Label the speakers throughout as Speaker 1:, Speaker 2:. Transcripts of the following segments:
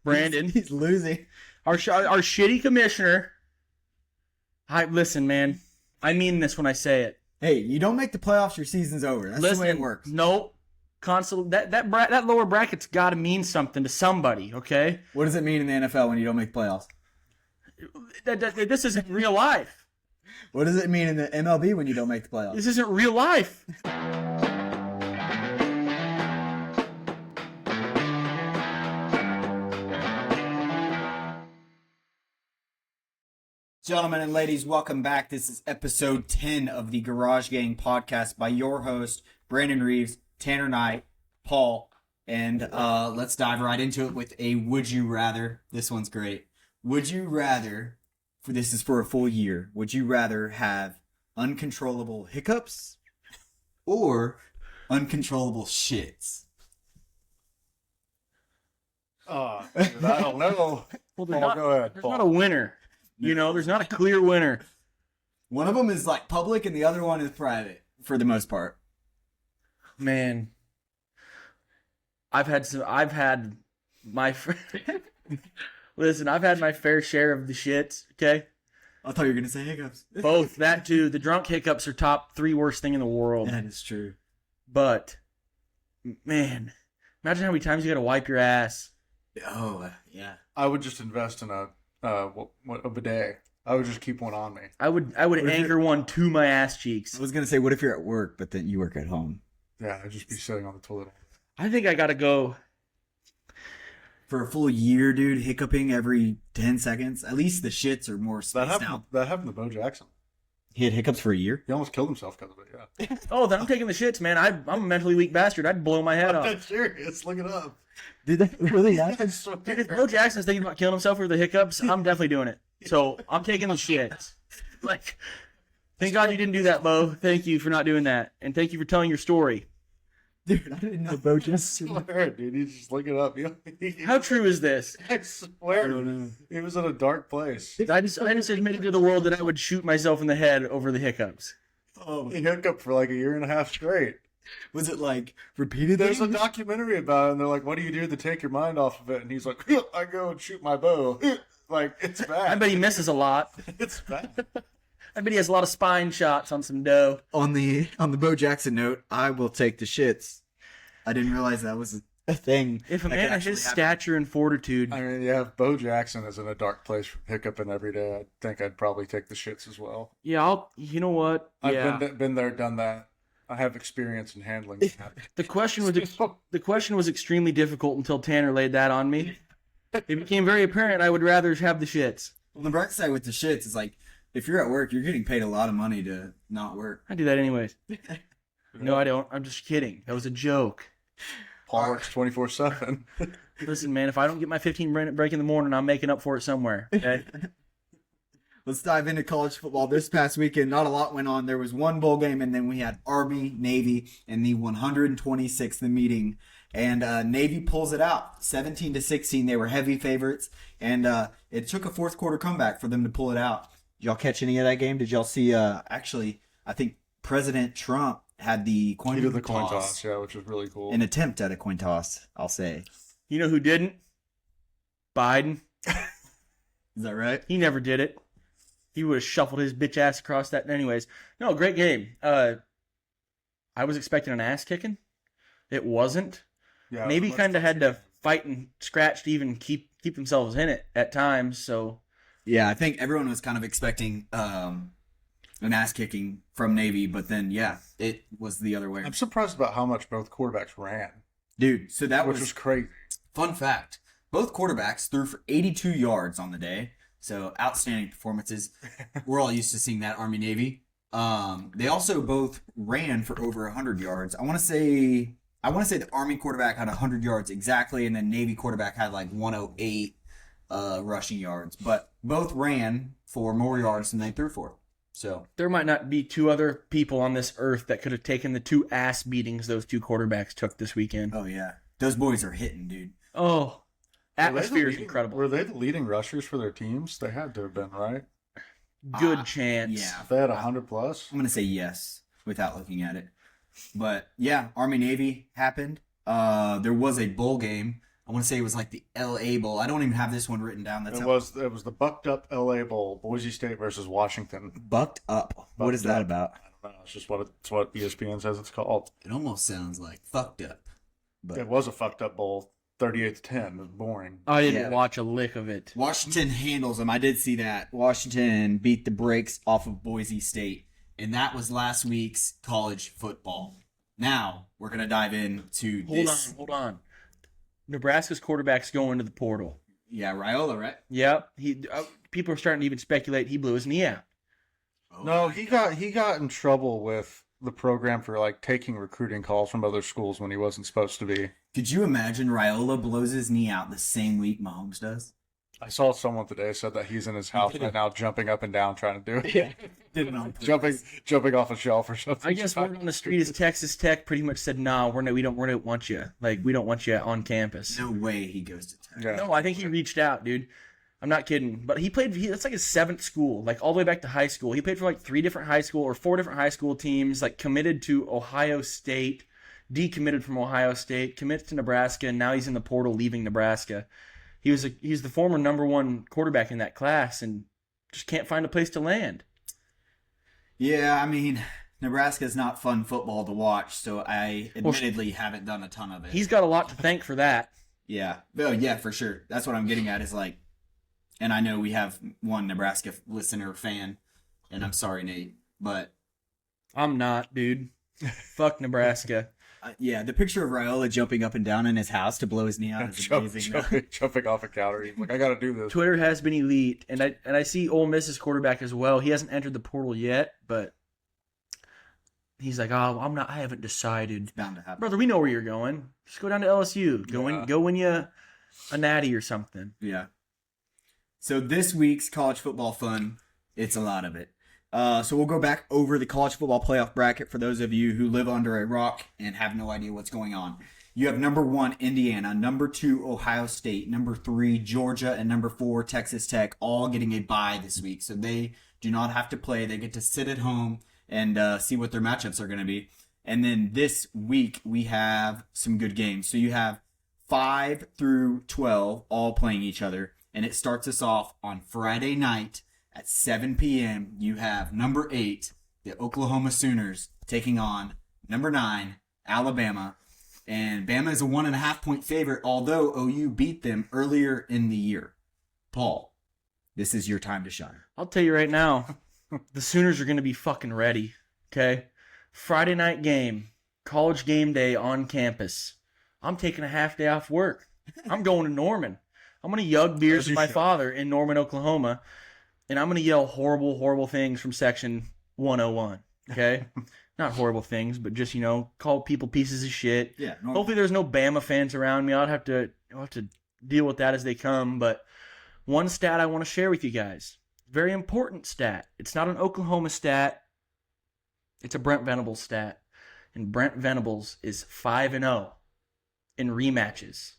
Speaker 1: Brandon.
Speaker 2: He's losing.
Speaker 1: Our shitty commissioner. Listen, man. I mean this when I say it.
Speaker 2: Hey, you don't make the playoffs, your season's over. That's the way it works.
Speaker 1: No. That lower bracket's got to mean something to somebody, okay?
Speaker 2: What does it mean in the NFL when you don't make the playoffs?
Speaker 1: This isn't real life.
Speaker 2: What does it mean in the MLB when you don't make the playoffs?
Speaker 1: This isn't real life.
Speaker 2: Gentlemen and ladies, welcome back. This is episode 10 of the GarageGang podcast by your host, Brandon Reeves, Tanner Knight, Paul, and let's dive right into it with a Would You Rather. This one's great. Would you rather, this is for a full year, would you rather have uncontrollable hiccups or uncontrollable shits?
Speaker 3: I don't know.
Speaker 1: Well,
Speaker 3: Go ahead,
Speaker 1: there's
Speaker 3: Paul.
Speaker 1: not a winner. You know, there's not a clear winner.
Speaker 2: One of them is like public and the other one is private for the most part.
Speaker 1: Man, I've had my listen, I've had my fair share of the shits, okay?
Speaker 2: I thought you were going to say hiccups.
Speaker 1: Both, that too. The drunk hiccups are top 3 worst thing in the world.
Speaker 2: That is true.
Speaker 1: But, man, imagine how many times you got to wipe your ass.
Speaker 2: Oh, yeah.
Speaker 3: I would just invest in a bidet. I would just keep one on me.
Speaker 1: I would anchor one to my ass cheeks.
Speaker 2: I was going to say, what if you're at work, but then you work at home?
Speaker 3: Yeah, I'd just be sitting on the toilet.
Speaker 1: I think I got to go.
Speaker 2: For a full year, dude, hiccuping every 10 seconds. At least the shits are more spaced out.
Speaker 3: That happened to Bo Jackson.
Speaker 2: He had hiccups for a year?
Speaker 3: He almost killed himself because of it, yeah.
Speaker 1: Oh, then I'm taking the shits, man. I'm a mentally weak bastard. I'd blow my head
Speaker 3: I'm
Speaker 1: off.
Speaker 3: dead serious. Look it up.
Speaker 2: Did that really happen?
Speaker 1: Dude, if Bo Jackson's thinking about killing himself for the hiccups, I'm definitely doing it. So I'm taking the shits. Like, thank God you didn't do that, Bo. Thank you for not doing that. And thank you for telling your story.
Speaker 2: Dude, I didn't know Bo Jackson.
Speaker 3: I swear, dude, you just look it up.
Speaker 1: How true is this?
Speaker 3: I swear,
Speaker 2: I don't know.
Speaker 3: he was in a dark place.
Speaker 1: I just admitted to the world that I would shoot myself in the head over the hiccups.
Speaker 2: Oh,
Speaker 3: He hiccuped for like a year and a half straight.
Speaker 2: was it like repeated?
Speaker 3: There's a documentary about it, and they're like, "What do you do to take your mind off of it?" And he's like, "I go and shoot my bow." Like, it's bad.
Speaker 1: I bet he misses a lot.
Speaker 3: It's bad.
Speaker 1: I bet he has a lot of spine shots on some dough.
Speaker 2: On the Bo Jackson note, I will take the shits. I didn't realize that was a thing.
Speaker 1: If a
Speaker 2: that
Speaker 1: man
Speaker 2: could
Speaker 1: of his
Speaker 2: actually happen.
Speaker 1: stature and fortitude,
Speaker 3: I mean, yeah, if Bo Jackson is in a dark place from hiccuping every day, I think I'd probably take the shits as well.
Speaker 1: yeah, you know what? Yeah.
Speaker 3: I've been there, done that. I have experience in handling that.
Speaker 1: The question was extremely difficult until Tanner laid that on me. It became very apparent I would rather have the shits.
Speaker 2: Well, the bright side with the shits is like, if you're at work, you're getting paid a lot of money to not work.
Speaker 1: I do that anyways. No, I don't. I'm just kidding. That was a joke.
Speaker 3: Paul works 24/7.
Speaker 1: Listen, man, if I don't get my 15-minute break in the morning, I'm making up for it somewhere. Okay?
Speaker 2: Let's dive into college football. This past weekend, not a lot went on. There was one bowl game, and then we had Army, Navy, in the 126th meeting. And Navy pulls it out, 17-16. They were heavy favorites, and it took a fourth quarter comeback for them to pull it out. Did y'all catch any of that game? Did y'all see? Actually, I think President Trump had the coin
Speaker 3: He did the
Speaker 2: toss.
Speaker 3: coin toss, yeah, which was really cool.
Speaker 2: An attempt at a coin toss, I'll say.
Speaker 1: You know who didn't? Biden.
Speaker 2: Is that right?
Speaker 1: He never did it. He would have shuffled his bitch ass across that. Anyways, no, great game. I was expecting an ass kicking. It wasn't.
Speaker 3: Yeah,
Speaker 1: Navy
Speaker 3: much
Speaker 1: kind of
Speaker 3: fun
Speaker 1: had to
Speaker 3: game.
Speaker 1: fight and scratch to even keep themselves in it at times. So
Speaker 2: Yeah, I think everyone was kind of expecting an ass kicking from Navy, but then yeah, it was the other way.
Speaker 3: I'm surprised about how much both quarterbacks ran,
Speaker 2: Dude, so that
Speaker 3: which
Speaker 2: was
Speaker 3: was crazy.
Speaker 2: fun fact. Both quarterbacks threw for 82 yards on the day. So outstanding performances. We're all used to seeing that, Army Navy. They also both ran for over 100 yards. I want to say the Army quarterback had 100 yards exactly, and then Navy quarterback had like 108 rushing yards. But both ran for more yards than they threw for. So
Speaker 1: there might not be 2 other people on this earth that could have taken the 2 ass beatings those 2 quarterbacks took this weekend.
Speaker 2: oh yeah, those boys are hitting, dude.
Speaker 1: Oh,
Speaker 3: Were they
Speaker 1: atmosphere
Speaker 3: the
Speaker 1: is
Speaker 3: leading-
Speaker 1: incredible.
Speaker 3: Were they the leading rushers for their teams? They had to have been, right?
Speaker 1: Good chance.
Speaker 2: Yeah,
Speaker 3: If they had 100 plus.
Speaker 2: I'm gonna say yes without looking at it. But yeah, Army Navy happened. There was a bowl game. I want to say it was like the LA Bowl. I don't even have this one written down. That's
Speaker 3: It was the Bucked Up LA Bowl, Boise State versus Washington.
Speaker 2: Bucked Up. What is that about?
Speaker 3: I don't know. It's just what ESPN says it's called.
Speaker 2: It almost sounds like fucked up. But
Speaker 3: It was a fucked up bowl, 38-10. It was boring.
Speaker 1: I didn't
Speaker 2: Yeah.
Speaker 1: watch a lick of it.
Speaker 2: Washington handles them. I did see that. Washington beat the brakes off of Boise State. And that was last week's college football. Now, we're going to dive into this.
Speaker 1: Hold on. Nebraska's quarterback's going to the portal.
Speaker 2: Yeah, Raiola, right?
Speaker 1: Yep. People are starting to even speculate he blew his knee out.
Speaker 2: Oh,
Speaker 3: No, he got in trouble with the program for like taking recruiting calls from other schools when he wasn't supposed to be.
Speaker 2: Could you imagine Raiola blows his knee out the same week Mahomes does?
Speaker 3: I saw someone today said that he's in his house right now, jumping up and down, trying to do it.
Speaker 1: Yeah.
Speaker 2: Did it on purpose.
Speaker 3: jumping off a shelf or something.
Speaker 1: I guess word on the street is Texas Tech pretty much said, "No, we don't want you. Like, we don't want you on campus."
Speaker 2: No way he goes to Tech.
Speaker 3: Yeah.
Speaker 1: No, I think he reached out, dude. I'm not kidding. But that's like his 7th school, like all the way back to high school. He played for like 4 different high school teams, like committed to Ohio State, decommitted from Ohio State, committed to Nebraska, and now he's in the portal leaving Nebraska. He's the former number 1 quarterback in that class and just can't find a place to land.
Speaker 2: Yeah, I mean, Nebraska's not fun football to watch, so I admittedly haven't done a ton of it.
Speaker 1: He's got a lot to thank for that.
Speaker 2: Yeah. Oh, yeah, for sure. That's what I'm getting at is like, and I know we have one Nebraska listener fan, and I'm sorry, Nate, but
Speaker 1: I'm not, dude. Fuck Nebraska.
Speaker 2: yeah, the picture of Raiola jumping up and down in his house to blow his knee out is amazing.
Speaker 3: Jumping off a counter. He's like, I got to do this.
Speaker 1: Twitter has been elite, and I see Ole Miss's quarterback as well. He hasn't entered the portal yet, but he's like, "Oh, I haven't decided."
Speaker 2: It's bound to happen.
Speaker 1: Brother, we know where you're going. Just go down to LSU. Go win you a natty or something.
Speaker 2: Yeah. So this week's college football fun, it's a lot of it. So we'll go back over the college football playoff bracket for those of you who live under a rock and have no idea what's going on. You have number 1, Indiana, number 2, Ohio State, number 3, Georgia, and number 4, Texas Tech, all getting a bye this week. So they do not have to play. They get to sit at home and see what their matchups are going to be. And then this week, we have some good games. So you have 5 through 12 all playing each other. And it starts us off on Friday night at 7 p.m. You have number 8, the Oklahoma Sooners, taking on number 9, Alabama. And Bama is a 1.5-point favorite, although OU beat them earlier in the year. Paul, this is your time to shine.
Speaker 1: I'll tell you right now, the Sooners are going to be fucking ready. Okay, Friday night game, college game day on campus. I'm taking a half day off work. I'm going to Norman. I'm going to yug beers with my father in Norman, Oklahoma, and I'm going to yell horrible, horrible things from section 101, okay? Not horrible things, but just, call people pieces of shit.
Speaker 2: Yeah.
Speaker 1: Hopefully there's no Bama fans around me. I'll have to deal with that as they come, but one stat I want to share with you guys. Very important stat. It's not an Oklahoma stat. It's a Brent Venables stat. And Brent Venables is 5-0 in rematches.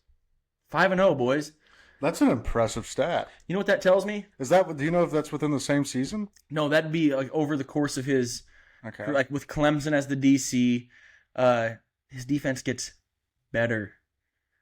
Speaker 1: 5-0, boys.
Speaker 3: That's an impressive stat.
Speaker 1: You know what that tells me?
Speaker 3: Do you know if that's within the same season?
Speaker 1: No, that'd be like over the course of his,
Speaker 3: Okay.
Speaker 1: like with Clemson as the DC, his defense gets better.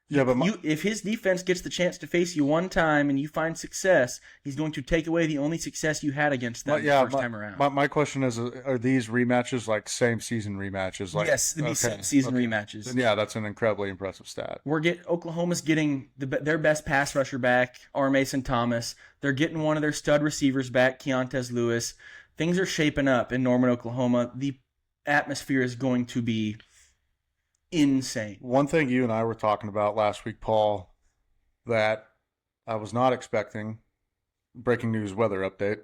Speaker 3: Yeah, but
Speaker 1: If his defense gets the chance to face you one time and you find success, he's going to take away the only success you had against them the first time around.
Speaker 3: My question is, are these rematches like same season rematches? Like,
Speaker 1: yes, they'd be season rematches.
Speaker 3: Then yeah, that's an incredibly impressive stat.
Speaker 1: Oklahoma's getting their best pass rusher back, R. Mason Thomas. They're getting one of their stud receivers back, Keontez Lewis. Things are shaping up in Norman, Oklahoma. The atmosphere is going to be insane.
Speaker 3: One thing you and I were talking about last week, Paul, that I was not expecting, breaking news weather update.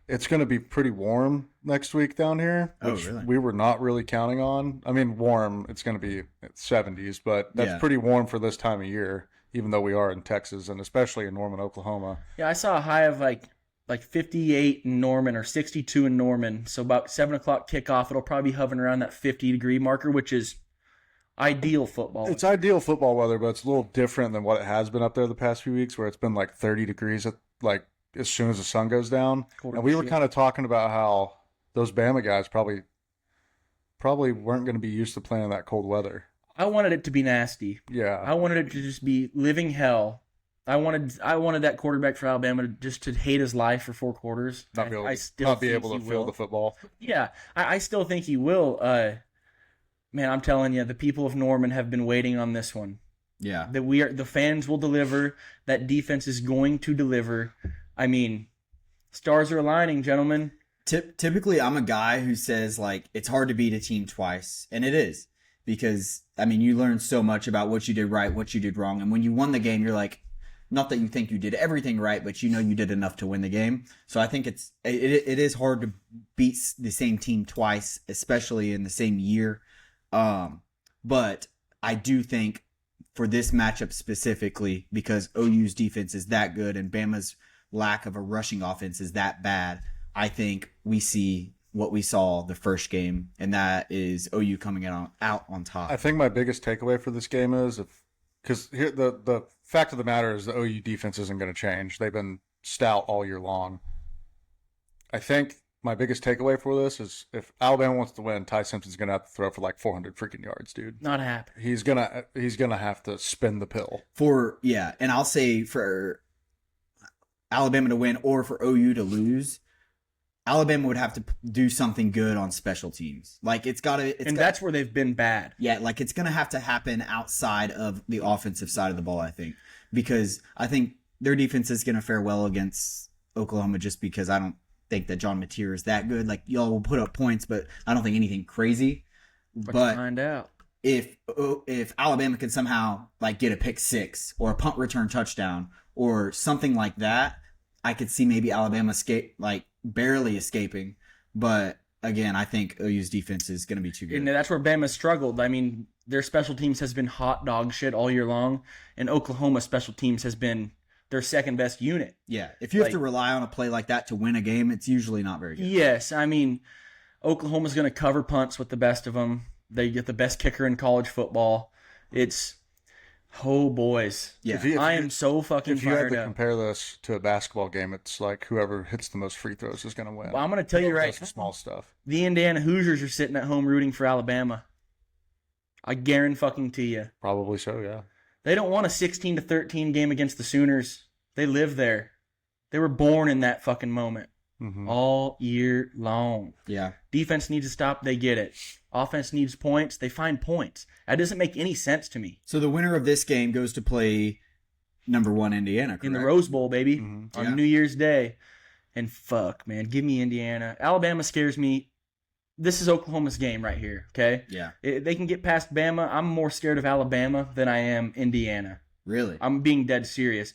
Speaker 3: It's going to be pretty warm next week down here, which
Speaker 2: really?
Speaker 3: we were not really counting on. I mean, warm, it's going to be 70s, but that's pretty warm for this time of year, even though we are in Texas and especially in Norman, Oklahoma.
Speaker 1: Yeah, I saw a high of like 58 in Norman or 62 in Norman. So about 7 o'clock kickoff, it'll probably be hovering around that 50-degree marker, which is ideal football.
Speaker 3: It's ideal football weather, but it's a little different than what it has been up there the past few weeks, where it's been like 30 degrees like as soon as the sun goes down. And we were kind of talking about how those Bama guys probably weren't going to be used to playing in that cold weather.
Speaker 1: I wanted it to be nasty.
Speaker 3: Yeah.
Speaker 1: I wanted it to just be living hell. I wanted that quarterback for Alabama to hate his life for 4 quarters.
Speaker 3: Not be able,
Speaker 1: I still
Speaker 3: be
Speaker 1: think
Speaker 3: able to
Speaker 1: he
Speaker 3: feel
Speaker 1: will.
Speaker 3: the football.
Speaker 1: Yeah, I still think he will. Man, I'm telling you, the people of Norman have been waiting on this one.
Speaker 2: Yeah.
Speaker 1: That the fans will deliver. That defense is going to deliver. I mean, stars are aligning, gentlemen.
Speaker 2: Typically, I'm a guy who says, like, it's hard to beat a team twice. And it is. Because, I mean, you learn so much about what you did right, what you did wrong. And when you won the game, you're like, not that you think you did everything right, but you know you did enough to win the game. So I think it is hard to beat the same team twice, especially in the same year. But I do think for this matchup specifically, because OU's defense is that good and Bama's lack of a rushing offense is that bad, I think we see what we saw the first game, and that is OU coming out on top.
Speaker 3: I think my biggest takeaway for this game is because here the fact of the matter is the OU defense isn't going to change. They've been stout all year long. I think my biggest takeaway for this is if Alabama wants to win, Ty Simpson's going to have to throw for like 400 freaking yards, dude.
Speaker 1: Not happening.
Speaker 3: He's gonna have to spin the pill.
Speaker 2: And I'll say for Alabama to win or for OU to lose, Alabama would have to do something good on special teams. Like
Speaker 1: that's where they've been bad.
Speaker 2: Yeah, like it's gonna have to happen outside of the offensive side of the ball, I think, because I think their defense is gonna fare well against Oklahoma just because I don't think that John Mateer is that good. Like, y'all will put up points, but I don't think anything crazy. But
Speaker 1: find out
Speaker 2: if Alabama can somehow like get a pick 6 or a punt return touchdown or something like that, I could see maybe Alabama barely escaping. But again, I think OU's defense is going to be too good.
Speaker 1: And that's where Bama struggled. I mean, their special teams has been hot dog shit all year long, and Oklahoma's special teams has been their second best unit.
Speaker 2: Yeah, if you have to rely on a play like that to win a game, it's usually not very good.
Speaker 1: Yes, I mean, Oklahoma's going to cover punts with the best of them. They get the best kicker in college football. It's, oh boys.
Speaker 2: Yeah,
Speaker 1: I am so fucking
Speaker 3: If you had
Speaker 1: fired
Speaker 3: to
Speaker 1: up.
Speaker 3: compare this to a basketball game, it's like whoever hits the most free throws is going to win.
Speaker 1: Well, I'm going to tell you right
Speaker 3: That's the small stuff.
Speaker 1: the Indiana Hoosiers are sitting at home rooting for Alabama. I guarantee you.
Speaker 3: Probably so, yeah.
Speaker 1: They don't want a 16-13 game against the Sooners. They live there. They were born in that fucking moment.
Speaker 3: Mm-hmm.
Speaker 1: All year long.
Speaker 2: Yeah.
Speaker 1: Defense needs to stop. They get it. Offense needs points. They find points. That doesn't make any sense to me.
Speaker 2: So the winner of this game goes to play number 1 Indiana, correct?
Speaker 1: In the Rose Bowl, baby,
Speaker 3: Mhm.
Speaker 1: on
Speaker 2: Yeah.
Speaker 1: New Year's Day. And fuck, man, give me Indiana. Alabama scares me. This is Oklahoma's game right here, okay?
Speaker 2: Yeah.
Speaker 1: They can get past Bama. I'm more scared of Alabama than I am Indiana.
Speaker 2: Really?
Speaker 1: I'm being dead serious.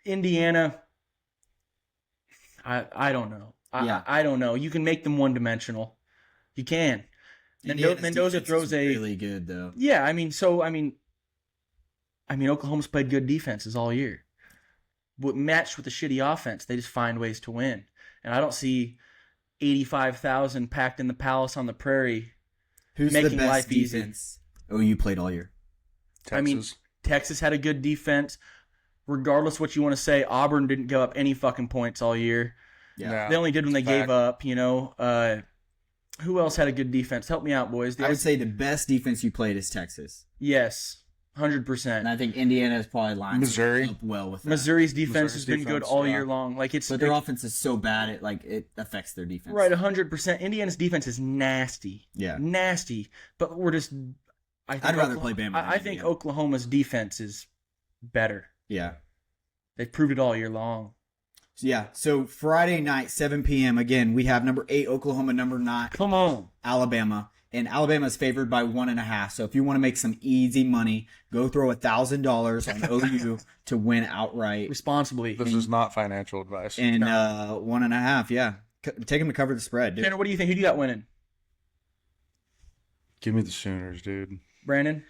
Speaker 1: Indiana, I don't know. I don't know. You can make them one-dimensional. You can.
Speaker 2: Indiana's
Speaker 1: Mendoza
Speaker 2: defense
Speaker 1: throws
Speaker 2: is
Speaker 1: a
Speaker 2: really good though.
Speaker 1: Yeah, I mean, Oklahoma's played good defenses all year. But matched with the shitty offense, they just find ways to win. And I don't see 85,000 packed in the Palace on the Prairie.
Speaker 2: Who's
Speaker 1: Making
Speaker 2: the best
Speaker 1: life easy.
Speaker 2: defense OU played all year?
Speaker 3: Texas.
Speaker 1: I mean, Texas had a good defense. Regardless what you want to say, Auburn didn't give up any fucking points all year.
Speaker 2: Yeah.
Speaker 1: They only did when they
Speaker 3: Fact.
Speaker 1: gave up, you know. Who else had a good defense? Help me out, boys.
Speaker 2: I would say the best defense you played is Texas.
Speaker 1: Yes,
Speaker 2: And
Speaker 1: 100%.
Speaker 2: I think Indiana is probably lined
Speaker 3: Missouri.
Speaker 2: up well with that.
Speaker 1: Missouri's defense
Speaker 3: Missouri's
Speaker 1: has been good
Speaker 3: defense,
Speaker 1: all
Speaker 3: yeah.
Speaker 1: year long. Like
Speaker 2: But their offense is so bad it affects their defense.
Speaker 1: right, 100%. Indiana's defense is nasty.
Speaker 2: Yeah.
Speaker 1: Nasty. But we're just.
Speaker 2: I'd rather play Bama than
Speaker 1: I think
Speaker 2: Indiana.
Speaker 1: Oklahoma's defense is better.
Speaker 2: Yeah.
Speaker 1: They've proved it all year long.
Speaker 2: So Friday night, 7 p.m. Again, we have number 8 Oklahoma, number 9
Speaker 1: Come on.
Speaker 2: Alabama, and Alabama is favored by 1.5. So if you want to make some easy money, go throw $1,000 on OU to win outright.
Speaker 1: Responsibly.
Speaker 3: This is not financial advice.
Speaker 2: And 1.5, yeah, take them to cover the spread, dude.
Speaker 1: Tanner, what do you think? Who do you got winning?
Speaker 3: Give me the Sooners, dude.
Speaker 1: Brandon?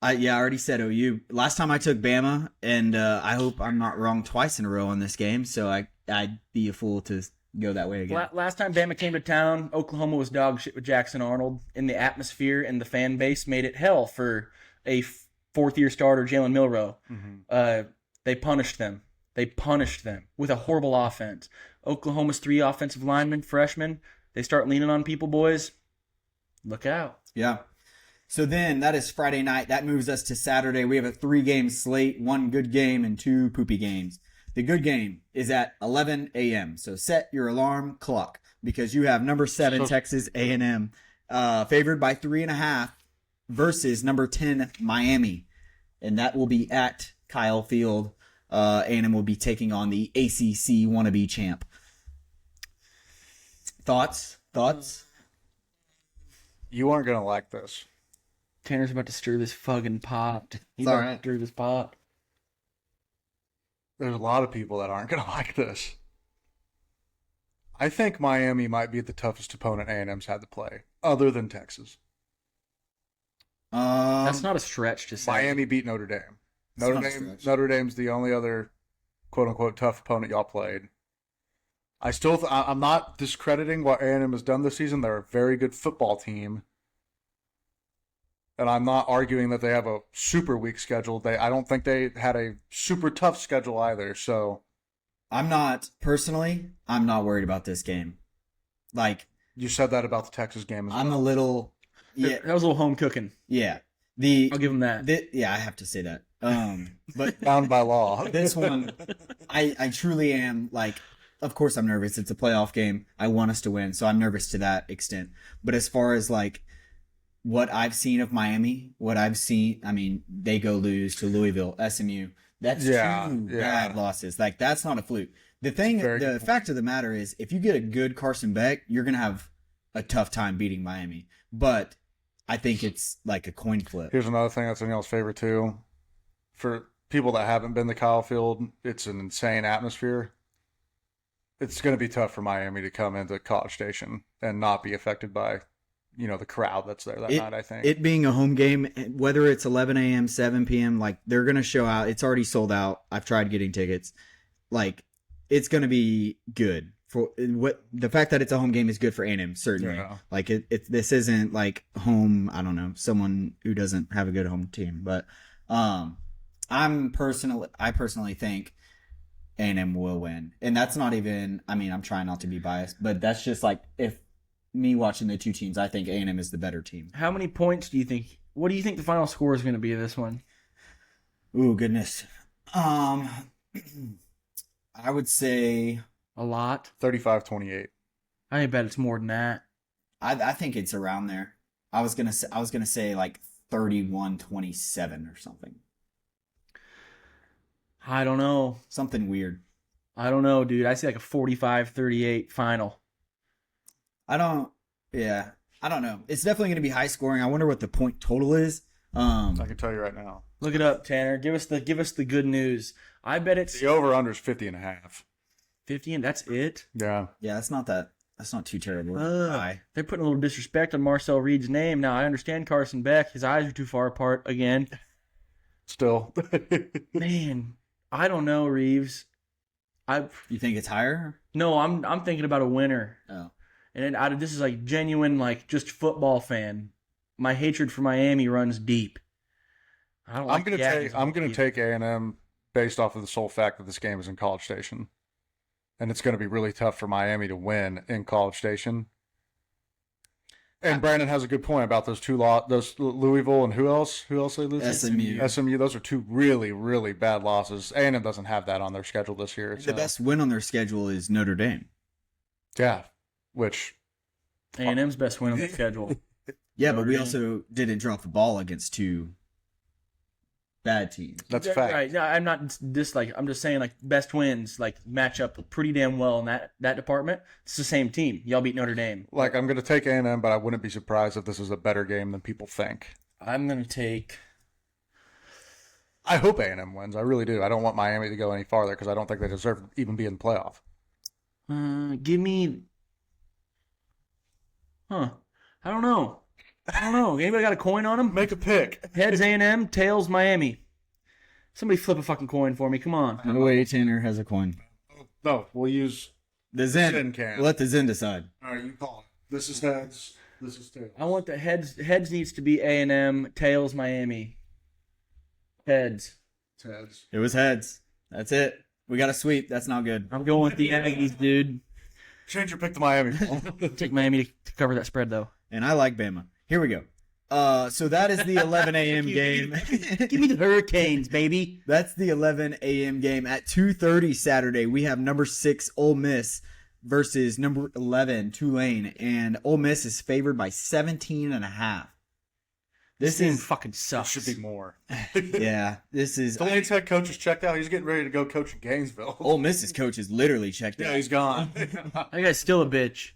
Speaker 2: I already said OU. Last time I took Bama, and I hope I'm not wrong twice in a row on this game. So I'd be a fool to go that way again.
Speaker 1: Last time Bama came to town, Oklahoma was dog shit with Jackson Arnold, and the atmosphere and the fan base made it hell for a fourth-year starter, Jalen Milroe.
Speaker 3: Mm-hmm.
Speaker 1: They punished them. They punished them with a horrible offense. Oklahoma's 3 offensive linemen, freshmen, they start leaning on people, boys. Look out.
Speaker 2: Yeah. So then that is Friday night. That moves us to Saturday. We have a 3-game slate, 1 good game and 2 poopy games. The good game is at 11 a.m. So set your alarm clock because you have number 7 Texas A&M favored by 3.5 versus number 10 Miami, and that will be at Kyle Field. A&M will be taking on the ACC wannabe champ. Thoughts?
Speaker 3: You aren't gonna like this.
Speaker 1: Tanner's about to stir this fucking pot. He's
Speaker 2: all
Speaker 1: about
Speaker 2: right.
Speaker 1: to stir this pot.
Speaker 3: There's a lot of people that aren't gonna like this. I think Miami might be the toughest opponent A&M's had to play, other than Texas.
Speaker 1: That's not a stretch to say.
Speaker 3: Miami beat Notre Dame.
Speaker 2: It's not a stretch.
Speaker 3: Notre Dame's the only other quote-unquote tough opponent y'all played. I'm not discrediting what A&M has done this season. They're a very good football team. And I'm not arguing that they have a super weak schedule. I don't think they had a super tough schedule either. So
Speaker 2: I'm not worried about this game. Like,
Speaker 3: you said that about the Texas game as well.
Speaker 2: I'm a little,
Speaker 1: That was a little home cooking.
Speaker 2: yeah.
Speaker 1: I'll give him that.
Speaker 2: Yeah, I have to say that. But
Speaker 3: Bound by law.
Speaker 2: this one, I truly am like, of course I'm nervous. It's a playoff game. I want us to win, so I'm nervous to that extent. But as far as like what I've seen of Miami, I mean, they go lose to Louisville, SMU. That's two bad losses. Like, that's not a fluke. The fact of the matter is, if you get a good Carson Beck, you're going to have a tough time beating Miami. But I think it's like a coin flip.
Speaker 3: Here's another thing that's in y'all's favor too. For people that haven't been to Kyle Field, it's an insane atmosphere. It's going to be tough for Miami to come into College Station and not be affected by, the crowd that's there that night, I think.
Speaker 2: It being a home game, whether it's 11 a.m., 7 p.m., like, they're going to show out. It's already sold out. I've tried getting tickets. Like, it's going to be good. For what the fact that it's a home game is good for A&M, certainly.
Speaker 3: Yeah.
Speaker 2: Like, this isn't like home, I don't know, someone who doesn't have a good home team. But I personally think A&M will win. And that's not even, I mean, I'm trying not to be biased, but that's just like, if me watching the two teams, I think A&M is the better team.
Speaker 1: How many points do you think? What do you think the final score is going to be of this one?
Speaker 2: Ooh, goodness. I would say
Speaker 1: A lot.
Speaker 3: 35-28.
Speaker 1: I bet it's more than that.
Speaker 2: I think it's around there. I was gonna say like 31-27 or something.
Speaker 1: I don't know.
Speaker 2: Something weird.
Speaker 1: I don't know, dude. I see like a 45-38 final.
Speaker 2: I don't know. It's definitely gonna be high scoring. I wonder what the point total is.
Speaker 3: I can tell you right now.
Speaker 1: Look it up, Tanner. Give us the good news. I bet it's
Speaker 3: The over-under is 50.5.
Speaker 1: 50, and that's it.
Speaker 3: Yeah.
Speaker 2: Yeah, that's not too terrible.
Speaker 1: They're putting a little disrespect on Marcel Reed's name. Now, I understand Carson Beck. His eyes are too far apart again.
Speaker 3: Still.
Speaker 1: Man, I don't know, Reeves.
Speaker 2: You think it's higher?
Speaker 1: No, I'm thinking about a winner.
Speaker 2: Oh.
Speaker 1: And this is like genuine, like just football fan. My hatred for Miami runs deep. I don't like
Speaker 3: I'm gonna take A&M based off of the sole fact that this game is in College Station, and it's going to be really tough for Miami to win in College Station. And Brandon has a good point about those those Louisville and who else they lose? SMU. Those are two really, really bad losses. A&M doesn't have that on their schedule this year.
Speaker 2: The best win on their schedule is Notre Dame.
Speaker 3: Yeah, which
Speaker 1: A&M's best win on the schedule.
Speaker 2: Yeah, but we also didn't drop the ball against two bad teams.
Speaker 3: That's a fact.
Speaker 1: Right. No, I'm not I'm just saying like best wins like match up pretty damn well in that department. It's the same team. Y'all beat Notre Dame.
Speaker 3: Like, I'm going to take A&M, but I wouldn't be surprised if this is a better game than people think.
Speaker 1: I'm going to take...
Speaker 3: I hope A&M wins. I really do. I don't want Miami to go any farther because I don't think they deserve to even be in the playoff.
Speaker 1: Give me... I don't know. Anybody got a coin on them?
Speaker 3: Make a pick.
Speaker 1: Heads A&M, tails Miami. Somebody flip a fucking coin for me. Come on.
Speaker 2: No way, Tanner has a coin.
Speaker 3: No, we'll use
Speaker 2: the Zen.
Speaker 3: Zen can.
Speaker 2: Let the Zen decide.
Speaker 3: All right, you call it. This is heads. This is tails.
Speaker 1: I want the heads. Heads needs to be A&M, tails Miami. Heads.
Speaker 3: It's heads.
Speaker 2: It was heads. That's it. We got a sweep. That's not good.
Speaker 1: I'm going with the Aggies, dude.
Speaker 3: Change your pick to Miami.
Speaker 1: Take Miami to cover that spread, though.
Speaker 2: And I like Bama. Here we go. So that is the 11 a.m. game.
Speaker 1: Give me the Hurricanes, baby.
Speaker 2: That's the 11 a.m. game. At 2:30 Saturday, we have number 6 Ole Miss versus number 11 Tulane, and Ole Miss is favored by 17.5.
Speaker 1: This
Speaker 2: This
Speaker 1: team
Speaker 2: is
Speaker 1: fucking
Speaker 3: It
Speaker 1: sucks.
Speaker 3: should be more.
Speaker 2: yeah. This is
Speaker 3: Tulane's head coach is checked out. He's getting ready to go coach in Gainesville.
Speaker 2: Ole Miss's coach is literally checked
Speaker 3: Yeah,
Speaker 2: out.
Speaker 3: he's gone.
Speaker 1: That guy's still a bitch.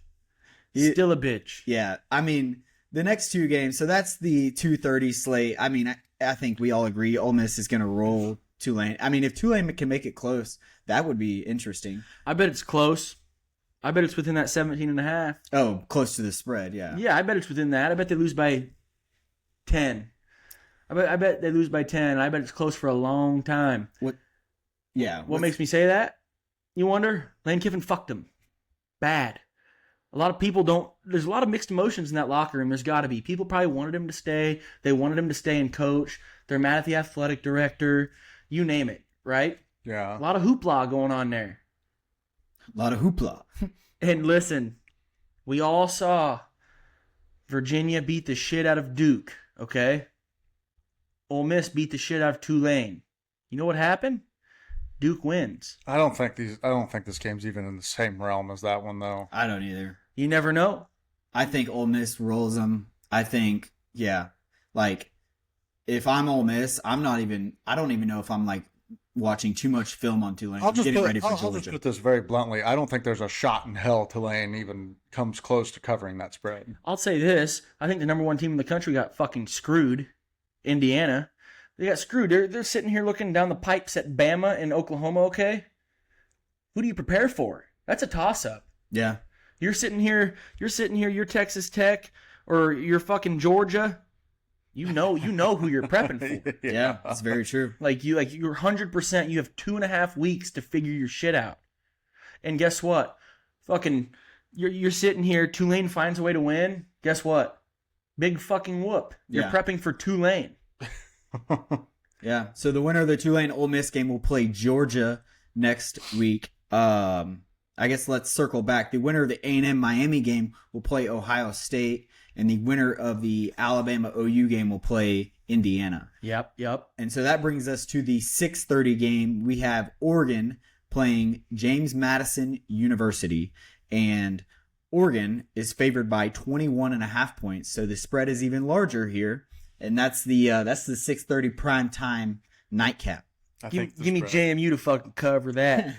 Speaker 1: Still a bitch.
Speaker 2: Yeah, I mean the next two games. So that's the 2:30 slate. I mean, I think we all agree Ole Miss is going to roll Tulane. I mean, if Tulane can make it close, that would be interesting.
Speaker 1: I bet it's close. I bet it's within that 17.5.
Speaker 2: Oh, close to the spread. Yeah.
Speaker 1: Yeah, I bet it's within that. I bet they lose by 10. I bet they lose by 10. I bet it's close for a long time.
Speaker 2: Yeah.
Speaker 1: What makes me say that? You wonder? Lane Kiffin fucked him. Bad. A lot of people don't. There's a lot of mixed emotions in that locker room. There's got to be. People probably wanted him to stay. They wanted him to stay and coach. They're mad at the athletic director. You name it, right?
Speaker 3: Yeah.
Speaker 1: A lot of hoopla going on there.
Speaker 2: A lot of hoopla.
Speaker 1: And listen, we all saw Virginia beat the shit out of Duke, okay? Ole Miss beat the shit out of Tulane. You know what happened? Duke wins.
Speaker 3: I don't think this game's even in the same realm as that one though.
Speaker 2: I don't either.
Speaker 1: You never know.
Speaker 2: I think Ole Miss rolls them. I think, yeah, like if I'm Ole Miss, I don't even know if I'm like watching too much film on Tulane.
Speaker 3: I'll just
Speaker 2: Getting ready for
Speaker 3: I'll just
Speaker 2: Georgia.
Speaker 3: put this very bluntly. I don't think there's a shot in hell Tulane even comes close to covering that spread.
Speaker 1: I'll say this. I think the number one team in the country got fucking screwed. Indiana. They got screwed. They're sitting here looking down the pipes at Bama and Oklahoma, okay? Who do you prepare for? That's a toss-up.
Speaker 2: Yeah.
Speaker 1: You're sitting here, you're Texas Tech or you're fucking Georgia. You know who you're prepping for.
Speaker 2: Yeah, that's very true.
Speaker 1: You're 100%. You have 2.5 weeks to figure your shit out. And guess what? Fucking, you're sitting here. Tulane finds a way to win. Guess what? Big fucking whoop. You're
Speaker 2: Yeah.
Speaker 1: prepping for Tulane.
Speaker 2: Yeah. So the winner of the Tulane Ole Miss game will play Georgia next week. I guess let's circle back. The winner of the A&M Miami game will play Ohio State, and the winner of the Alabama OU game will play Indiana.
Speaker 1: Yep.
Speaker 2: And so that brings us to the 6:30 game. We have Oregon playing James Madison University, and Oregon is favored by 21.5 points. So the spread is even larger here, and that's the 6:30 prime time nightcap.
Speaker 1: Give me JMU to fucking cover that.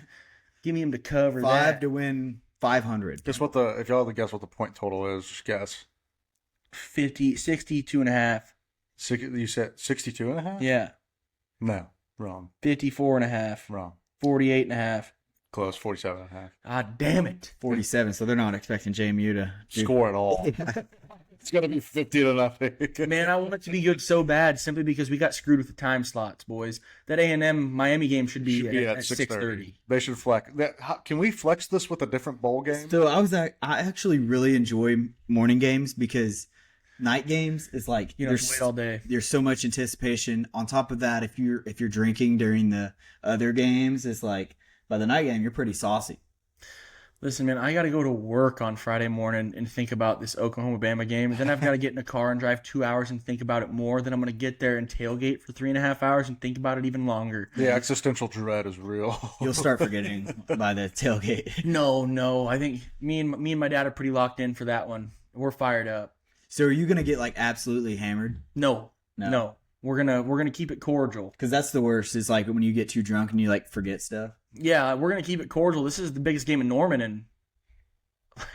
Speaker 1: Give me him to cover
Speaker 2: 5
Speaker 1: that.
Speaker 2: to win 500.
Speaker 3: Guess what if y'all had to guess what the point total is, just guess.
Speaker 1: 62.5.
Speaker 3: You said 62.5?
Speaker 1: Yeah.
Speaker 3: No, wrong.
Speaker 1: 54.5.
Speaker 3: Wrong.
Speaker 1: 48.5.
Speaker 3: Close, 47.5.
Speaker 1: God damn it.
Speaker 2: 47. So they're not expecting JMU to
Speaker 3: Score at all. It's gonna be 50-0.
Speaker 1: Man, I want it to be good so bad simply because we got screwed with the time slots, boys. That A&M Miami game should be at 6:30.
Speaker 3: They should flex. Can we flex this with a different bowl game?
Speaker 2: So I actually really enjoy morning games because night games is like
Speaker 1: You don't have to wait all day.
Speaker 2: there's so much anticipation. On top of that, if you're drinking during the other games, it's like by the night game you're pretty saucy.
Speaker 1: Listen, man, I got to go to work on Friday morning and think about this Oklahoma-Bama game. Then I've got to get in a car and drive 2 hours and think about it more. Then I'm going to get there and tailgate for 3.5 hours and think about it even longer.
Speaker 3: The existential dread is real.
Speaker 2: You'll start forgetting by the tailgate.
Speaker 1: No. I think me and my dad are pretty locked in for that one. We're fired up.
Speaker 2: So are you gonna get like absolutely hammered?
Speaker 1: No. We're gonna keep it cordial.
Speaker 2: Because that's the worst. Is like when you get too drunk and you like forget stuff.
Speaker 1: Yeah, we're gonna keep it cordial. This is the biggest game in Norman in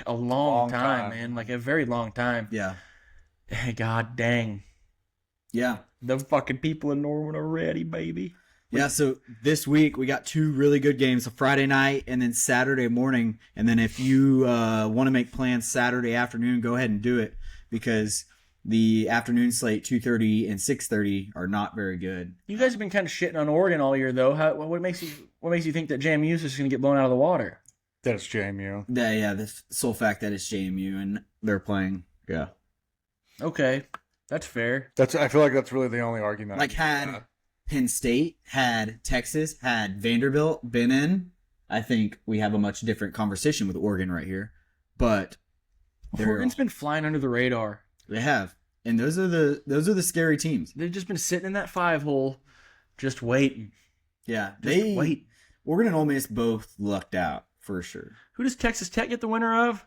Speaker 1: a long time, man. Like a very long time.
Speaker 2: Yeah.
Speaker 1: God dang.
Speaker 2: Yeah.
Speaker 1: The fucking people in Norman are ready, baby.
Speaker 2: Yeah, so this week we got two really good games, a Friday night and then Saturday morning. And then if you want to make plans Saturday afternoon, go ahead and do it because the afternoon slate, 2:30 and 6:30, are not very good.
Speaker 1: You guys have been kind of shitting on Oregon all year, though. What makes you think that JMU is just going to get blown out of the water?
Speaker 3: That is JMU.
Speaker 2: Yeah, the sole fact that it's JMU and they're playing. Yeah.
Speaker 1: Okay, that's fair.
Speaker 3: I feel like that's really the only argument.
Speaker 2: Like had Penn State, had Texas, had Vanderbilt been in, I think we have a much different conversation with Oregon right here. But
Speaker 1: Oregon's been flying under the radar.
Speaker 2: they have. And those are the scary teams.
Speaker 1: They've just been sitting in that 5 hole, just waiting.
Speaker 2: Yeah,
Speaker 1: Just wait.
Speaker 2: Oregon and Ole Miss both lucked out for sure.
Speaker 1: Who does Texas Tech get the winner of?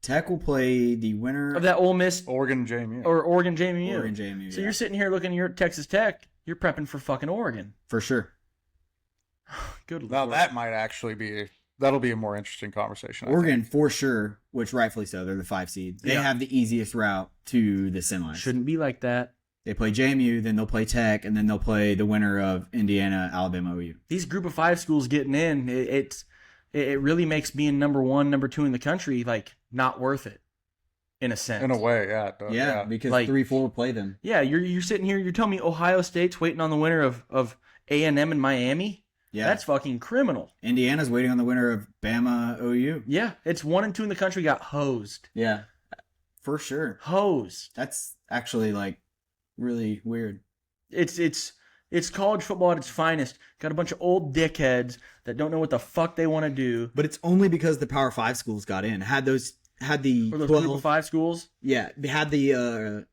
Speaker 2: Tech will play the winner
Speaker 1: Of that Ole Miss
Speaker 3: Oregon JMU.
Speaker 1: or Oregon JMU.
Speaker 2: Oregon JMU.
Speaker 1: So
Speaker 2: yeah,
Speaker 1: you're sitting here looking at your Texas Tech. You're prepping for fucking Oregon.
Speaker 2: for sure.
Speaker 1: Good
Speaker 3: Now
Speaker 1: Lord.
Speaker 3: that might actually that'll be a more interesting conversation. I
Speaker 2: Oregon
Speaker 3: think.
Speaker 2: for sure, which rightfully so. They're the 5 seed. They
Speaker 1: Yeah.
Speaker 2: have the easiest route to the semis.
Speaker 1: Shouldn't be like that.
Speaker 2: They play JMU, then they'll play Tech, and then they'll play the winner of Indiana, Alabama, OU.
Speaker 1: These group of 5 schools getting in, it really makes being number 1, number 2 in the country like not worth it, in a sense.
Speaker 3: In a way, yeah. It does,
Speaker 2: Yeah, because
Speaker 1: Like-
Speaker 2: 3-4 will play them.
Speaker 1: Yeah, you're sitting here. You're telling me Ohio State's waiting on the winner of A&M and Miami.
Speaker 2: Yeah,
Speaker 1: That's fucking criminal.
Speaker 2: Indiana's waiting on the winner of Bama, OU.
Speaker 1: Yeah, it's 1 and 2 in the country got hosed.
Speaker 2: Yeah, for sure.
Speaker 1: Hosed.
Speaker 2: That's actually like really weird.
Speaker 1: It's college football at its finest. Got a bunch of old dickheads that don't know what the fuck they want to do.
Speaker 2: But it's only because the Power 5 schools got in. Had the
Speaker 1: Or those
Speaker 2: 12,
Speaker 1: group of 5 schools.
Speaker 2: yeah, they had the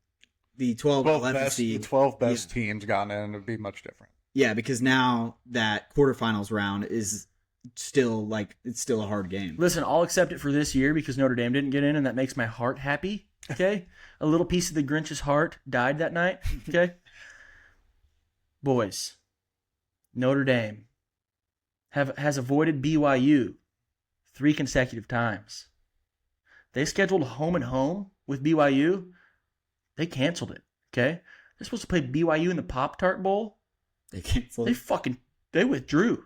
Speaker 2: 12,
Speaker 3: 12
Speaker 2: 11
Speaker 3: best,
Speaker 2: seed.
Speaker 3: the 12 best teams gotten in, it'd be much different.
Speaker 2: Yeah, because now that quarterfinals round is still it's still a hard game.
Speaker 1: Listen, I'll accept it for this year because Notre Dame didn't get in, and that makes my heart happy. Okay, a little piece of the Grinch's heart died that night. Okay, boys, Notre Dame has avoided BYU 3 consecutive times. They scheduled home and home with BYU. They canceled it. Okay, they're supposed to play BYU in the Pop-Tart Bowl.
Speaker 2: They canceled.
Speaker 1: They withdrew.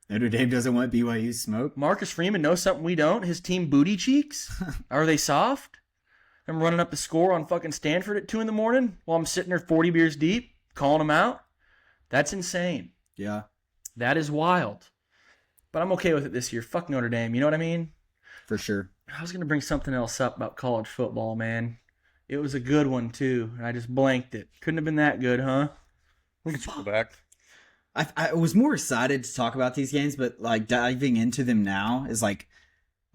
Speaker 2: Notre Dame doesn't want BYU smoke.
Speaker 1: Marcus Freeman knows something we don't. His team booty cheeks. Are they soft? I'm running up the score on fucking Stanford at 2 in the morning while I'm sitting there 40 beers deep, calling them out. That's insane.
Speaker 2: Yeah,
Speaker 1: That is wild. But I'm okay with it this year. Fuck Notre Dame. You know what I mean?
Speaker 2: for sure.
Speaker 1: I was going to bring something else up about college football, man. It was a good one, too, and I just blanked it. Couldn't have been that good, huh?
Speaker 3: We can circle back.
Speaker 2: I was more excited to talk about these games, but like diving into them now is like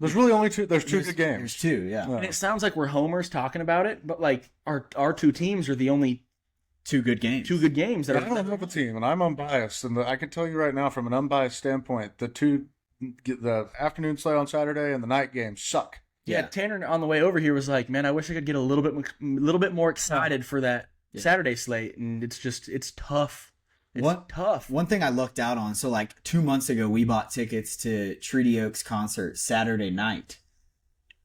Speaker 3: There's really only two. There's two good games.
Speaker 2: There's 2, yeah.
Speaker 1: And it sounds like we're homers talking about it, but like our 2 teams are the only
Speaker 2: 2 good games.
Speaker 1: 2 good games that
Speaker 3: I don't have a team, and I'm unbiased. And I can tell you right now, from an unbiased standpoint, the afternoon slate on Saturday and the night games suck.
Speaker 1: Yeah, Tanner on the way over here was like, "Man, I wish I could get a little bit more excited for that Saturday slate." And it's tough. It's tough.
Speaker 2: One thing I lucked out on, so like 2 months ago, we bought tickets to Treaty Oaks concert Saturday night.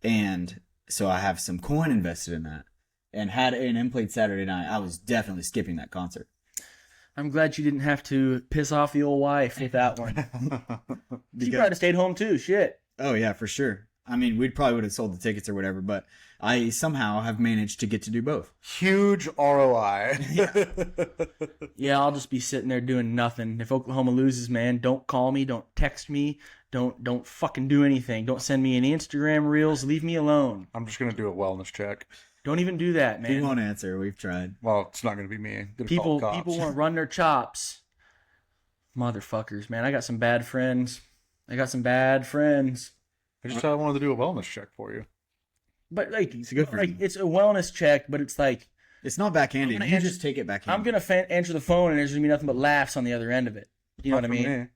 Speaker 2: And so I have some coin invested in that. And had A&M played Saturday night, I was definitely skipping that concert.
Speaker 1: I'm glad you didn't have to piss off the old wife with that one. You probably stayed home too. Shit.
Speaker 2: Oh, yeah, for sure. I mean, we probably would have sold the tickets or whatever, but I somehow have managed to get to do both.
Speaker 3: Huge ROI.
Speaker 1: Yeah, I'll just be sitting there doing nothing. If Oklahoma loses, man, don't call me, don't text me, don't fucking do anything. Don't send me any Instagram reels. Leave me alone.
Speaker 3: I'm just gonna do a wellness check.
Speaker 1: Don't even do that,
Speaker 2: He
Speaker 1: man.
Speaker 2: won't answer. We've tried.
Speaker 3: Well, it's not gonna be me. Gonna call
Speaker 1: People
Speaker 3: the cops.
Speaker 1: want to run their chops. Motherfuckers, man. I got some bad friends.
Speaker 3: I just said I wanted to do a wellness check for you.
Speaker 1: But like,
Speaker 2: It's good for you.
Speaker 1: it's a wellness check, but it's like
Speaker 2: It's not backhanded.
Speaker 1: I'm gonna
Speaker 2: You
Speaker 1: answer-
Speaker 2: just take it backhanded.
Speaker 1: I'm gonna answer the phone and there's gonna be nothing but laughs on the other end of it. You know
Speaker 3: Not
Speaker 1: what I
Speaker 3: from
Speaker 1: mean?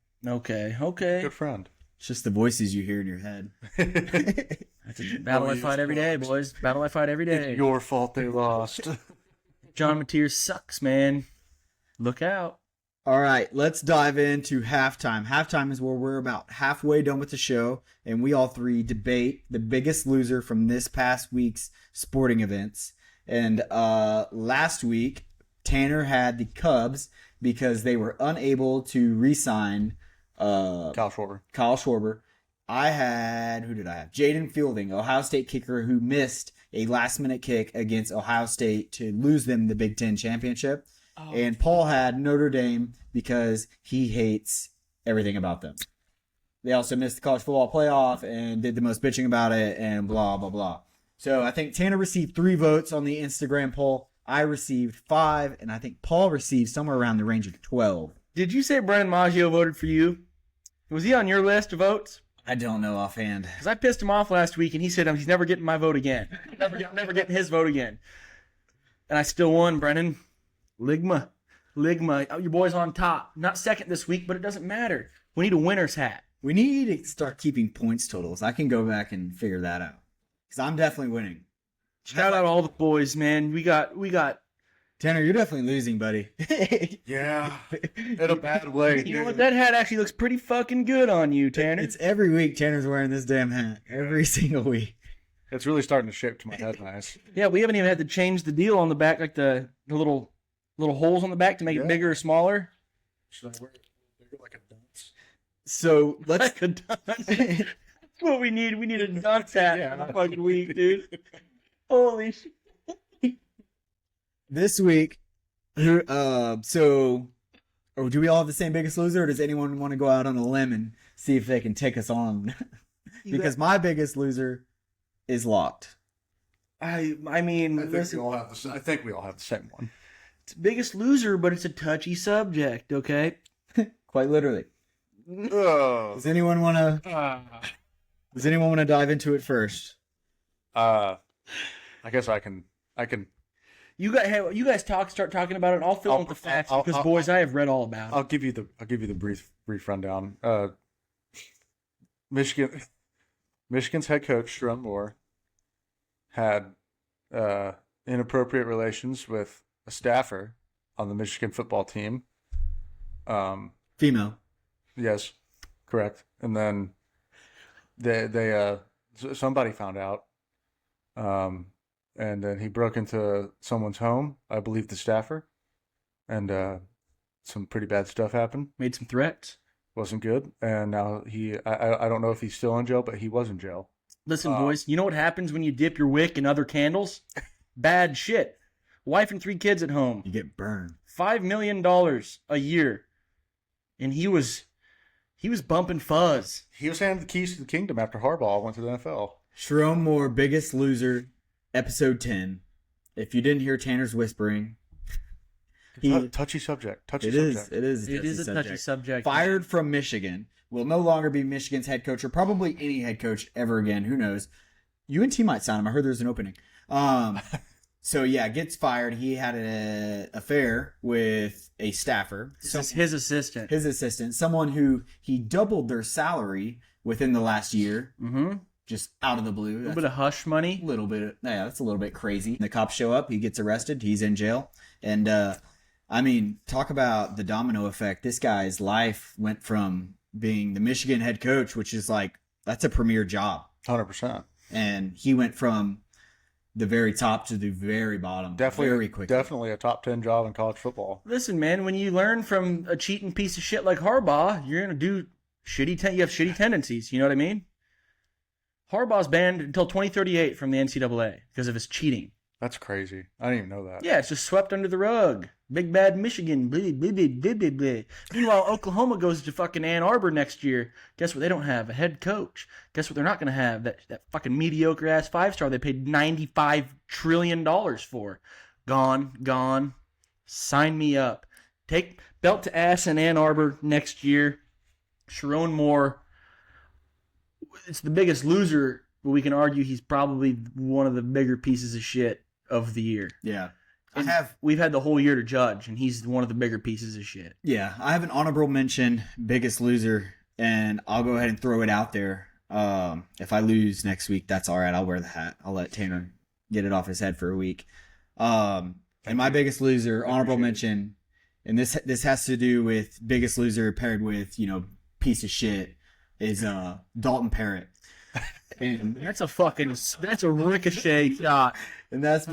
Speaker 1: Okay.
Speaker 3: Good friend.
Speaker 2: It's just the voices you hear in your head.
Speaker 1: That's a battle I fight every day, boys. Battle I fight every day.
Speaker 3: It's your fault they lost.
Speaker 1: John Mateer sucks, man. Look out.
Speaker 2: All right, let's dive into halftime. Halftime is where we're about halfway done with the show, and we all 3 debate the biggest loser from this past week's sporting events. And last week, Tanner had the Cubs because they were unable to re-sign
Speaker 3: Kyle
Speaker 2: Schwarber. I had, who did I have? Jaden Fielding, Ohio State kicker, who missed a last-minute kick against Ohio State to lose them the Big Ten championship. And Paul had Notre Dame because he hates everything about them. They also missed the college football playoff and did the most bitching about it and blah, blah, blah. So I think Tanner received 3 votes on the Instagram poll. I received 5, and I think Paul received somewhere around the range of 12.
Speaker 1: Did you say Brennan Maggio voted for you? Was he on your list of votes?
Speaker 2: I don't know offhand.
Speaker 1: Because I pissed him off last week, and he said he's never getting my vote again. Never getting his vote again. And I still won, Brennan. Ligma. Oh, your boy's on top. Not second this week, but it doesn't matter. We need a winner's hat.
Speaker 2: We need to start keeping points totals. I can go back and figure that out. Because I'm definitely winning.
Speaker 1: Shout out all the boys, man. We got
Speaker 2: Tanner, you're definitely losing, buddy.
Speaker 3: Yeah, in a bad way.
Speaker 1: You know what? That hat actually looks pretty fucking good on you, Tanner.
Speaker 2: It's every week Tanner's wearing this damn hat. Every single week.
Speaker 3: It's really starting to shape to my head nice.
Speaker 1: Yeah, we haven't even had to change the deal on the back, like the little holes on the back to make it bigger or smaller.
Speaker 3: Should I wear it bigger like a dunce?
Speaker 2: So let's.
Speaker 1: Like a dunce. That's what we need. We need a dunce hat in a fucking week, dude. Holy shit.
Speaker 2: This week, do we all have the same biggest loser, or does anyone want to go out on a limb and see if they can take us on? Because my biggest loser is locked.
Speaker 1: I mean, listen,
Speaker 3: I think we all have the same one.
Speaker 1: it's biggest loser, but it's a touchy subject, okay?
Speaker 2: Quite literally. Does anyone want to dive into it first?
Speaker 3: I guess I can.
Speaker 1: You guys start talking about it, and I'll fill in with the facts because, boys, I have read all about it.
Speaker 3: I'll give you the brief rundown. Michigan's head coach Sharon Moore had inappropriate relations with a staffer on the Michigan football team.
Speaker 2: Female.
Speaker 3: Yes, correct. And then somebody found out. And then he broke into someone's home, I believe the staffer, and some pretty bad stuff happened.
Speaker 1: Made some threats.
Speaker 3: Wasn't good. And now I don't know if he's still in jail, but he was in jail.
Speaker 1: Listen, boys, you know what happens when you dip your wick in other candles? Bad shit. Wife and 3 kids at home.
Speaker 2: You get burned.
Speaker 1: $5 million a year. And he was bumping fuzz.
Speaker 3: He was handed the keys to the kingdom after Harbaugh went to the NFL.
Speaker 2: Sharon Moore, biggest loser, episode 10. If you didn't hear Tanner's whispering,
Speaker 3: Touchy subject.
Speaker 2: It is a
Speaker 1: touchy subject.
Speaker 2: Fired from Michigan. Will no longer be Michigan's head coach or probably any head coach ever again. Who knows? UNT might sign him. I heard there's an opening. So yeah, gets fired. He had an affair with a staffer.
Speaker 1: His assistant.
Speaker 2: His assistant. Someone who he doubled their salary within the last year.
Speaker 1: Mm-hmm.
Speaker 2: Just out of the blue.
Speaker 1: A little bit of hush money.
Speaker 2: A little bit. Yeah, that's a little bit crazy. The cops show up. He gets arrested. He's in jail. And, I mean, talk about the domino effect. This guy's life went from being the Michigan head coach, which is like, that's a premier job.
Speaker 3: 100%.
Speaker 2: And he went from the very top to the very bottom very quickly.
Speaker 3: Definitely a top 10 job in college football.
Speaker 1: Listen, man, when you learn from a cheating piece of shit like Harbaugh, you're going to do you have shitty tendencies. You know what I mean? Harbaugh's banned until 2038 from the NCAA because of his cheating.
Speaker 3: That's crazy. I didn't even know that.
Speaker 1: Yeah, it's just swept under the rug. Big bad Michigan. Blah, blah, blah, blah, blah, blah. Meanwhile, Oklahoma goes to fucking Ann Arbor next year. Guess what? They don't have a head coach. Guess what? They're not going to have that fucking mediocre ass 5-star they paid $95 trillion for. Gone. Sign me up. Take belt to ass in Ann Arbor next year. Sharon Moore. It's the biggest loser, but we can argue he's probably one of the bigger pieces of shit of the year.
Speaker 2: Yeah.
Speaker 1: We've had the whole year to judge, and he's one of the bigger pieces of shit.
Speaker 2: Yeah, I have an honorable mention, biggest loser, and I'll go ahead and throw it out there. If I lose next week, that's all right. I'll wear the hat. I'll let Tanner get it off his head for a week. And my biggest loser, honorable mention, and this has to do with biggest loser paired with, piece of shit, is Dalton Parrott. And
Speaker 1: that's a ricochet shot.
Speaker 2: And that's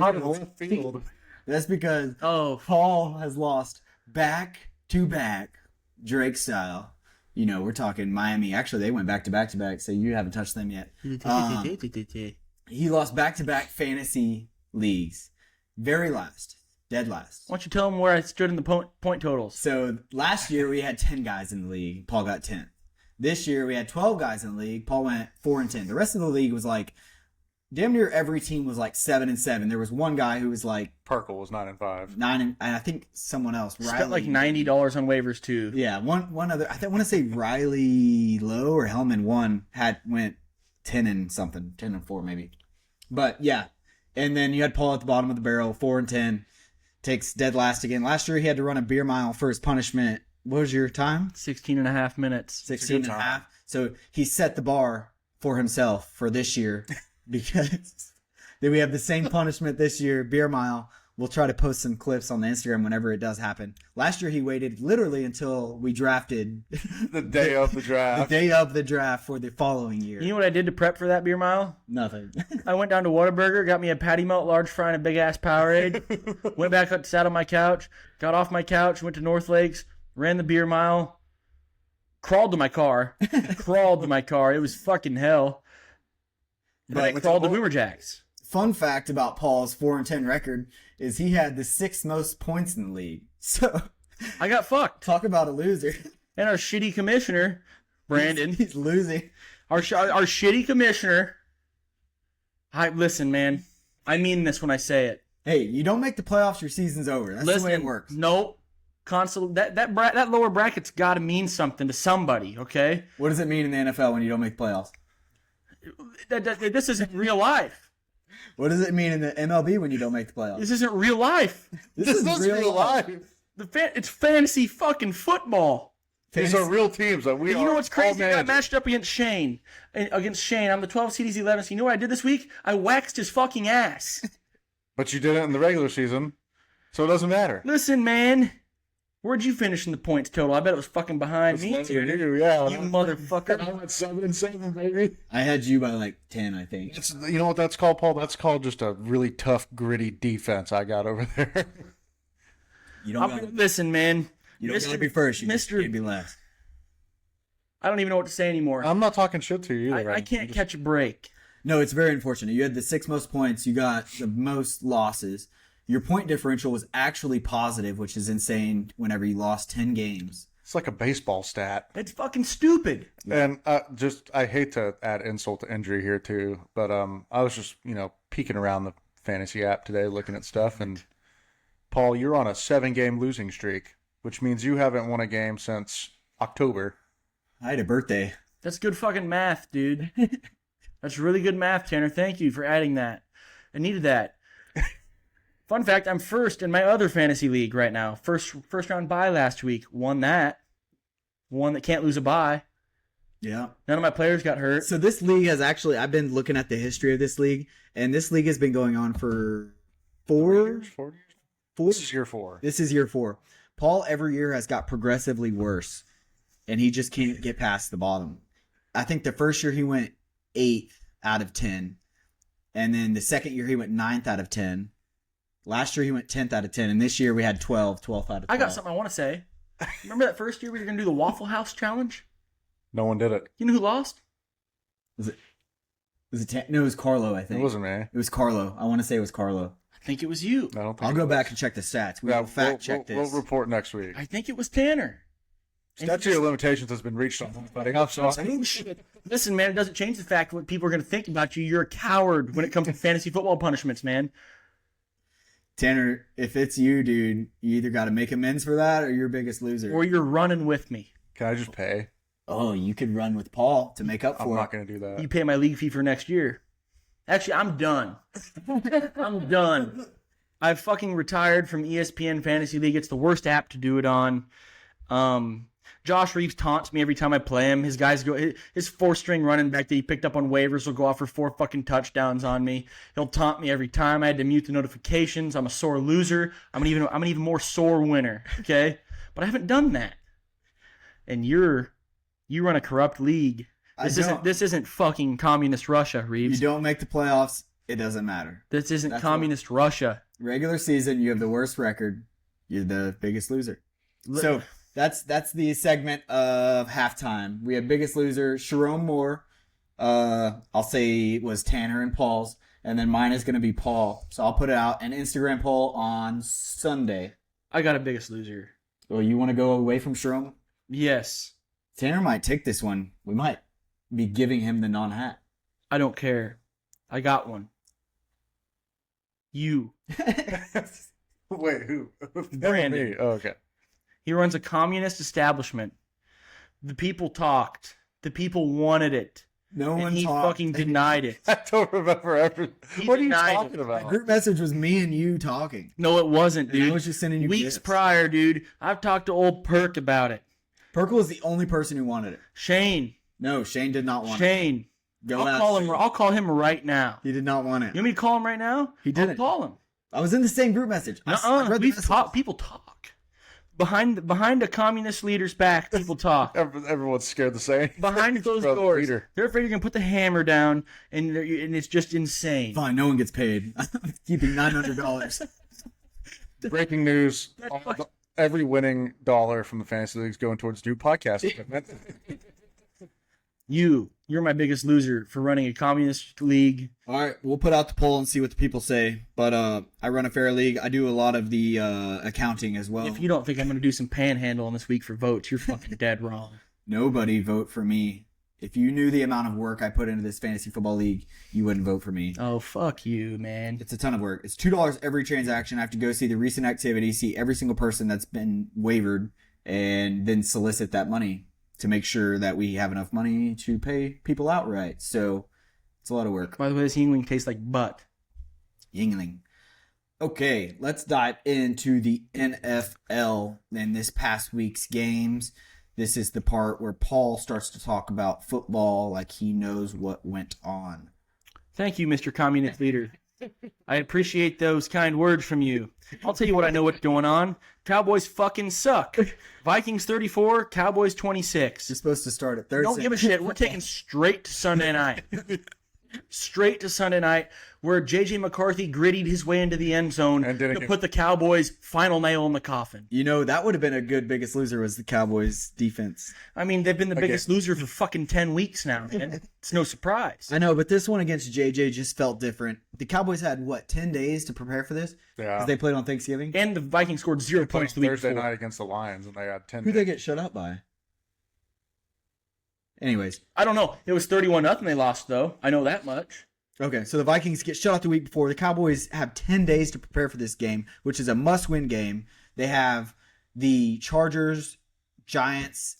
Speaker 2: because Paul has lost back-to-back Drake style. We're talking Miami. Actually, they went back-to-back, so you haven't touched them yet. He lost back-to-back fantasy leagues. Very last. Dead last.
Speaker 1: Why don't you tell him where I stood in the point totals?
Speaker 2: So last year we had 10 guys in the league. Paul got 10th. This year we had 12 guys in the league. Paul went 4-10. The rest of the league was like, damn near every team was like 7-7. There was one guy who was like
Speaker 3: Perkle was 9-5.
Speaker 2: 9, and I think someone else.
Speaker 1: Spent like $90 on waivers too.
Speaker 2: Yeah, one other. I want to say Riley Lowe or Hellman went 10 and something, 10-4 maybe. But yeah, And then you had Paul at the bottom of the barrel, 4-10. Takes dead last again. Last year he had to run a beer mile for his punishment. What was your time?
Speaker 1: 16 and a half minutes.
Speaker 2: 16 and a half. So he set the bar for himself for this year because then we have the same punishment this year, beer mile. We'll try to post some clips on the Instagram whenever it does happen. Last year he waited literally until we drafted
Speaker 3: The day of the draft.
Speaker 2: the day of the draft for the following year.
Speaker 1: You know what I did to prep for that beer mile?
Speaker 2: Nothing.
Speaker 1: I went down to Whataburger, got me a patty melt, large fry, and a big-ass Powerade. Went back up, sat on my couch, got off my couch, went to North Lakes, ran the beer mile, crawled to my car. It was fucking hell. Then I crawled to Boomer Jacks.
Speaker 2: Fun fact about Paul's 4-10 record is he had the 6th most points in the league. So
Speaker 1: I got fucked.
Speaker 2: talk about a loser.
Speaker 1: And our shitty commissioner, Brandon,
Speaker 2: He's losing.
Speaker 1: our shitty commissioner. Listen, man. I mean this when I say it.
Speaker 2: Hey, you don't make the playoffs, your season's over. That's the way it works.
Speaker 1: Nope. That lower bracket's got to mean something to somebody, okay?
Speaker 2: What does it mean in the NFL when you don't make the playoffs?
Speaker 1: This isn't real life.
Speaker 2: What does it mean in the MLB when you don't make the playoffs?
Speaker 1: This isn't real life.
Speaker 2: This is real life.
Speaker 1: It's fantasy fucking football.
Speaker 3: These are real teams that we
Speaker 1: And you know what's
Speaker 3: all
Speaker 1: crazy? I got
Speaker 3: managing.
Speaker 1: matched up against Shane. I'm the 12 seed, he's 11. So you know what I did this week? I waxed his fucking ass.
Speaker 3: But you did it in the regular season, so it doesn't matter.
Speaker 1: Listen, man. Where'd you finish in the points total? I bet it was fucking behind me, dude.
Speaker 3: Yeah,
Speaker 1: You motherfucker.
Speaker 3: I'm at 7-7, baby.
Speaker 2: I had you by like 10, I think.
Speaker 3: You know what that's called, Paul? That's called just a really tough, gritty defense I got over there.
Speaker 2: You don't gotta,
Speaker 1: Listen, man.
Speaker 2: you don't gotta be first. You just
Speaker 1: Mr.
Speaker 2: can't be last.
Speaker 1: I don't even know what to say anymore.
Speaker 3: I'm not talking shit to you either.
Speaker 1: I can't catch a break.
Speaker 2: No, it's very unfortunate. You had the 6th most points. You got the most losses. Your point differential was actually positive, which is insane whenever you lost 10 games.
Speaker 3: It's like a baseball stat.
Speaker 1: It's fucking stupid.
Speaker 3: And I hate to add insult to injury here too, but I was just, peeking around the fantasy app today looking at stuff, and Paul, you're on a 7-game losing streak, which means you haven't won a game since October.
Speaker 2: I had a birthday.
Speaker 1: That's good fucking math, dude. That's really good math, Tanner. Thank you for adding that. I needed that. Fun fact, I'm first in my other fantasy league right now. First round bye last week. Won that. One that can't lose a bye.
Speaker 2: Yeah.
Speaker 1: None of my players got hurt.
Speaker 2: So this league has actually, I've been looking at the history of this league, and this league has been going on for 4 years.
Speaker 3: This is year 4.
Speaker 2: This is year 4. Paul every year has got progressively worse, and he just can't get past the bottom. I think the first year he went 8th out of 10, and then the second year he went 9th out of 10. Last year he went 10th out of 10, and this year we had 12th out of 12.
Speaker 1: I got something I want to say. Remember that first year we were going to do the Waffle House challenge?
Speaker 3: No one did it.
Speaker 1: You know who lost?
Speaker 2: Was it no, it was Carlo, I think.
Speaker 3: It wasn't me.
Speaker 2: It was Carlo. I want to say it was Carlo.
Speaker 1: I think it was you.
Speaker 3: I don't think
Speaker 2: I'll go back and check the stats. We'll fact check this.
Speaker 3: We'll report next week.
Speaker 1: I think it was Tanner.
Speaker 3: Statute of limitations has been reached on buddy. I'm sorry.
Speaker 1: Oh, shit. Listen, man, it doesn't change the fact what people are going to think about you. You're a coward when it comes to fantasy football punishments, man.
Speaker 2: Tanner, if it's you, dude, you either got to make amends for that or you're biggest loser.
Speaker 1: Or you're running with me.
Speaker 3: Can I just pay?
Speaker 2: Oh, you could run with Paul to make up for
Speaker 3: I'm
Speaker 2: it.
Speaker 3: not going to do that.
Speaker 1: You pay my league fee for next year. Actually, I'm done. I'm done. I've fucking retired from ESPN Fantasy League. It's the worst app to do it on. Josh Reeves taunts me every time I play him. His guys go, his 4-string running back that he picked up on waivers will go off for 4 fucking touchdowns on me. He'll taunt me every time. I had to mute the notifications. I'm a sore loser. I'm an even more sore winner. Okay, but I haven't done that. And you run a corrupt league. This isn't fucking communist Russia, Reeves.
Speaker 2: You don't make the playoffs, it doesn't matter.
Speaker 1: This isn't communist Russia.
Speaker 2: Regular season, you have the worst record. You're the biggest loser. So that's the segment of halftime. We have biggest loser, Sharon Moore. I'll say it was Tanner and Paul's, and then mine is going to be Paul. So I'll put it out an Instagram poll on Sunday.
Speaker 1: I got a biggest loser.
Speaker 2: Oh, you want to go away from Sharon?
Speaker 1: Yes.
Speaker 2: Tanner might take this one. We might be giving him the non-hat.
Speaker 1: I don't care. I got one. You.
Speaker 3: Wait, who?
Speaker 1: Brandon.
Speaker 3: Me. Oh, okay.
Speaker 1: He runs a communist establishment. The people talked. The people wanted it.
Speaker 2: No
Speaker 1: and
Speaker 2: one
Speaker 1: he
Speaker 2: talked.
Speaker 1: fucking denied it.
Speaker 3: I don't remember everything.
Speaker 1: He
Speaker 3: What are you
Speaker 1: denied
Speaker 3: talking
Speaker 1: it.
Speaker 2: The
Speaker 3: about?
Speaker 2: group message was me and you talking.
Speaker 1: No, it wasn't,
Speaker 2: And I
Speaker 1: dude.
Speaker 2: was just sending you
Speaker 1: Weeks
Speaker 2: gifts.
Speaker 1: prior, dude, I've talked to old Perk about it.
Speaker 2: Perkle was the only person who wanted it.
Speaker 1: Shane.
Speaker 2: No, Shane did not want it.
Speaker 1: Shane.
Speaker 2: Go
Speaker 1: I'll
Speaker 2: ask
Speaker 1: call him.
Speaker 2: Shane.
Speaker 1: I'll call him right now.
Speaker 2: He did not want it.
Speaker 1: You want me to call him right now?
Speaker 2: He didn't.
Speaker 1: I'll call him.
Speaker 2: I was in the same group message. I read the
Speaker 1: We've
Speaker 2: message.
Speaker 1: talked. People talk. Behind a communist leader's back, people talk.
Speaker 3: Everyone's scared to say.
Speaker 1: Behind closed
Speaker 3: Bro,
Speaker 1: doors,
Speaker 3: Peter.
Speaker 1: they're afraid you're gonna put the hammer down, and it's just insane.
Speaker 2: Fine, no one gets paid. I'm keeping $900.
Speaker 3: Breaking news.
Speaker 1: fucking-
Speaker 3: Every winning dollar from the fantasy league is going towards new podcast equipment.
Speaker 1: You're my biggest loser for running a communist league.
Speaker 2: All right, we'll put out the poll and see what the people say. But I run a fair league. I do a lot of the accounting as well.
Speaker 1: If you don't think I'm gonna do some panhandling this week for votes, you're fucking dead wrong.
Speaker 2: Nobody vote for me. If you knew the amount of work I put into this fantasy football league, you wouldn't vote for me.
Speaker 1: Oh, fuck you, man.
Speaker 2: It's a ton of work. It's $2 every transaction. I have to go see the recent activity, see every single person that's been wavered, and then solicit that money to make sure that we have enough money to pay people outright. So it's a lot of work.
Speaker 1: By the way, this Yingling tastes like butt.
Speaker 2: Yingling. Okay, let's dive into the NFL and this past week's games. This is the part where Paul starts to talk about football like he knows what went on.
Speaker 1: Thank you, Mr. Communist Leader. I appreciate those kind words from you. I'll tell you what I know what's going on. Cowboys fucking suck. Vikings 34, Cowboys 26.
Speaker 2: You're supposed to start at Thursday.
Speaker 1: Don't give a shit. We're taking straight to Sunday night. Straight to Sunday night, where J.J. McCarthy grittied his way into the end zone
Speaker 3: And didn't
Speaker 1: to
Speaker 3: get-
Speaker 1: put the Cowboys' final nail in the coffin.
Speaker 2: You know, that would have been a good biggest loser was the Cowboys defense.
Speaker 1: I mean, they've been the biggest loser for fucking 10 weeks now, man. It's no surprise.
Speaker 2: I know, but this one against JJ just felt different. The Cowboys had, 10 days to prepare for this?
Speaker 3: Yeah.
Speaker 2: Because they played on Thanksgiving?
Speaker 1: And the Vikings scored 0 points the week
Speaker 3: Thursday
Speaker 1: before.
Speaker 3: night against the Lions, and they had 10.
Speaker 2: Who'd they get shut up by? Anyways,
Speaker 1: I don't know. It was 31-0 they lost, though. I know that much.
Speaker 2: okay, so the Vikings get shut out the week before. The Cowboys have 10 days to prepare for this game, which is a must-win game. They have the Chargers, Giants,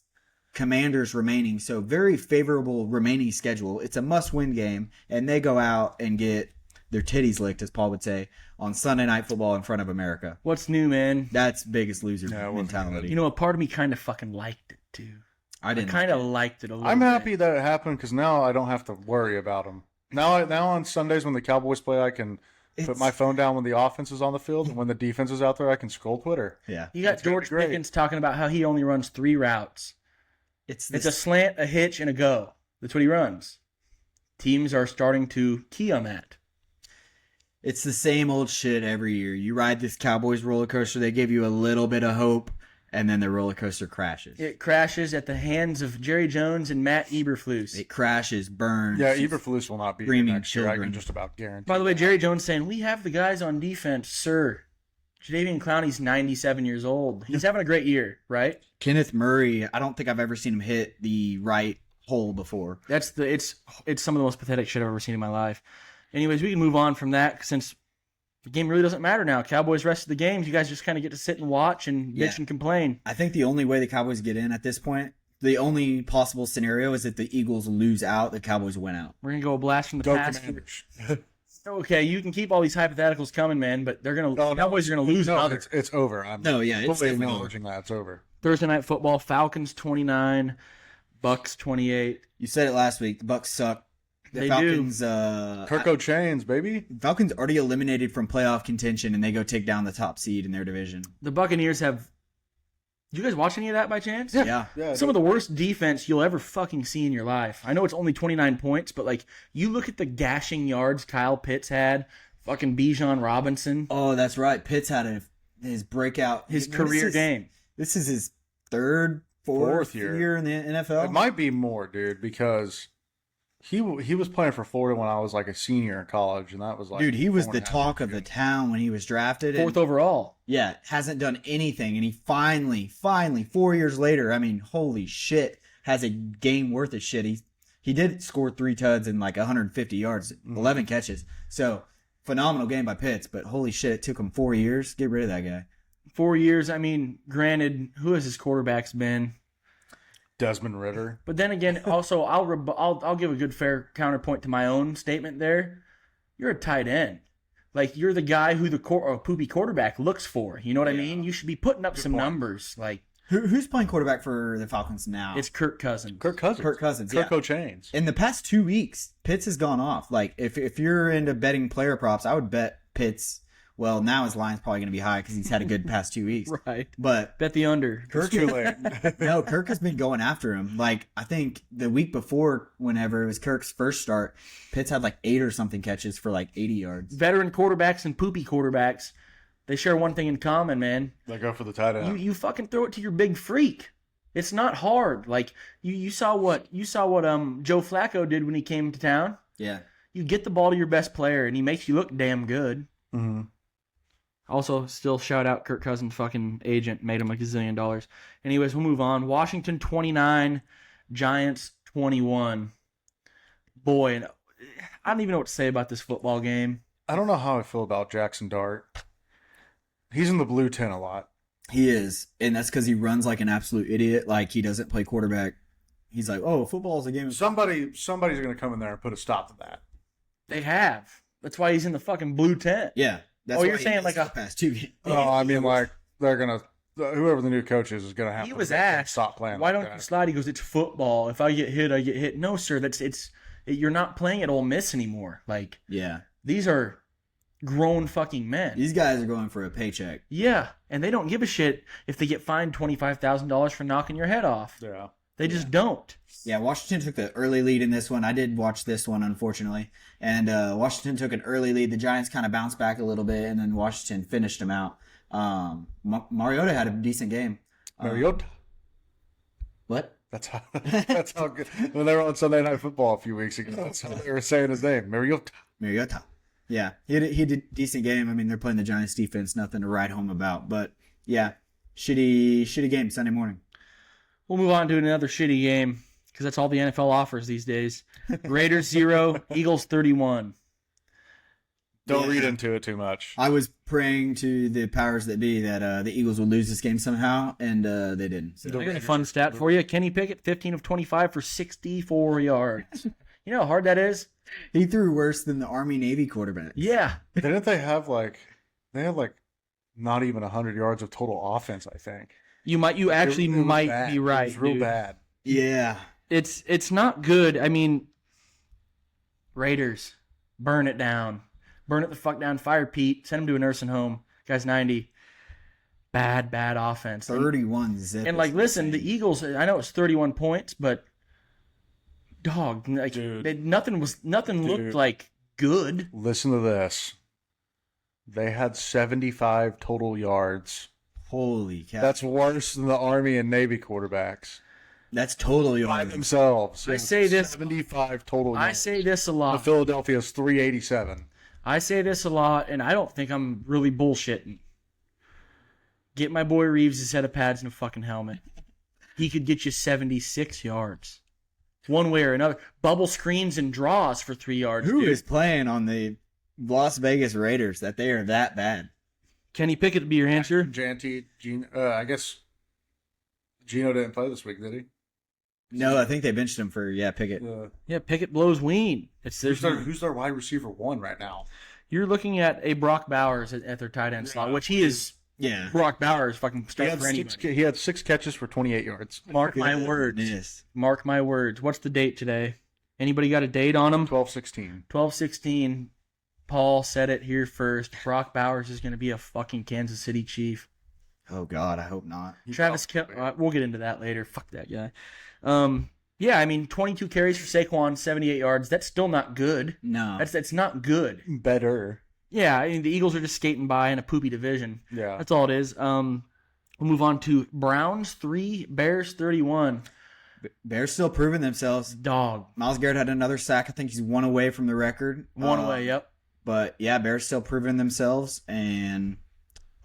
Speaker 2: Commanders remaining, so very favorable remaining schedule. It's a must-win game, and they go out and get their titties licked, as Paul would say, on Sunday Night Football in front of America.
Speaker 1: What's new, man?
Speaker 2: That's biggest loser
Speaker 3: Yeah, it wasn't
Speaker 2: mentality.
Speaker 1: You know, a part of me kind of fucking liked it, too.
Speaker 2: I
Speaker 1: I
Speaker 2: didn't.
Speaker 1: kind of liked it a little
Speaker 3: I'm
Speaker 1: bit.
Speaker 3: happy that it happened because now I don't have to worry about them. Now on Sundays when the Cowboys play, I can put my phone down when the offense is on the field, and when the defense is out there, I can scroll Twitter.
Speaker 2: Yeah,
Speaker 1: You got
Speaker 3: It's gonna
Speaker 1: George
Speaker 3: be great.
Speaker 1: Pickens talking about how he only runs 3 routes.
Speaker 2: it's
Speaker 1: It's a slant, a hitch, and a go. That's what he runs. Teams are starting to key on that.
Speaker 2: It's the same old shit every year. You ride this Cowboys roller coaster, they give you a little bit of hope, and then the roller coaster crashes.
Speaker 1: It crashes at the hands of Jerry Jones and Matt Eberflus.
Speaker 2: It crashes, burns.
Speaker 3: Yeah, Eberflus will not be here
Speaker 2: Screaming
Speaker 3: next year. I
Speaker 2: children.
Speaker 3: can just about guarantee.
Speaker 1: By the way, Jerry Jones saying, we have the guys on defense, sir. Jadeveon Clowney's 97 years old. He's having a great year, right?
Speaker 2: Kenneth Murray, I don't think I've ever seen him hit the right hole before.
Speaker 1: It's some of the most pathetic shit I've ever seen in my life. Anyways, we can move on from that since the game really doesn't matter now. Cowboys rest of the games, you guys just kind of get to sit and watch and bitch and complain.
Speaker 2: I think the only way the Cowboys get in at this point, the only possible scenario is that the Eagles lose out, the Cowboys win out.
Speaker 1: We're gonna go a blast from the
Speaker 3: Go
Speaker 1: past.
Speaker 3: Commanders.
Speaker 1: Okay, you can keep all these hypotheticals coming, man, but they're gonna Cowboys are gonna lose
Speaker 3: No,
Speaker 1: another.
Speaker 3: it's over. I'm
Speaker 2: No, yeah, it's
Speaker 3: fully
Speaker 2: definitely over.
Speaker 3: acknowledging that it's over.
Speaker 1: Thursday night football, Falcons 29, Bucks 28.
Speaker 2: You said it last week. The Bucks suck. The
Speaker 1: They
Speaker 2: Falcons,
Speaker 3: Kirko Chains, baby.
Speaker 2: Falcons already eliminated from playoff contention, and they go take down the top seed in their division.
Speaker 1: The Buccaneers have. Did you guys watch any of that by chance?
Speaker 2: Yeah.
Speaker 3: Yeah,
Speaker 1: Some of the worst defense you'll ever fucking see in your life. I know it's only 29 points, but like you look at the gashing yards Kyle Pitts had, fucking Bijan Robinson,
Speaker 2: Oh, that's right. Pitts had his breakout,
Speaker 1: his
Speaker 2: What is
Speaker 1: career
Speaker 2: this?
Speaker 1: game.
Speaker 2: This is his third, fourth
Speaker 3: Fourth year.
Speaker 2: year in the NFL.
Speaker 3: It might be more, dude, because he was playing for Florida when I was like a senior in college, and that was like
Speaker 2: Dude, he was
Speaker 3: 4.5
Speaker 2: the talk
Speaker 3: years
Speaker 2: of the
Speaker 3: ago.
Speaker 2: town when he was drafted. and-
Speaker 1: Fourth overall.
Speaker 2: Yeah, hasn't done anything, and he finally, 4 years later, I mean, holy shit, has a game worth of shit. He did score 3 tuds and like 150 yards, 11 catches. So phenomenal game by Pitts, but holy shit, it took him 4 years. Get rid of that guy.
Speaker 1: 4 years. I mean, granted, who has his quarterbacks been?
Speaker 3: Desmond Ritter.
Speaker 1: But then again, also I'll give a good fair counterpoint to my own statement there. You're a tight end. Like, you're the guy who the poopy quarterback looks for. You know what I mean? You should be putting up some numbers. Like,
Speaker 2: Who's playing quarterback for the Falcons now?
Speaker 1: it's Kirk Cousins.
Speaker 3: Kirk Cousins, yeah. Chains.
Speaker 2: In the past 2 weeks, Pitts has gone off. Like, if you're into betting player props, I would bet Pitts. Well, now his line's probably going to be high because he's had a good past 2 weeks.
Speaker 1: Right.
Speaker 2: But
Speaker 1: Bet the under.
Speaker 3: It's too late.
Speaker 2: no, Kirk has been going after him. Like, I think the week before, whenever it was Kirk's first start, Pitts had like 8 or something catches for like 80 yards.
Speaker 1: Veteran quarterbacks and poopy quarterbacks, they share one thing in common, man.
Speaker 3: They go for the tight end.
Speaker 1: You fucking throw it to your big freak. It's not hard. Like, you saw what Joe Flacco did when he came to town.
Speaker 2: Yeah.
Speaker 1: You get the ball to your best player, and he makes you look damn good.
Speaker 3: Mm-hmm.
Speaker 1: Also, still shout out Kirk Cousins' fucking agent. Made him like $1 zillion. Anyways, we'll move on. Washington 29, Giants 21. Boy, and I don't even know what to say about this football game.
Speaker 3: I don't know how I feel about Jackson Dart. He's in the blue 10 a lot.
Speaker 2: He is. And that's because he runs like an absolute idiot. Like, he doesn't play quarterback. He's like, oh, football is a game of...
Speaker 3: Somebody's going to come in there and put a stop to that.
Speaker 1: They have. That's why he's in the fucking blue tent.
Speaker 2: Yeah. That's
Speaker 1: Oh,
Speaker 2: why
Speaker 1: you're
Speaker 2: he
Speaker 1: saying
Speaker 2: missed
Speaker 1: like
Speaker 2: the past 2 games.
Speaker 3: Oh, I mean, like, they're going to... Whoever the new coach is going to have
Speaker 1: He
Speaker 3: to
Speaker 1: was asked,
Speaker 3: stop playing
Speaker 1: why
Speaker 3: like
Speaker 1: don't
Speaker 3: that.
Speaker 1: you slide? He goes, it's football. If I get hit, I get hit. No, sir, you're not playing at Ole Miss anymore. Like,
Speaker 2: Yeah.
Speaker 1: these are grown fucking men.
Speaker 2: These guys are going for a paycheck.
Speaker 1: Yeah, and they don't give a shit if they get fined $25,000 for knocking your head off.
Speaker 3: Yeah.
Speaker 1: They just don't.
Speaker 2: Yeah, Washington took the early lead in this one. I did watch this one, unfortunately. And Washington took an early lead. The Giants kind of bounced back a little bit, and then Washington finished them out. Mariota had a decent game.
Speaker 3: Mariota.
Speaker 2: What?
Speaker 3: That's how good. When they were on Sunday Night Football a few weeks ago, that's how they were saying his name. Mariota.
Speaker 2: Yeah, he did a decent game. I mean, they're playing the Giants defense, nothing to write home about. But, yeah, shitty game Sunday morning.
Speaker 1: We'll move on to another shitty game because that's all the NFL offers these days. Raiders 0, Eagles 31.
Speaker 3: Don't read into it too much.
Speaker 2: I was praying to the powers that be that the Eagles would lose this game somehow, and they didn't. So.
Speaker 1: I got a fun stat for you. Kenny Pickett, 15 of 25 for 64 yards. You know how hard that is?
Speaker 2: He threw worse than the Army-Navy quarterback.
Speaker 1: Yeah.
Speaker 3: Didn't they have not even 100 yards of total offense, I think.
Speaker 1: You actually
Speaker 3: It was
Speaker 1: might
Speaker 3: bad.
Speaker 1: be right.
Speaker 3: It was real
Speaker 1: dude.
Speaker 3: bad.
Speaker 2: Yeah.
Speaker 1: It's not good. I mean, Raiders, burn it down. Burn it the fuck down. Fire Pete. Send him to a nursing home. Guy's 90. Bad offense.
Speaker 2: 31 zip.
Speaker 1: And like, listen, the Eagles, I know it's 31 points, but dog, like,
Speaker 3: Dude.
Speaker 1: nothing looked like good.
Speaker 3: Listen to this. They had 75 total yards.
Speaker 2: Holy cow.
Speaker 3: That's worse than the Army and Navy quarterbacks.
Speaker 2: That's totally
Speaker 3: By
Speaker 2: on
Speaker 3: themselves.
Speaker 1: I say this-
Speaker 3: 75 total yards.
Speaker 1: I say this a lot.
Speaker 3: Philadelphia's 387.
Speaker 1: I say this a lot, and I don't think I'm really bullshitting. Get my boy Reeves a set of pads and a fucking helmet. He could get you 76 yards. One way or another. Bubble screens and draws for 3 yards.
Speaker 2: Who
Speaker 1: dude.
Speaker 2: is playing on the Las Vegas Raiders that they are that bad?
Speaker 1: Kenny Pickett to be your answer?
Speaker 3: Gino, I guess Gino didn't play this week, did he?
Speaker 2: No, I think they benched him for, Pickett.
Speaker 1: Yeah, Pickett blows ween.
Speaker 3: Who's their wide receiver one right now?
Speaker 1: You're looking at a Brock Bowers at their tight end slot, which he is.
Speaker 2: Yeah.
Speaker 1: Brock Bowers fucking
Speaker 3: He
Speaker 1: start
Speaker 3: had,
Speaker 1: for anybody.
Speaker 3: he had 6 catches for 28 yards.
Speaker 1: Mark my words.
Speaker 2: Yes.
Speaker 1: Mark my words. What's the date today? Anybody got a date on him?
Speaker 3: 12-16.
Speaker 1: 12/16. Paul said it here first. Brock Bowers is going to be a fucking Kansas City Chief.
Speaker 2: Oh, God, I hope not.
Speaker 1: Travis Kelce, we'll get into that later. Fuck that guy. Yeah, I mean, 22 carries for Saquon, 78 yards. That's still not good.
Speaker 2: No.
Speaker 1: That's not good.
Speaker 3: Better.
Speaker 1: Yeah, I mean, the Eagles are just skating by in a poopy division.
Speaker 3: Yeah.
Speaker 1: That's all it is. We'll move on to Browns 3, Bears 31.
Speaker 2: Bears still proving themselves.
Speaker 1: Dog.
Speaker 2: Miles Garrett had another sack. I think he's one away from the record.
Speaker 1: One away, yep.
Speaker 2: But, yeah, Bears still proving themselves. And,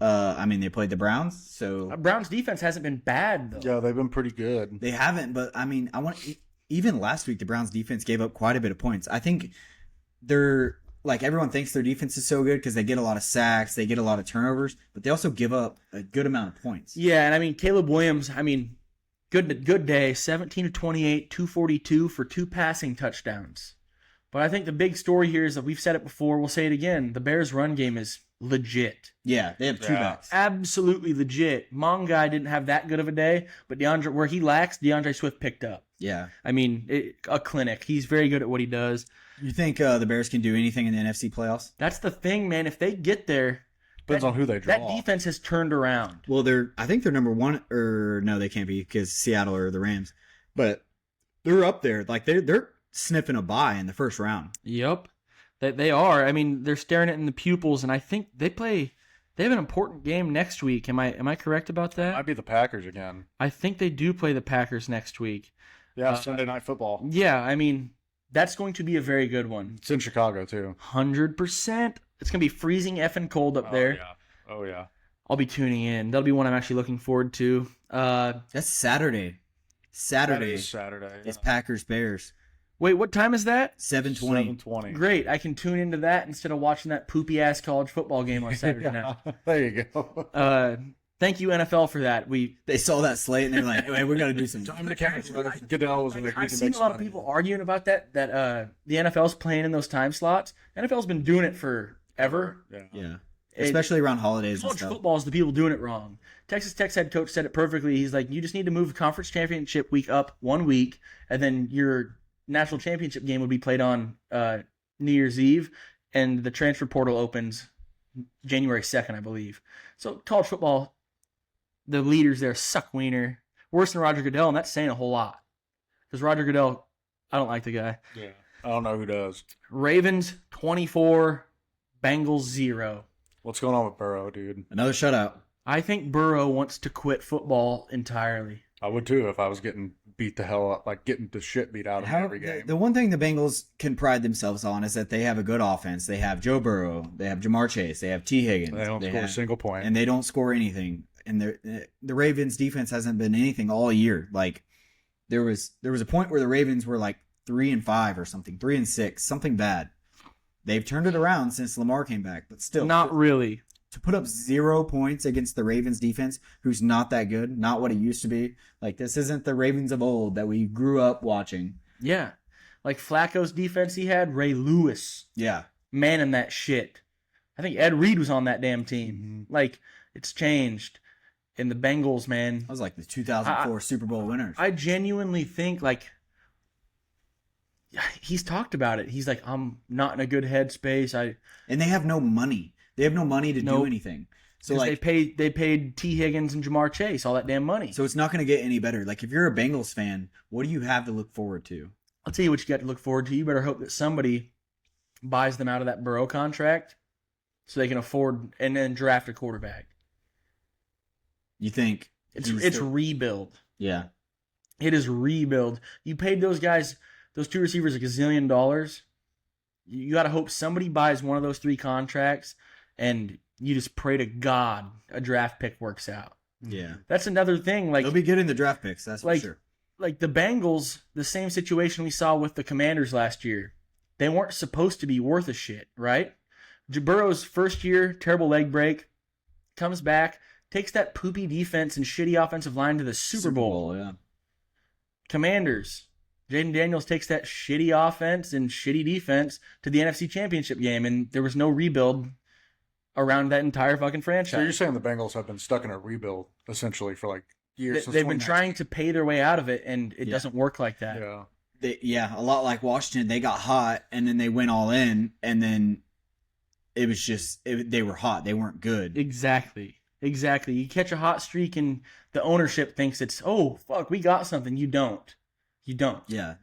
Speaker 2: I mean, they played the Browns, so...
Speaker 1: Browns defense hasn't been bad, though.
Speaker 3: Yeah, they've been pretty good.
Speaker 2: They haven't, but, I mean, even last week, the Browns defense gave up quite a bit of points. I think they're... Like, everyone thinks their defense is so good because they get a lot of sacks, they get a lot of turnovers, but they also give up a good amount of points.
Speaker 1: Yeah, and I mean, Caleb Williams, I mean, Good day. 17 to 28, 242 for 2 passing touchdowns. But I think the big story here is that we've said it before. We'll say it again. The Bears' run game is legit.
Speaker 2: Yeah, they have two backs.
Speaker 1: Absolutely legit. Mongai didn't have that good of a day, but where he lacks, DeAndre Swift picked up.
Speaker 2: Yeah.
Speaker 1: I mean, a clinic. He's very good at what he does.
Speaker 2: You think the Bears can do anything in the NFC playoffs?
Speaker 1: That's the thing, man. If they get there,
Speaker 3: Depends on who they draw.
Speaker 1: that defense has turned around.
Speaker 2: Well, I think they're number one, or no, they can't be because Seattle or the Rams, but they're up there. Like they're sniffing a bye in the first round.
Speaker 1: Yep, they are. I mean, they're staring it in the pupils, and I think they have an important game next week. Am I correct about that?
Speaker 3: Might be the Packers again.
Speaker 1: I think they do play the Packers next week.
Speaker 3: Yeah, Sunday Night Football.
Speaker 1: Yeah, I mean, that's going to be a very good one.
Speaker 3: It's in Chicago, too.
Speaker 1: 100%. It's going to be freezing effing cold up there.
Speaker 3: Yeah. Oh, yeah.
Speaker 1: I'll be tuning in. That'll be one I'm actually looking forward to.
Speaker 2: That's Saturday.
Speaker 3: That is Saturday.
Speaker 2: It's Packers Bears.
Speaker 1: Wait, what time is that?
Speaker 2: 7:20.
Speaker 3: 7:20.
Speaker 1: Great. I can tune into that instead of watching that poopy-ass college football game on Saturday night.
Speaker 3: There you go.
Speaker 1: Thank you, NFL, for that.
Speaker 2: They saw that slate and they're like, "Hey, we got to do some
Speaker 3: Time to catch. Goodell's
Speaker 1: I've seen a lot of people arguing about that the NFL's playing in those time slots. NFL's been doing it forever.
Speaker 2: Yeah. Especially around holidays and
Speaker 1: College
Speaker 2: stuff.
Speaker 1: football is the people doing it wrong. Texas Tech's head coach said it perfectly. He's like, you just need to move conference championship week up 1 week, and then your national championship game would be played on New Year's Eve, and the transfer portal opens January 2nd, I believe. So college football, the leaders there suck wiener. Worse than Roger Goodell, and that's saying a whole lot. Because Roger Goodell, I don't like the guy.
Speaker 3: Yeah. I don't know who does.
Speaker 1: Ravens 24, Bengals 0.
Speaker 3: What's going on with Burrow, dude?
Speaker 2: Another shutout.
Speaker 1: I think Burrow wants to quit football entirely.
Speaker 3: I would too if I was getting beat the hell up, like getting the shit beat out of me every game.
Speaker 2: The one thing the Bengals can pride themselves on is that they have a good offense. They have Joe Burrow. They have Jamar Chase. They have T. Higgins.
Speaker 3: They don't score a single point.
Speaker 2: And they don't score anything. And the Ravens defense hasn't been anything all year. Like there was a point where the Ravens were like 3-5 or something, 3-6, something bad. They've turned it around since Lamar came back, but still
Speaker 1: Not really.
Speaker 2: to put up 0 points against the Ravens defense, who's not that good, not what it used to be. Like this isn't the Ravens of old that we grew up watching.
Speaker 1: Yeah. Like Flacco's defense he had, Ray Lewis.
Speaker 2: Yeah.
Speaker 1: Manning that shit. I think Ed Reed was on that damn team.
Speaker 3: Mhm.
Speaker 1: Like, it's changed. And the Bengals, man.
Speaker 2: That was like the 2004 Super Bowl winners.
Speaker 1: I genuinely think, like, he's talked about it. He's like, I'm not in a good headspace.
Speaker 2: And they have no money. They have no money to do anything. So like
Speaker 1: they paid T. Higgins and Jamar Chase all that damn money.
Speaker 2: So it's not going to get any better. Like if you're a Bengals fan, what do you have to look forward to?
Speaker 1: I'll tell you what you got to look forward to. You better hope that somebody buys them out of that Burrow contract so they can afford and then draft a quarterback.
Speaker 2: You think
Speaker 1: it's rebuild.
Speaker 2: Yeah.
Speaker 1: It is rebuild. You paid those guys, those two receivers, $1 gazillion. You got to hope somebody buys one of those 3 contracts, and you just pray to God a draft pick works out.
Speaker 2: Yeah.
Speaker 1: That's another thing. Like
Speaker 2: they'll be getting the draft picks. That's for sure.
Speaker 1: Like the Bengals, the same situation we saw with the Commanders last year. They weren't supposed to be worth a shit, right? Burrow's first year, terrible leg break, comes back, takes that poopy defense and shitty offensive line to the Super Bowl.
Speaker 2: Yeah.
Speaker 1: Commanders, Jaden Daniels takes that shitty offense and shitty defense to the NFC Championship game, and there was no rebuild around that entire fucking franchise.
Speaker 3: So you're saying the Bengals have been stuck in a rebuild essentially for like years?
Speaker 1: They've been trying to pay their way out of it, and it doesn't work like that.
Speaker 3: Yeah.
Speaker 2: A lot like Washington. They got hot, and then they went all in, and then it was just they were hot. They weren't good.
Speaker 1: Exactly. You catch a hot streak, and the ownership thinks it's, oh, fuck, we got something. You don't.
Speaker 2: Yeah.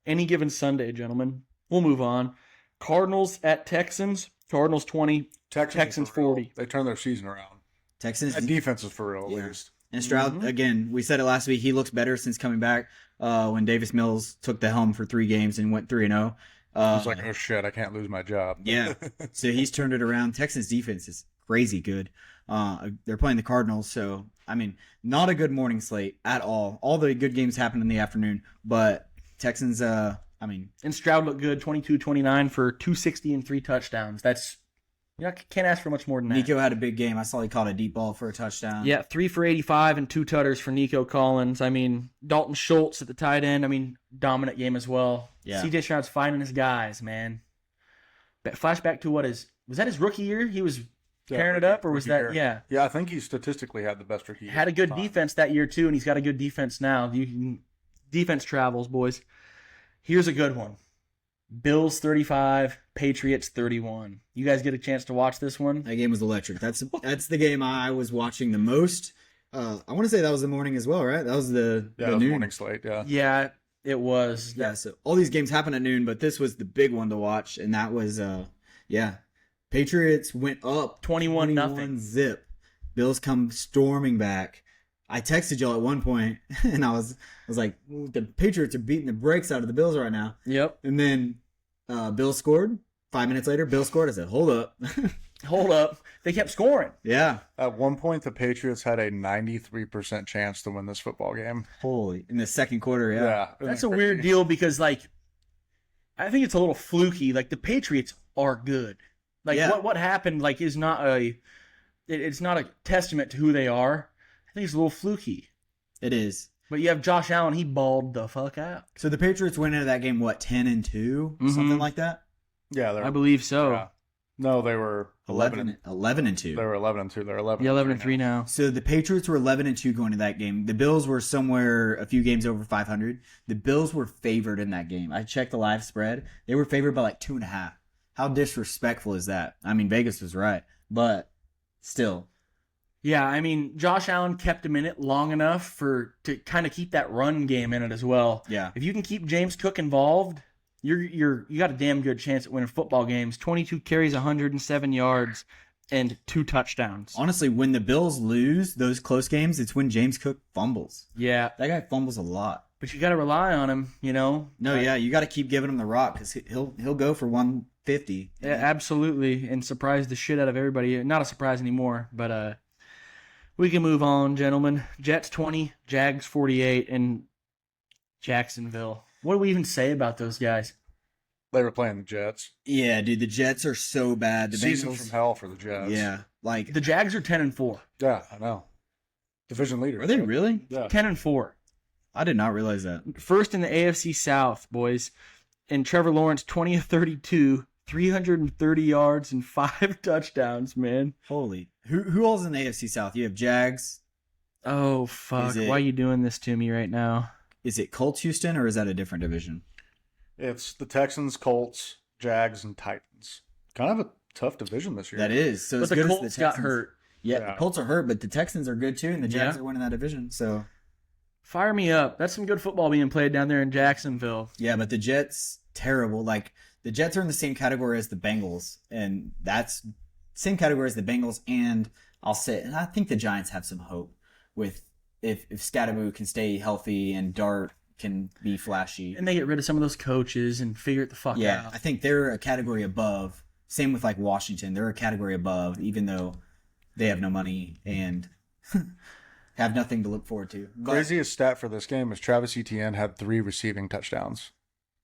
Speaker 1: Any given Sunday, gentlemen. We'll move on. Cardinals at Texans. Cardinals 20, Texans 40.
Speaker 3: They turned their season around.
Speaker 2: Texans.
Speaker 3: That defense is for real, at least.
Speaker 2: And Stroud, again, we said it last week, he looks better since coming back when Davis Mills took the helm for 3 games and went 3-0.
Speaker 3: He's like, oh, shit, I can't lose my job.
Speaker 2: Yeah. So he's turned it around. Texans defense is crazy good. They're playing the Cardinals, so, I mean, not a good morning slate at all. All the good games happen in the afternoon, but Texans,
Speaker 1: And Stroud looked good, 22-29 for 260 and 3 touchdowns. That's You can't ask for much more than that.
Speaker 2: Nico had a big game. I saw he caught a deep ball for a touchdown.
Speaker 1: Yeah, 3 for 85 and 2 tutters for Nico Collins. I mean, Dalton Schultz at the tight end. I mean, dominant game as well.
Speaker 2: Yeah.
Speaker 1: CJ Stroud's finding his guys, man. Flashback to was that his rookie year? He was tearing it up, or was that, yeah.
Speaker 3: Yeah, I think he statistically had the best rookie year.
Speaker 1: Had a good defense that year, too, and he's got a good defense now. Defense travels, boys. Here's a good one. Bills 35, Patriots 31. You guys get a chance to watch this one?
Speaker 2: That game was electric. That's the game I was watching the most. I want to say that was the morning as well, right? That was the noon.
Speaker 3: Morning slate, yeah.
Speaker 1: Yeah, it was.
Speaker 2: Yeah, so all these games happen at noon, but this was the big one to watch, and that was, Patriots went up
Speaker 1: 21-0.
Speaker 2: zip. Bills come storming back. I texted y'all at one point, and I was like, the Patriots are beating the brakes out of the Bills right now.
Speaker 1: Yep.
Speaker 2: And then Bills scored. 5 minutes later, Bills scored. I said, hold up.
Speaker 1: Hold up. They kept scoring.
Speaker 2: Yeah.
Speaker 3: At one point, the Patriots had a 93% chance to win this football game.
Speaker 2: Holy. In the second quarter, yeah.
Speaker 1: That's a weird deal because, like, I think it's a little fluky. Like, the Patriots are good. Like, what happened, like, is not it's not a testament to who they are. I think it's a little fluky.
Speaker 2: It is.
Speaker 1: But you have Josh Allen, he balled the fuck out.
Speaker 2: So the Patriots went into that game, 10-2? Something like that?
Speaker 3: Yeah.
Speaker 1: I believe so.
Speaker 3: Yeah. No, they were
Speaker 2: 11-2.
Speaker 3: They were 11-2. They're 11.
Speaker 1: Yeah, 11-3 now.
Speaker 2: So the Patriots were 11-2 going to that game. The Bills were somewhere a few games over 500. The Bills were favored in that game. I checked the live spread. They were favored by like 2.5. How disrespectful is that? I mean, Vegas was right, but still.
Speaker 1: Yeah, I mean, Josh Allen kept him in it long enough to kind of keep that run game in it as well.
Speaker 2: Yeah.
Speaker 1: If you can keep James Cook involved, you got a damn good chance at winning football games. 22 carries, 107 yards, and 2 touchdowns.
Speaker 2: Honestly, when the Bills lose those close games, it's when James Cook fumbles.
Speaker 1: Yeah.
Speaker 2: That guy fumbles a lot.
Speaker 1: But you got to rely on him, you know?
Speaker 2: No, yeah, you got to keep giving him the rock because he'll go for 150.
Speaker 1: Yeah, absolutely, and surprise the shit out of everybody. Not a surprise anymore, but we can move on, gentlemen. Jets 20, Jags 48, and Jacksonville. What do we even say about those guys?
Speaker 3: They were playing the Jets.
Speaker 2: Yeah, dude, the Jets are so bad. The
Speaker 3: Season
Speaker 2: Bengals,
Speaker 3: from hell for the Jets.
Speaker 2: yeah, like
Speaker 1: The Jags are 10-4.
Speaker 3: Yeah, I know. Division leader.
Speaker 2: are they really?
Speaker 3: Yeah.
Speaker 1: 10-4.
Speaker 2: I did not realize that.
Speaker 1: First in the AFC South, boys. And Trevor Lawrence, 20 of 32, 330 yards and 5 touchdowns, man.
Speaker 2: Holy, who all's in the AFC South? You have Jags.
Speaker 1: Oh, fuck.
Speaker 2: Is it-
Speaker 1: Why are you doing this to me right now?
Speaker 2: Is it Colts Houston or is that a different division?
Speaker 3: It's the Texans, Colts, Jags, and Titans. Kind of a tough division this year.
Speaker 2: That is. So
Speaker 1: But
Speaker 2: as
Speaker 1: the
Speaker 2: good
Speaker 1: Colts
Speaker 2: as the
Speaker 1: got
Speaker 2: Texans,
Speaker 1: hurt.
Speaker 2: Yeah,
Speaker 3: Yeah.
Speaker 2: the Colts are hurt, but the Texans are good too, and the Jags
Speaker 1: Yeah.
Speaker 2: are winning that division. So
Speaker 1: Fire me up. That's some good football being played down there in Jacksonville.
Speaker 2: yeah, but the Jets terrible. Like the Jets are in the same category as the Bengals, and that's same category as the Bengals. And I'll say, and I think the Giants have some hope with if Scatterboo can stay healthy and Dart can be flashy.
Speaker 1: And they get rid of some of those coaches and figure it the fuck
Speaker 2: Yeah,
Speaker 1: out.
Speaker 2: I think they're a category above. Same with like Washington, they're a category above, even though they have no money and have nothing to look forward to. But
Speaker 3: Craziest stat for this game is Travis Etienne had 3 receiving touchdowns.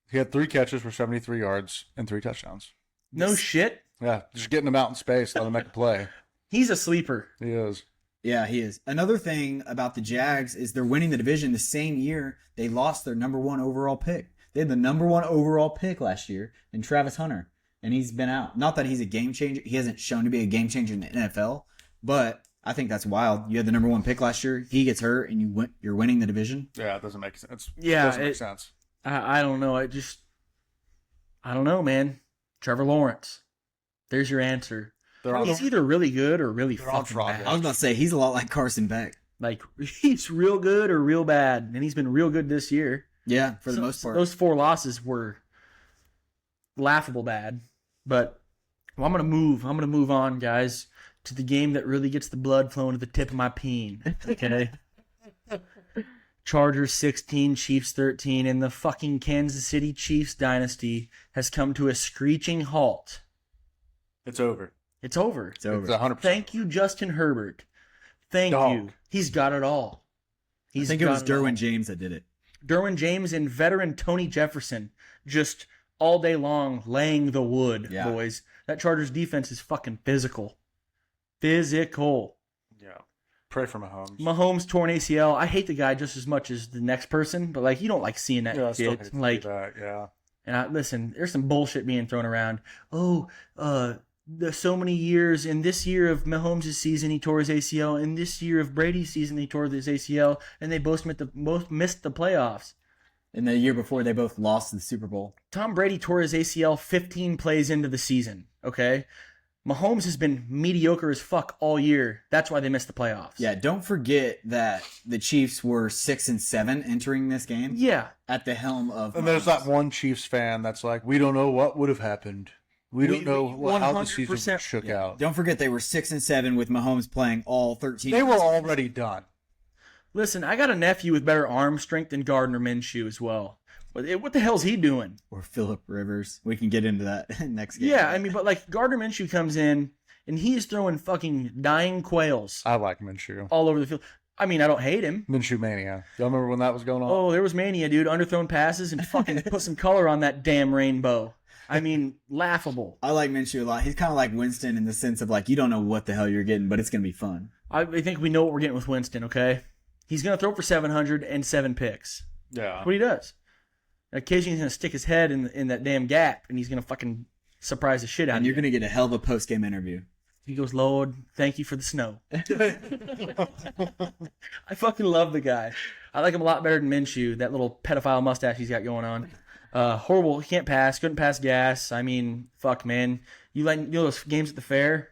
Speaker 3: He had 3 catches for 73 yards and 3 touchdowns.
Speaker 1: No shit.
Speaker 3: Yeah, just getting him out in space, let him make a play.
Speaker 1: He's a sleeper.
Speaker 3: He is.
Speaker 2: yeah, he is. Another thing about the Jags is they're winning the division the same year they lost their number 1 overall pick. They had the number 1 overall pick last year in Travis Hunter, and he's been out. Not that he's a game changer. He hasn't shown to be a game changer in the NFL, but I think that's wild. You had the number 1 pick last year. He gets hurt, and you're winning the division.
Speaker 3: Yeah, it doesn't make sense.
Speaker 1: Yeah,
Speaker 3: doesn't make sense.
Speaker 1: I don't know. I don't know, man. Trevor Lawrence. There's your answer.
Speaker 3: They're on
Speaker 1: He's either really good or really
Speaker 3: They're on
Speaker 1: fucking
Speaker 3: trial.
Speaker 1: bad.
Speaker 2: I was about to say he's a lot like Carson Beck.
Speaker 1: Like, he's real good or real bad, and he's been real good this year.
Speaker 2: Yeah, for the most part.
Speaker 1: Those 4 losses were laughable bad. But I'm gonna move on, guys, to the game that really gets the blood flowing to the tip of my peen. Okay. Chargers 16, Chiefs 13, and the fucking Kansas City Chiefs dynasty has come to a screeching halt.
Speaker 3: It's over.
Speaker 1: It's over.
Speaker 2: It's over.
Speaker 3: It's 100%.
Speaker 1: Thank you, Justin Herbert. Thank
Speaker 3: Dog.
Speaker 1: you. He's got it all.
Speaker 2: I think it was
Speaker 1: got all.
Speaker 2: Derwin James that did it.
Speaker 1: Derwin James and veteran Tony Jefferson just all day long, laying the wood,
Speaker 2: Yeah.
Speaker 1: boys. That Chargers defense is fucking physical. Physical.
Speaker 3: Yeah. Pray for Mahomes.
Speaker 1: Mahomes torn ACL. I hate the guy just as much as the next person, but like you don't like seeing that
Speaker 3: Yeah, I still
Speaker 1: shit.
Speaker 3: hate to see
Speaker 1: Like,
Speaker 3: that. Yeah.
Speaker 1: and listen, there's some bullshit being thrown around. Oh, so many years. In this year of Mahomes' season, he tore his ACL. In this year of Brady's season, he tore his ACL, and they both missed the playoffs.
Speaker 2: And the year before, they both lost the Super Bowl.
Speaker 1: Tom Brady tore his ACL 15 plays into the season. Okay, Mahomes has been mediocre as fuck all year. That's why they missed the playoffs.
Speaker 2: Yeah, don't forget that the Chiefs were 6-7 entering this game
Speaker 1: Yeah.
Speaker 2: at the helm of.
Speaker 3: And there's
Speaker 2: Mahomes.
Speaker 3: that one Chiefs fan that's like, we don't know what would have happened. We don't know how the season
Speaker 1: 100%.
Speaker 3: shook out.
Speaker 2: Don't forget they were 6-7 with Mahomes playing all 13.
Speaker 3: They were already done.
Speaker 1: Listen, I got a nephew with better arm strength than Gardner Minshew as well. What the hell's he doing?
Speaker 2: Or Phillip Rivers. We can get into that next game.
Speaker 1: Yeah, I mean, but like Gardner Minshew comes in and he is throwing fucking dying quails
Speaker 3: I like Minshew.
Speaker 1: all over the field. I mean, I don't hate him.
Speaker 3: Minshew mania. Y'all remember when that was going on?
Speaker 1: Oh, there was mania, dude. Underthrown passes and fucking put some color on that damn rainbow. I mean, laughable.
Speaker 2: I like Minshew a lot. He's kind of like Winston in the sense of like, you don't know what the hell you're getting, but it's going to be fun.
Speaker 1: I think we know what we're getting with Winston, okay? He's going to throw for 707 picks.
Speaker 3: Yeah.
Speaker 1: That's what he does. Occasionally he's going to stick his head in that damn gap, and he's going to fucking surprise the shit out
Speaker 2: And
Speaker 1: of
Speaker 2: you're
Speaker 1: you.
Speaker 2: going to get a hell of a post-game interview.
Speaker 1: He goes, Lord, thank you for the snow. I fucking love the guy. I like him a lot better than Minshew, that little pedophile mustache he's got going on. Horrible. He can't pass. Couldn't pass gas. I mean, fuck, man. You know those games at the fair?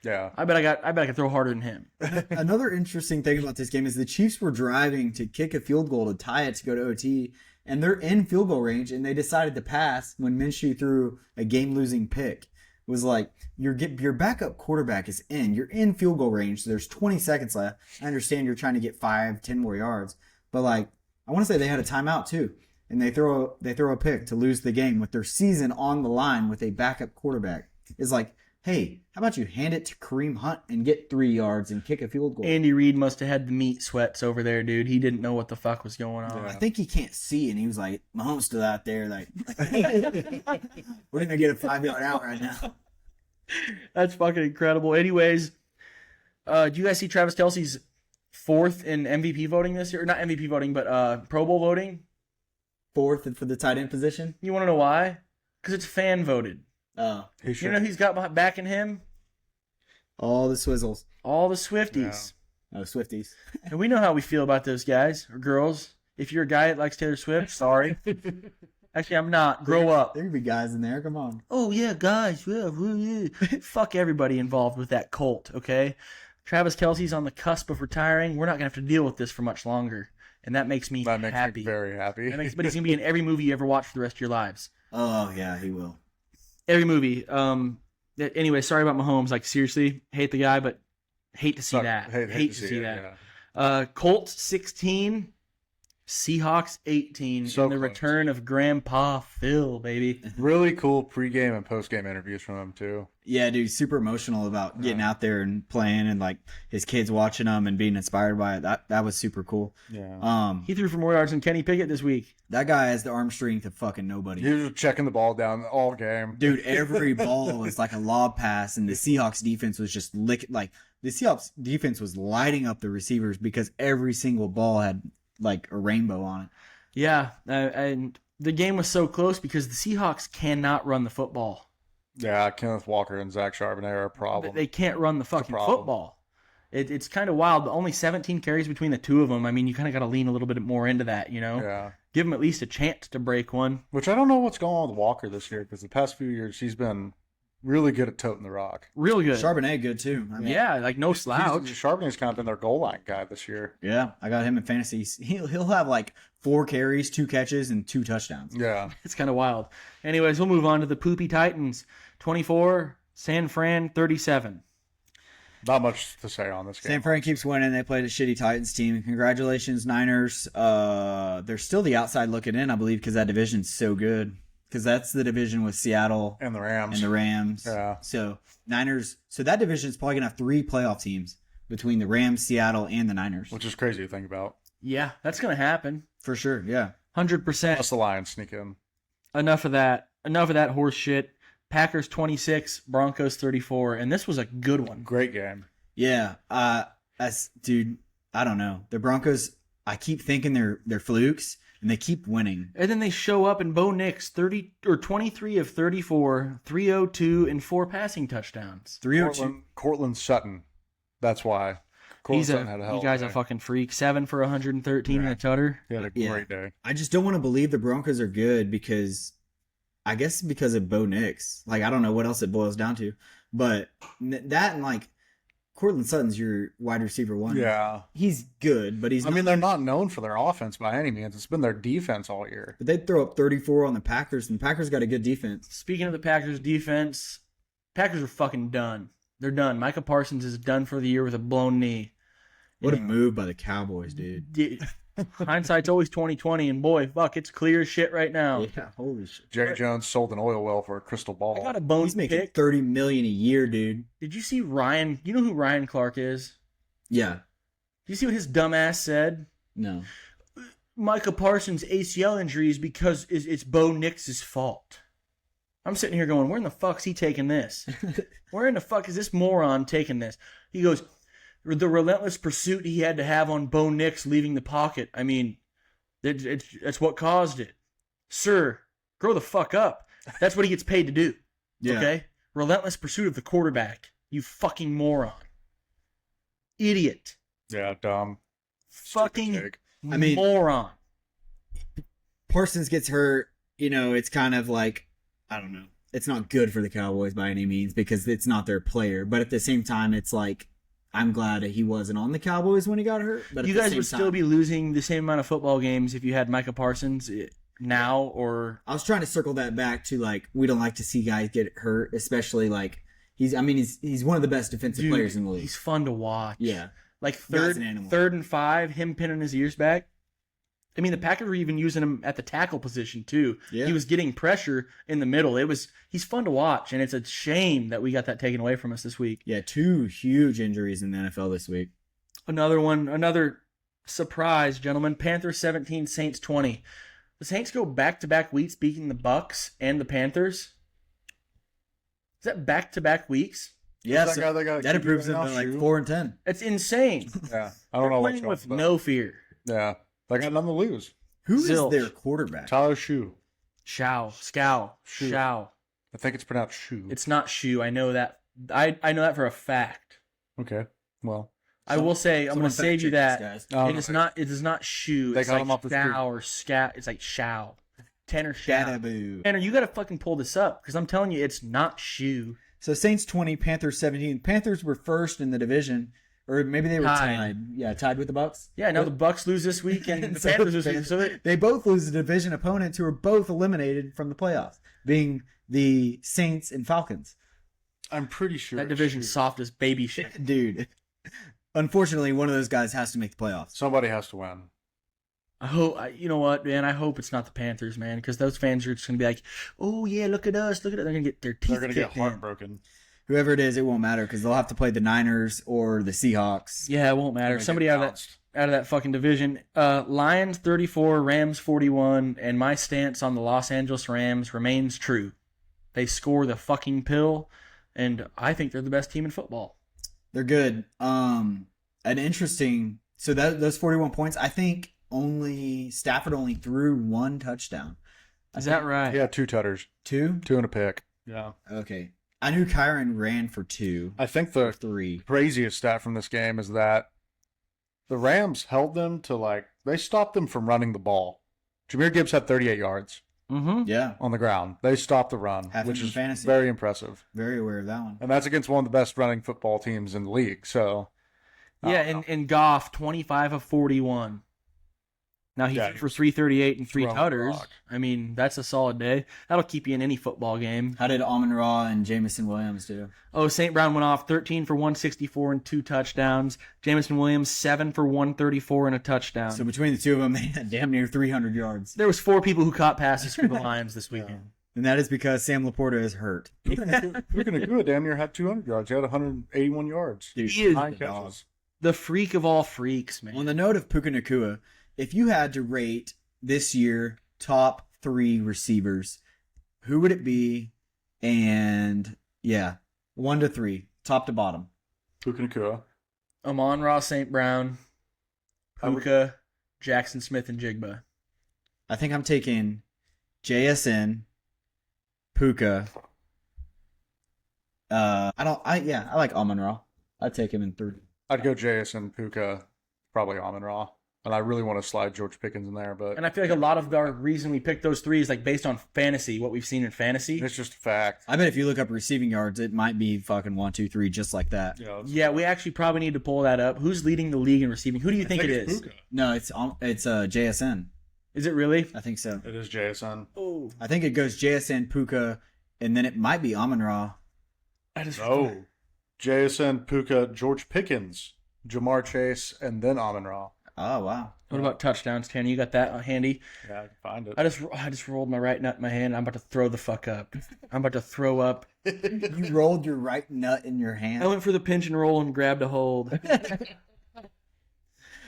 Speaker 3: Yeah.
Speaker 1: I bet I could throw harder than him.
Speaker 2: Another interesting thing about this game is the Chiefs were driving to kick a field goal to tie it to go to OT, and they're in field goal range, and they decided to pass when Minshew threw a game-losing pick. It was like, your backup quarterback is in. You're in field goal range, so there's 20 seconds left. I understand you're trying to get 5-10 more yards, but like, I want to say they had a timeout too, and they throw a pick to lose the game with their season on the line with a backup quarterback. It's like, hey, how about you hand it to Kareem Hunt and get 3 yards and kick a field goal?
Speaker 1: Andy Reid must have had the meat sweats over there, dude. He didn't know what the fuck was going on.
Speaker 2: I think he can't see, and he was like, Mahomes stood out there like, we're going to get a 5-yard out right now.
Speaker 1: That's fucking incredible. Anyways, do you guys see Travis Kelce's 4th in MVP voting this year? Or not MVP voting, but Pro Bowl voting?
Speaker 2: 4th for the tight end position?
Speaker 1: You want to know why? Because it's fan voted.
Speaker 2: Oh.
Speaker 3: He
Speaker 1: You
Speaker 3: should.
Speaker 1: know who's got backing him?
Speaker 2: All the Swizzles.
Speaker 1: All the Swifties.
Speaker 2: Oh, Swifties.
Speaker 1: And we know how we feel about those guys or girls. If you're a guy that likes Taylor Swift, sorry. Actually, I'm not. Grow up.
Speaker 2: There could be guys in there. Come on.
Speaker 1: Oh, yeah, guys. Yeah, yeah. Fuck everybody involved with that cult, okay? Travis Kelce's on the cusp of retiring. We're not going to have to deal with this for much longer. And that makes me
Speaker 3: That makes
Speaker 1: happy.
Speaker 3: me very happy.
Speaker 1: But he's going to be in every movie you ever watch for the rest of your lives.
Speaker 2: Oh, yeah, he will.
Speaker 1: Every movie. Anyway, sorry about Mahomes. Like, seriously, hate the guy, but hate to see that. Hate to see
Speaker 3: it,
Speaker 1: that.
Speaker 3: yeah.
Speaker 1: Colts 16, Seahawks 18.
Speaker 3: So
Speaker 1: and the
Speaker 3: close.
Speaker 1: return of Grandpa Phil, baby.
Speaker 3: Really cool pregame and postgame interviews from him too.
Speaker 2: Yeah, dude, super emotional about getting out there and playing and like his kids watching him and being inspired by it. That was super cool.
Speaker 3: Yeah.
Speaker 1: He threw for more yards than Kenny Pickett this week.
Speaker 2: That guy has the arm strength of fucking nobody.
Speaker 3: He was checking the ball down all game.
Speaker 2: Dude, every ball was like a lob pass, and the Seahawks defense was just the Seahawks defense was lighting up the receivers because every single ball had like a rainbow on it.
Speaker 1: Yeah, and the game was so close because the Seahawks cannot run the football.
Speaker 3: Yeah, Kenneth Walker and Zach Charbonnet are a problem.
Speaker 1: They can't run the fucking
Speaker 3: problem.
Speaker 1: football. It's kind of wild, but only 17 carries between the two of them. I mean, you kind of got to lean a little bit more into that, you know?
Speaker 3: Yeah.
Speaker 1: Give him at least a chance to break one.
Speaker 3: Which I don't know what's going on with Walker this year because the past few years he's been really good at toting the rock.
Speaker 1: Real good.
Speaker 2: Charbonnet good too. I mean,
Speaker 1: Yeah, like no slouch.
Speaker 3: Charbonnet's kind of been their goal line guy this year.
Speaker 2: yeah, I got him in fantasy. He'll have like 4 carries, 2 catches, and 2 touchdowns.
Speaker 3: Yeah.
Speaker 1: It's kind of wild. Anyways, we'll move on to the Poopy Titans. 24, San Fran 37.
Speaker 3: Not much to say on this game.
Speaker 2: San Fran keeps winning. They played a shitty Titans team. Congratulations, Niners. They're still the outside looking in, I believe, because that division's so good. Because that's the division with Seattle
Speaker 3: And the Rams.
Speaker 2: and the Rams.
Speaker 3: Yeah.
Speaker 2: So Niners. So that division is probably gonna have 3 playoff teams between the Rams, Seattle, and the Niners.
Speaker 3: Which is crazy to think about.
Speaker 1: Yeah, that's going to happen.
Speaker 2: For sure. Yeah.
Speaker 1: 100%.
Speaker 3: Plus the Lions sneak in.
Speaker 1: Enough of that. enough of that horse shit. Packers 26, Broncos 34, and this was a good one.
Speaker 3: Great game.
Speaker 2: Yeah. Dude, I don't know. The Broncos, I keep thinking they're flukes, and they keep winning.
Speaker 1: And then they show up, and Bo Nix 23 of 34, 302, and 4 passing touchdowns.
Speaker 2: 302.
Speaker 3: Cortland Sutton. That's why. Sutton had a hell
Speaker 1: you
Speaker 3: of
Speaker 1: guys
Speaker 3: a
Speaker 1: a
Speaker 3: day.
Speaker 1: fucking freak. 7 for 113 and a tutter.
Speaker 3: He had a great day.
Speaker 2: I just don't want to believe the Broncos are good because of Bo Nix. Like, I don't know what else it boils down to. But that and, like, Cortland Sutton's your wide receiver one.
Speaker 3: Yeah.
Speaker 2: He's good, but
Speaker 3: I mean, they're not known for their offense by any means. It's been their defense all year.
Speaker 2: But they throw up 34 on the Packers, and the Packers got a good defense.
Speaker 1: Speaking of the Packers defense, Packers are fucking done. They're done. Micah Parsons is done for the year with a blown knee.
Speaker 2: What a move by the Cowboys, dude.
Speaker 1: Hindsight's always 20/20, and boy, fuck, it's clear as shit right now.
Speaker 2: Yeah, holy shit.
Speaker 3: Jerry Jones sold an oil well for a crystal
Speaker 1: I
Speaker 3: ball.
Speaker 1: got a bone
Speaker 2: He's making
Speaker 1: pick.
Speaker 2: $30 million a year, dude.
Speaker 1: Did you see Ryan? You know who Ryan Clark is?
Speaker 2: Yeah.
Speaker 1: Did you see what his dumbass said?
Speaker 2: No.
Speaker 1: Micah Parsons' ACL injury is because it's Bo Nix's fault. I'm sitting here going, where in the fuck's he taking this? Where in the fuck is this moron taking this? He goes, the relentless pursuit he had to have on Bo Nix leaving the pocket. I mean, it's what caused it. Sir, grow the fuck up. That's what he gets paid to do.
Speaker 2: Yeah.
Speaker 1: Okay? Relentless pursuit of the quarterback. You fucking moron. Idiot.
Speaker 3: Yeah, dumb.
Speaker 1: Fucking
Speaker 3: Stupid
Speaker 1: moron.
Speaker 2: Parsons gets hurt, it's kind of like, I don't know. It's not good for the Cowboys by any means because it's not their player. But at the same time, it's like, I'm glad that he wasn't on the Cowboys when he got hurt. But
Speaker 1: You guys would still be losing the same amount of football games if you had Micah Parsons now, or
Speaker 2: I was trying to circle that back to, like, we don't like to see guys get hurt, especially, like, he's one of the best defensive
Speaker 1: dude,
Speaker 2: players in the league.
Speaker 1: he's fun to watch.
Speaker 2: Yeah.
Speaker 1: Like
Speaker 2: Guy's an animal.
Speaker 1: 3rd and 5, him pinning his ears back. I mean, the Packers were even using him at the tackle position too.
Speaker 2: Yeah.
Speaker 1: He was getting pressure in the middle. He's fun to watch, and it's a shame that we got that taken away from us this week.
Speaker 2: Yeah, 2 huge injuries in the NFL this week.
Speaker 1: Another surprise, gentlemen. Panthers 17, Saints 20. The Saints go back-to-back weeks beating the Bucks and the Panthers. Is that back-to-back weeks?
Speaker 2: Yeah,
Speaker 3: that guy they got
Speaker 2: that improves them to like 4-10.
Speaker 1: That's insane.
Speaker 3: Yeah, I don't know what's
Speaker 1: Playing
Speaker 3: wrong
Speaker 1: with
Speaker 3: with
Speaker 1: no fear.
Speaker 3: Yeah, they got nothing to lose.
Speaker 2: Who is
Speaker 1: Zilch.
Speaker 2: their quarterback?
Speaker 3: Tyler Shoe.
Speaker 1: Scow.
Speaker 3: Shoe.
Speaker 1: Shao.
Speaker 3: I think it's pronounced Shoe.
Speaker 1: It's not Shoe. I know that. I know that for a fact.
Speaker 3: Okay. Well,
Speaker 1: I will say, I'm going to save you that. It is not Shoe.
Speaker 3: They
Speaker 1: It's
Speaker 3: got
Speaker 1: like
Speaker 3: him off the street.
Speaker 1: Scow or Scout. It's like Shao. Tanner Shao.
Speaker 2: Gadaboo.
Speaker 1: Tanner, you got to fucking pull this up because I'm telling you, it's not Shoe.
Speaker 2: So Saints 20, Panthers 17. Panthers were first in the division, or maybe they were tied. Yeah, tied with the Bucks.
Speaker 1: Yeah, now the Bucks lose this week and the
Speaker 2: So
Speaker 1: Panthers lose this week. So
Speaker 2: they both lose the division opponents who are both eliminated from the playoffs, being the Saints and Falcons.
Speaker 3: I'm pretty sure
Speaker 1: that
Speaker 3: it's
Speaker 1: division's
Speaker 3: Shoe.
Speaker 1: soft as baby shit.
Speaker 2: Dude, unfortunately, one of those guys has to make the playoffs.
Speaker 3: Somebody has to win.
Speaker 1: I hope, you know what, man? I hope it's not the Panthers, man, because those fans are just going to be like, oh, yeah, look at us. Look at it. They're going to get their teeth
Speaker 3: They're going to get
Speaker 1: kicked in.
Speaker 3: heartbroken.
Speaker 2: Whoever it is, it won't matter because they'll have to play the Niners or the Seahawks.
Speaker 1: Yeah, it won't matter.
Speaker 3: They're gonna
Speaker 1: Somebody
Speaker 3: get
Speaker 1: out of that fucking division. Lions 34, Rams 41, and my stance on the Los Angeles Rams remains true. They score the fucking pill, and I think they're the best team in football.
Speaker 2: They're good. An interesting. So those 41 points, I think Stafford only threw 1 touchdown.
Speaker 1: Is that right?
Speaker 3: He had 2 tutters,
Speaker 2: 2?
Speaker 3: 2 and a pick. Yeah.
Speaker 2: Okay. I knew Kyron ran for 2.
Speaker 3: I think the
Speaker 2: 3.
Speaker 3: craziest stat from this game is that the Rams held them to they stopped them from running the ball. Jahmyr Gibbs had 38 yards
Speaker 1: Mm-hmm.
Speaker 2: Yeah.
Speaker 3: on the ground. They stopped the run,
Speaker 2: Half
Speaker 3: which
Speaker 2: in
Speaker 3: is
Speaker 2: fantasy.
Speaker 3: very impressive.
Speaker 2: Very aware of that one.
Speaker 3: And that's against one of the best running football teams in the league. So,
Speaker 1: Yeah, and Goff, 25 of 41. Now he threw for 338 and 3
Speaker 3: Throwing
Speaker 1: tutters.
Speaker 3: rock.
Speaker 1: I mean, that's a solid day. That'll keep you in any football game.
Speaker 2: How did Amon-Ra and Jamison Williams do?
Speaker 1: Oh, St. Brown went off 13 for 164 and 2 touchdowns. Jamison Williams, 7 for 134 and a touchdown.
Speaker 2: So between the two of them, they had damn near 300 yards.
Speaker 1: There was 4 people who caught passes for the Lions this weekend.
Speaker 2: And that is because Sam Laporta is hurt.
Speaker 3: Puka Nacua damn near had 200 yards. He had 181 yards.
Speaker 2: Dude,
Speaker 1: He is
Speaker 3: 9
Speaker 2: the dog.
Speaker 3: catches.
Speaker 1: the freak of all freaks, man.
Speaker 2: On the note of Puka Nacua, if you had to rate this year top 3 receivers, who would it be? And yeah, 1 to 3, top to bottom.
Speaker 3: Puka Nakua.
Speaker 1: Amon-Ra St. Brown, Puka, Jackson Smith, and Jigba.
Speaker 2: I think I'm taking JSN, Puka. I like Amon-Ra. I'd take him in 3.
Speaker 3: I'd go JSN, Puka, probably Amon-Ra. And I really want to slide George Pickens in there, but
Speaker 1: And I feel like a lot of our reason we picked those 3 is like based on fantasy, what we've seen in fantasy.
Speaker 3: it's just a fact.
Speaker 2: I bet if you look up receiving yards, it might be fucking 1, 2, 3, just like that.
Speaker 1: Yeah, we actually probably need to pull that up. Who's leading the league in receiving? Who do you think it is?
Speaker 3: Puka.
Speaker 2: No, it's JSN.
Speaker 1: Is it really?
Speaker 2: I think so.
Speaker 3: It is JSN.
Speaker 1: Oh,
Speaker 2: I think it goes JSN, Puka, and then it might be Amon-Ra.
Speaker 1: I just
Speaker 3: No. JSN, Puka, George Pickens, Jamar Chase, and then Amon-Ra.
Speaker 2: Oh, wow.
Speaker 1: What about touchdowns, Tanner? You got that handy?
Speaker 3: Yeah, I can find it.
Speaker 1: I just rolled my right nut in my hand. I'm about to throw the fuck up. I'm about to throw up.
Speaker 2: You rolled your right nut in your hand.
Speaker 1: I went for the pinch and roll and grabbed a hold.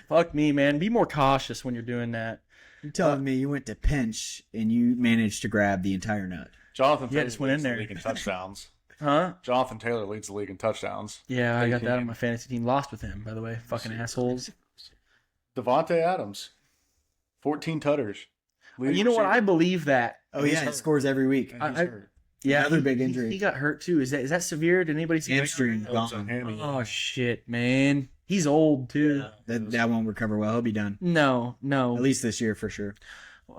Speaker 1: Fuck me, man. Be more cautious when you're doing that.
Speaker 2: You're telling me you went to pinch and you managed to grab the entire nut.
Speaker 3: Jonathan
Speaker 1: Yeah,
Speaker 3: Taylor
Speaker 1: just went in
Speaker 3: leads the
Speaker 1: there.
Speaker 3: league in touchdowns.
Speaker 1: Huh?
Speaker 3: Jonathan Taylor leads the league in touchdowns.
Speaker 1: Yeah, I got that on my fantasy team. Lost with him, by the way. Fucking assholes.
Speaker 3: Devontae Adams, 14 tutters.
Speaker 1: You know what? I believe that.
Speaker 2: Oh, yeah, he scores every week.
Speaker 1: Yeah,
Speaker 2: Another big injury.
Speaker 1: He got hurt too. Is that severe? Did anybody see
Speaker 2: Hamstring
Speaker 3: It was a
Speaker 2: gone.
Speaker 3: hammy.
Speaker 1: Oh shit, man. He's old too.
Speaker 2: That won't recover well. He'll be done.
Speaker 1: No.
Speaker 2: At least this year for sure.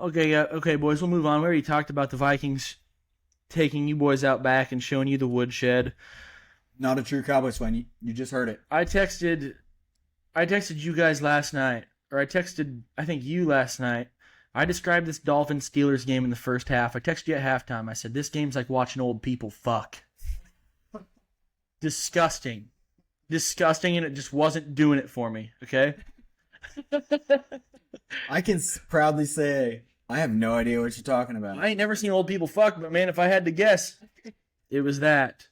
Speaker 1: Okay, yeah, okay, boys. We'll move on. We already talked about the Vikings taking you boys out back and showing you the woodshed.
Speaker 2: Not a true Cowboys fan. You just heard it.
Speaker 1: I texted you guys last night, or I think you last night. I described this Dolphins-Steelers game in the first half. I texted you at halftime. I said, this game's like watching old people fuck. Disgusting. Disgusting, and it just wasn't doing it for me, okay?
Speaker 2: I can proudly say I have no idea what you're talking about.
Speaker 1: I ain't never seen old people fuck, but man, if I had to guess, it was that.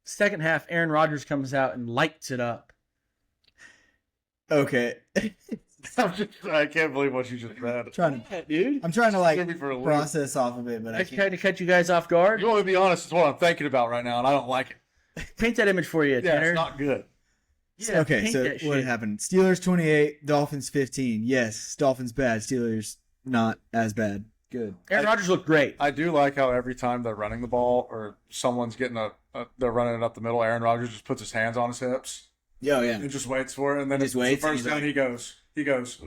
Speaker 1: Second half, Aaron Rodgers comes out and lights it up.
Speaker 2: Okay.
Speaker 3: I can't believe what you just read.
Speaker 1: Dude.
Speaker 2: I'm trying to
Speaker 3: Threw me for a loop.
Speaker 2: process off of it, but
Speaker 1: I
Speaker 2: I can't.
Speaker 1: tried to catch you guys off guard.
Speaker 3: You want me to be honest? It's what I'm thinking about right now, and I don't like it.
Speaker 1: Paint that image for you,
Speaker 3: Yeah,
Speaker 1: Tanner.
Speaker 3: it's not good.
Speaker 1: Yeah,
Speaker 2: Okay,
Speaker 1: paint
Speaker 2: so
Speaker 1: that
Speaker 2: what
Speaker 1: shit.
Speaker 2: happened? Steelers 28, Dolphins 15. Yes, Dolphins bad, Steelers not as bad. Good.
Speaker 1: Aaron Rodgers looked great.
Speaker 3: I do like how every time they're running the ball or someone's getting they're running it up the middle, Aaron Rodgers just puts his hands on his hips
Speaker 2: Yeah, yeah.
Speaker 3: and just waits for it, and then
Speaker 2: Just
Speaker 3: it's
Speaker 2: waits,
Speaker 3: the
Speaker 2: and
Speaker 3: first
Speaker 2: he's
Speaker 3: down. He goes,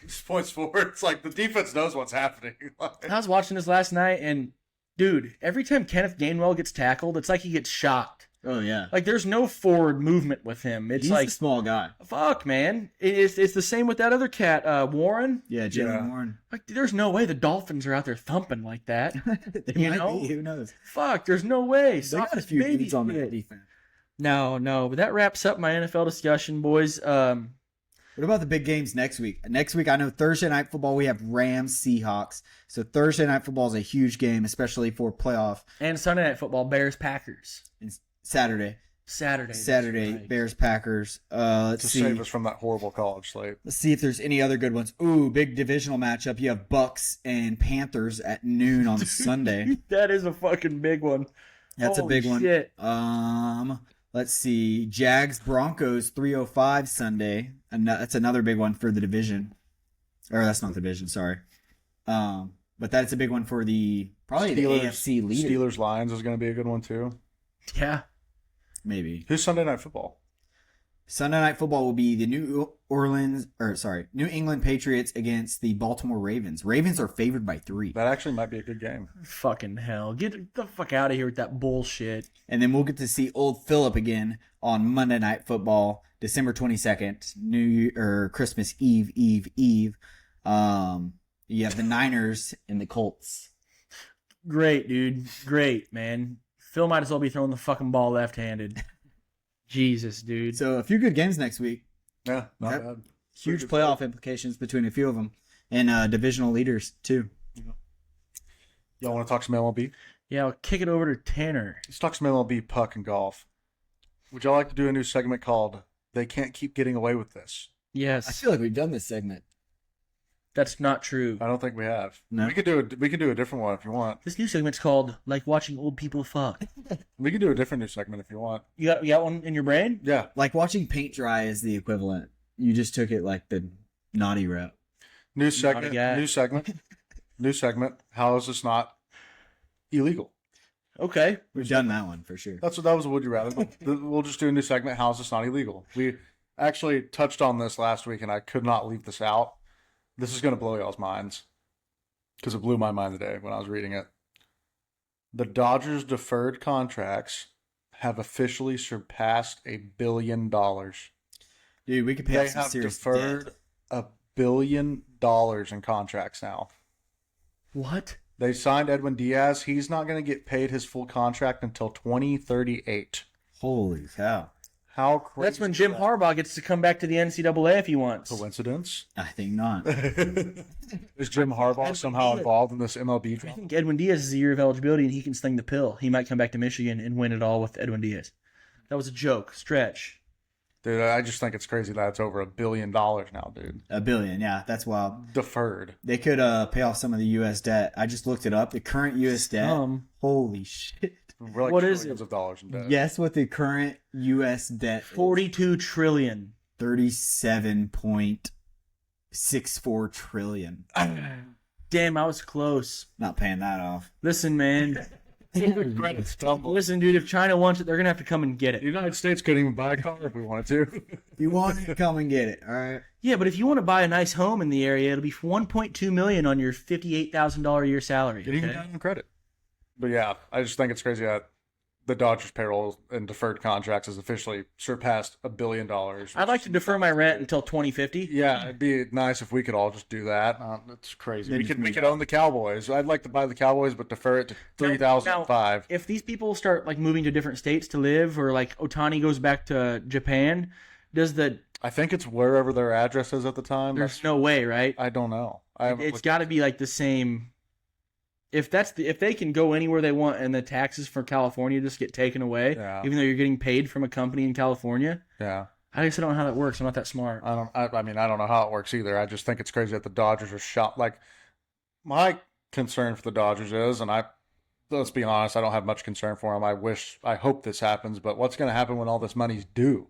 Speaker 3: just points forward. It's like the defense knows what's happening.
Speaker 1: I was watching this last night, and dude, every time Kenneth Gainwell gets tackled, it's like he gets shocked.
Speaker 2: Oh, yeah.
Speaker 1: Like there's no forward movement with him. It's
Speaker 2: He's
Speaker 1: like
Speaker 2: a small guy.
Speaker 1: fuck, man. It's the same with that other cat, Warren.
Speaker 2: Yeah, Jimmy
Speaker 3: Yeah.
Speaker 2: Warren.
Speaker 1: Like there's no way the Dolphins are out there thumping like that.
Speaker 2: They
Speaker 1: You
Speaker 2: might
Speaker 1: know?
Speaker 2: be. Who knows?
Speaker 1: Fuck, there's no way.
Speaker 2: They got a
Speaker 1: Soft
Speaker 2: few
Speaker 1: baby
Speaker 2: dudes on that
Speaker 1: shit.
Speaker 2: defense.
Speaker 1: No, but that wraps up my NFL discussion, boys.
Speaker 2: What about the big games next week? Next week, I know Thursday Night Football, we have Rams, Seahawks. So Thursday Night Football is a huge game, especially for playoff.
Speaker 1: And Sunday Night Football, Bears, Packers.
Speaker 2: And Saturday,
Speaker 1: Saturday, that's right.
Speaker 2: Bears, Packers. Let's
Speaker 3: to
Speaker 2: see.
Speaker 3: save us from that horrible college slate.
Speaker 2: Let's see if there's any other good ones. Ooh, big divisional matchup. You have Bucks and Panthers at noon on Sunday.
Speaker 1: That is a fucking big one.
Speaker 2: That's a
Speaker 1: Holy
Speaker 2: big one.
Speaker 1: shit.
Speaker 2: Let's see. Jags Broncos 3:05 Sunday. And that's another big one for the division. Or that's not the division, sorry. But that's a big one for probably the AFC leader.
Speaker 3: Steelers Lions is going to be a good one too.
Speaker 1: Yeah.
Speaker 2: Maybe.
Speaker 3: Who's Sunday Night Football?
Speaker 2: Sunday Night Football will be the New England Patriots against the Baltimore Ravens. Ravens are favored by 3.
Speaker 3: That actually might be a good game.
Speaker 1: Fucking hell. Get the fuck out of here with that bullshit.
Speaker 2: And then we'll get to see old Phillip again on Monday Night Football, December 22nd, Christmas Eve. You have the Niners and the Colts.
Speaker 1: Great, dude. Great, man. Phil might as well be throwing the fucking ball left-handed. Jesus, dude.
Speaker 2: So a few good games next week.
Speaker 3: Yeah, not
Speaker 2: Yep.
Speaker 3: bad.
Speaker 2: Huge
Speaker 3: Pretty good
Speaker 2: playoff implications between a few of them. And divisional leaders, too.
Speaker 3: Y'all want to talk some MLB?
Speaker 1: Yeah, I'll kick it over to Tanner.
Speaker 3: Let's talk some MLB, puck, and golf. Would y'all like to do a new segment called "They Can't Keep Getting Away with This"?
Speaker 1: Yes.
Speaker 2: I feel like we've done this segment.
Speaker 1: That's not true.
Speaker 3: I don't think we have.
Speaker 2: No.
Speaker 3: We could do a different one if you want.
Speaker 1: This new segment's called "Like Watching Old People Fuck."
Speaker 3: We can do a different new segment if you want.
Speaker 1: You got one in your brain?
Speaker 3: Yeah.
Speaker 2: Like watching paint dry is the equivalent. You just took it like the naughty route.
Speaker 3: New segment.
Speaker 1: guy.
Speaker 3: New segment. New segment. How is this not illegal?
Speaker 1: Okay.
Speaker 2: We've done that one for sure.
Speaker 3: That was a would you rather. We'll just do a new segment. How is this not illegal? We actually touched on this last week, and I could not leave this out. This is going to blow y'all's minds because it blew my mind today when I was reading it. The Dodgers' deferred contracts have officially surpassed $1 billion.
Speaker 2: Dude, we could pay
Speaker 3: They
Speaker 2: off some
Speaker 3: have
Speaker 2: serious
Speaker 3: deferred
Speaker 2: debt.
Speaker 3: $1 billion in contracts now.
Speaker 1: What?
Speaker 3: They signed Edwin Diaz. He's not going to get paid his full contract until 2038.
Speaker 2: Holy cow.
Speaker 3: How crazy!
Speaker 1: That's when Jim Harbaugh gets to come back to the NCAA if he wants.
Speaker 3: Coincidence?
Speaker 2: I think not.
Speaker 3: Is Jim Harbaugh somehow involved in this MLB
Speaker 1: I
Speaker 3: drama?
Speaker 1: think Edwin Diaz is a year of eligibility and he can sling the pill. He might come back to Michigan and win it all with Edwin Diaz. That was a joke. Stretch.
Speaker 3: Dude, I just think it's crazy that it's over $1 billion now, dude.
Speaker 2: $1 billion, yeah, that's wild.
Speaker 3: Deferred.
Speaker 2: They could pay off some of the U.S. debt. I just looked it up. The current U.S. debt. Holy shit.
Speaker 3: We're like
Speaker 1: What is
Speaker 3: trillions of dollars in debt.
Speaker 2: Guess what the current U.S. debt is?
Speaker 1: 42 trillion.
Speaker 2: 37.64 trillion.
Speaker 1: Damn, I was close.
Speaker 2: Not paying that off.
Speaker 1: Listen, man.
Speaker 3: Credits tumble.
Speaker 1: Listen, dude, if China wants it, they're going to have to come and get
Speaker 3: The
Speaker 1: it.
Speaker 3: United States couldn't even buy a car if we wanted to.
Speaker 2: If you want it, come and get it. All right.
Speaker 1: Yeah, but if you want to buy a nice home in the area, it'll be $1.2 million on your $58,000 a year salary.
Speaker 3: Get even
Speaker 1: Okay?
Speaker 3: down on credit. But yeah, I just think it's crazy that the Dodgers payroll and deferred contracts has officially surpassed $1 billion.
Speaker 1: I'd like to defer my rent until 2050.
Speaker 3: Yeah, it'd be nice if we could all just do that. It's crazy.
Speaker 2: Then
Speaker 3: We
Speaker 2: just
Speaker 3: could
Speaker 2: move
Speaker 3: own the Cowboys. I'd like to buy the Cowboys, but defer it to 3005.
Speaker 1: If these people start like moving to different states to live, or like Otani goes back to Japan,
Speaker 3: I think it's wherever their address is at the time.
Speaker 1: there's no way, right?
Speaker 3: I don't know.
Speaker 1: It's got to be like the same. If they can go anywhere they want and the taxes for California just get taken away,
Speaker 3: Yeah.
Speaker 1: even though you're getting paid from a company in California,
Speaker 3: Yeah.
Speaker 1: I guess I don't know how that works. I'm not that smart.
Speaker 3: I mean, I don't know how it works either. I just think it's crazy that the Dodgers are shot. Like, my concern for the Dodgers is, and let's be honest, I don't have much concern for them. I hope this happens, but what's going to happen when all this money's due?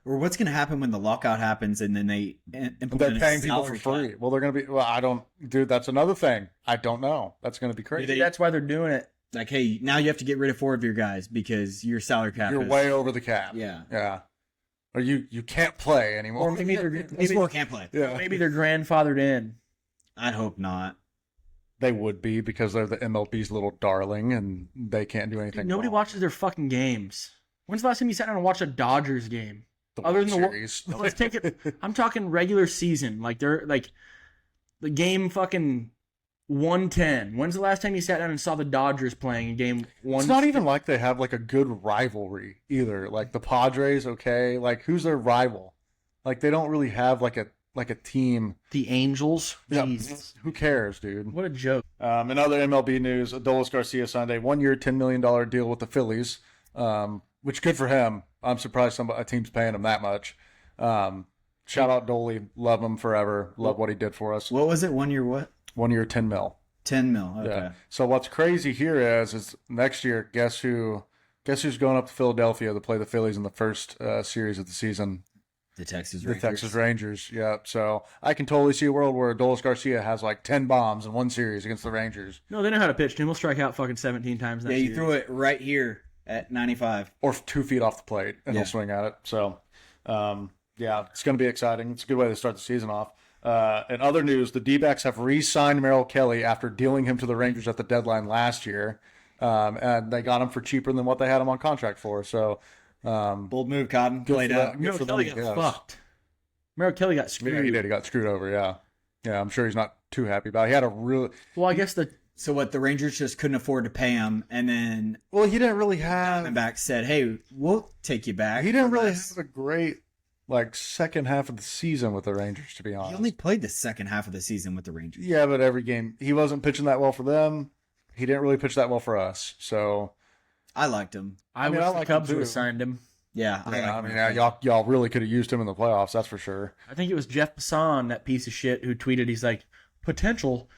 Speaker 2: Or what's going to happen when the lockout happens and then they implement
Speaker 3: They're
Speaker 2: a
Speaker 3: paying people for
Speaker 2: salary
Speaker 3: free.
Speaker 2: cap?
Speaker 3: Well, they're going to be, dude, that's another thing. I don't know. That's going to be crazy.
Speaker 2: They-
Speaker 1: That's why they're doing it.
Speaker 2: Like, hey, now you have to get rid of 4 of your guys because your salary cap
Speaker 3: You're
Speaker 2: is...
Speaker 3: way over the cap.
Speaker 2: Yeah.
Speaker 3: Yeah. Or you can't play anymore.
Speaker 1: Or maybe they're
Speaker 2: These 4 can't play.
Speaker 3: yeah.
Speaker 1: maybe they're grandfathered in.
Speaker 2: I'd hope not.
Speaker 3: They would be because they're the MLB's little darling and they can't do anything.
Speaker 1: Nobody
Speaker 3: wrong.
Speaker 1: watches their fucking games. When's the last time you sat down and watched a Dodgers game?
Speaker 3: The
Speaker 1: Other
Speaker 3: World
Speaker 1: than the
Speaker 3: Series.
Speaker 1: Let's take it. I'm talking regular season. Like they're like the game fucking 110. When's the last time you sat down and saw the Dodgers playing in game 1?
Speaker 3: It's not even like they have like a good rivalry either. Like the Padres, okay. Like who's their rival? Like they don't really have like a team.
Speaker 1: The Angels.
Speaker 3: Yeah,
Speaker 1: Jeez.
Speaker 3: who cares, dude?
Speaker 1: What a joke.
Speaker 3: In other MLB news, Adolis Garcia signed a 1-year, $10 million deal with the Phillies, which good for him. I'm surprised a team's paying him that much. Shout out Dolly. Love him forever. Love what he did for us.
Speaker 2: What was it? 1 year what?
Speaker 3: 1 year, 10 mil.
Speaker 2: 10 mil. Okay.
Speaker 3: Yeah. So what's crazy here is next year, guess who's going up to Philadelphia to play the Phillies in the first series of the season?
Speaker 2: The Texas
Speaker 3: The
Speaker 2: Rangers.
Speaker 3: Texas Rangers. Yeah. So I can totally see a world where Adolis Garcia has like 10 bombs in one series against the Rangers.
Speaker 1: No, they know how to pitch. Tim will strike out fucking 17 times.
Speaker 2: Yeah, you throw it right here at 95.
Speaker 3: Or 2 feet off the plate, and
Speaker 2: Yeah.
Speaker 3: he'll swing at it. So, yeah, it's going to be exciting. It's a good way to start the season off. In other news, the D-backs have re-signed Merrill Kelly after dealing him to the Rangers at the deadline last year, and they got him for cheaper than what they had him on contract for. So,
Speaker 2: Bold move, Cotton.
Speaker 3: Good
Speaker 2: Played
Speaker 3: for
Speaker 2: out.
Speaker 3: that.
Speaker 1: Merrill
Speaker 3: for
Speaker 1: Kelly
Speaker 3: them,
Speaker 1: got
Speaker 3: yes.
Speaker 1: fucked. Merrill Kelly got
Speaker 3: yeah,
Speaker 1: screwed.
Speaker 3: he did. He got screwed over. Yeah, yeah. I'm sure he's not too happy about it. He had a really
Speaker 1: Well, I guess the
Speaker 2: So what, the Rangers just couldn't afford to pay him, and then
Speaker 3: well. He didn't really have.
Speaker 2: Diamondbacks said, hey, we'll take you back.
Speaker 3: He didn't really
Speaker 2: Unless-
Speaker 3: have a great like second half of the season with the Rangers, to be
Speaker 2: He
Speaker 3: honest.
Speaker 2: only played the second half of the season with the Rangers.
Speaker 3: Yeah, but every game he wasn't pitching that well for them. He didn't really pitch that well for us. So
Speaker 2: I liked him.
Speaker 1: I
Speaker 3: mean,
Speaker 1: wish
Speaker 3: I
Speaker 1: the
Speaker 3: like
Speaker 1: Cubs
Speaker 3: him
Speaker 1: would have
Speaker 3: too.
Speaker 1: signed him.
Speaker 2: Yeah,
Speaker 3: I mean, y'all really could have used him in the playoffs. That's for sure.
Speaker 1: I think it was Jeff Passan, that piece of shit, who tweeted. He's like, potential.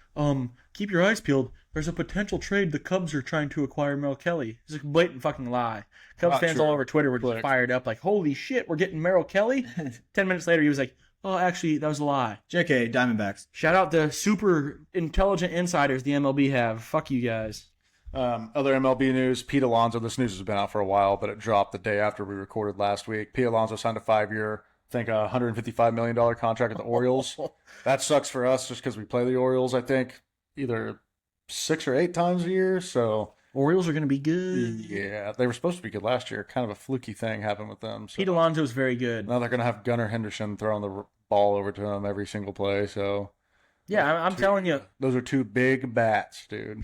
Speaker 1: Keep your eyes peeled. There's a potential trade. The Cubs are trying to acquire Merrill Kelly. It's a blatant fucking lie. Cubs fans all over Twitter were just fired up, like, holy shit, we're getting Merrill Kelly. 10 minutes later, he was like, oh, actually, that was a lie.
Speaker 2: JK, Diamondbacks.
Speaker 1: Shout out the super intelligent insiders the MLB have. Fuck you guys.
Speaker 3: Other MLB news, Pete Alonso. This news has been out for a while, but it dropped the day after we recorded last week. Pete Alonso signed a 5-year, I think a $155 million contract with the Orioles. That sucks for us just because we play the Orioles, I think, either 6 or 8 times a year. So
Speaker 1: Orioles are going to be good.
Speaker 3: Yeah, they were supposed to be good last year. Kind of a fluky thing happened with them. So
Speaker 1: Pete Alonso is very good.
Speaker 3: now they're going to have Gunnar Henderson throwing the ball over to him every single play. So
Speaker 1: Yeah, I'm telling you,
Speaker 3: those are 2 big bats, dude.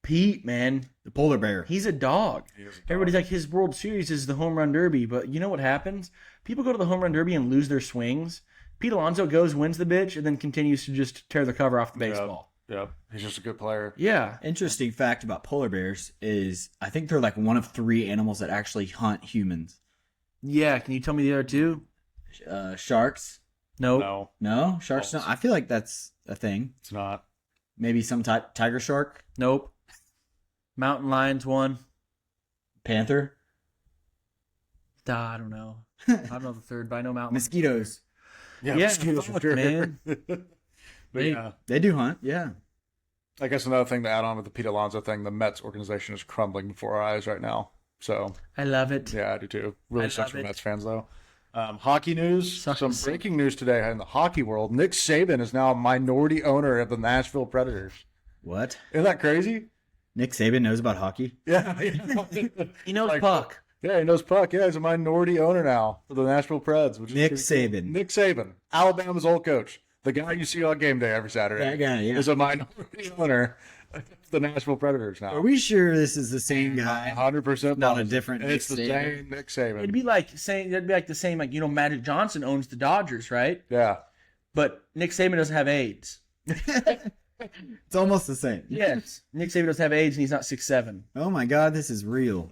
Speaker 1: Pete, man,
Speaker 2: The polar bear.
Speaker 1: he's a dog. Everybody's like, his World Series is the home run derby, but you know what happens? People go to the home run derby and lose their swings. Pete Alonso goes, wins the bitch, and then continues to just tear the cover off the baseball.
Speaker 3: Yeah, he's just a good player.
Speaker 1: Yeah.
Speaker 2: Interesting fact about polar bears is I think they're like one of 3 animals that actually hunt humans.
Speaker 1: Yeah, can you tell me the other 2?
Speaker 2: Sharks.
Speaker 1: Nope.
Speaker 2: No, sharks
Speaker 3: False.
Speaker 2: don't. I feel like that's a thing.
Speaker 3: It's not.
Speaker 2: Maybe some tiger shark,
Speaker 1: Nope. Mountain lions one.
Speaker 2: panther,
Speaker 1: I don't know. I don't know the third, but I know mountain.
Speaker 2: mosquitoes.
Speaker 1: Yeah,
Speaker 3: mosquitoes for
Speaker 1: fuck,
Speaker 3: sure.
Speaker 1: man.
Speaker 3: But yeah,
Speaker 2: They do hunt. Yeah.
Speaker 3: I guess another thing to add on with the Pete Alonso thing, the Mets organization is crumbling before our eyes right now. So
Speaker 1: I love it.
Speaker 3: yeah, I do too. Really
Speaker 1: I
Speaker 3: sucks
Speaker 1: love
Speaker 3: for
Speaker 1: it.
Speaker 3: Mets fans though. Hockey news.
Speaker 1: Sucks.
Speaker 3: Some breaking news today in the hockey world. Nick Saban is now a minority owner of the Nashville Predators.
Speaker 2: What?
Speaker 3: Isn't that crazy?
Speaker 2: Nick Saban knows about hockey.
Speaker 3: Yeah.
Speaker 1: He knows
Speaker 3: Like,
Speaker 1: puck.
Speaker 3: Yeah, he knows puck. Yeah, he's a minority owner now for the Nashville Preds. Which is
Speaker 2: Nick
Speaker 3: pretty cool.
Speaker 2: Saban.
Speaker 3: Nick Saban, Alabama's old coach. The guy you see on game day every Saturday.
Speaker 2: That guy, yeah.
Speaker 3: Is a minority owner of the Nashville Predators now.
Speaker 2: Are we sure this is the same guy?
Speaker 3: 100%
Speaker 2: Not a
Speaker 3: positive.
Speaker 2: different
Speaker 3: It's
Speaker 2: Nick
Speaker 3: the
Speaker 2: Saban.
Speaker 3: same Nick Saban.
Speaker 1: It'd be like the same, like, Magic Johnson owns the Dodgers, right?
Speaker 3: Yeah.
Speaker 1: But Nick Saban doesn't have AIDS.
Speaker 2: It's almost the same.
Speaker 1: Yes. Nick Saban doesn't have AIDS and he's not 6'7".
Speaker 2: Oh my God, this is real.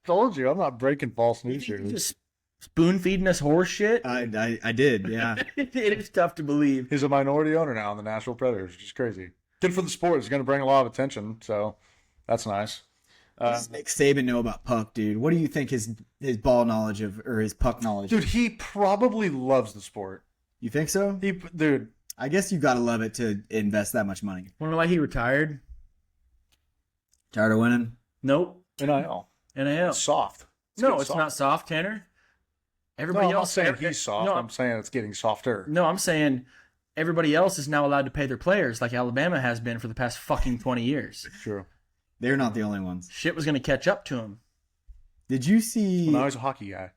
Speaker 3: Told you, I'm not breaking false news here.
Speaker 1: Just spoon feeding us horse shit.
Speaker 2: I did, yeah.
Speaker 1: It is tough to believe.
Speaker 3: He's a minority owner now in the Nashville Predators, which is crazy. Good for the sport. It's going to bring a lot of attention, so that's nice.
Speaker 2: What does Nick Saban know about puck, dude? What do you think his ball knowledge or his puck knowledge?
Speaker 3: Dude, he probably loves the sport.
Speaker 2: You think so?
Speaker 3: Dude,
Speaker 2: I guess you got to love it to invest that much money.
Speaker 1: Want to know why he retired?
Speaker 2: Tired of winning?
Speaker 1: Nope.
Speaker 3: NIL.
Speaker 1: NIL.
Speaker 3: It's soft.
Speaker 1: No,
Speaker 3: getting
Speaker 1: it's
Speaker 3: soft.
Speaker 1: not soft, Tanner.
Speaker 3: No,
Speaker 1: Everybody
Speaker 3: I'm not
Speaker 1: else
Speaker 3: saying he's soft.
Speaker 1: No,
Speaker 3: I'm saying it's getting softer.
Speaker 1: no, I'm saying everybody else is now allowed to pay their players like Alabama has been for the past fucking 20 years.
Speaker 3: True.
Speaker 2: They're not the only ones.
Speaker 1: Shit was going to catch up to him.
Speaker 2: Did you see?
Speaker 3: Well, now he's a hockey guy.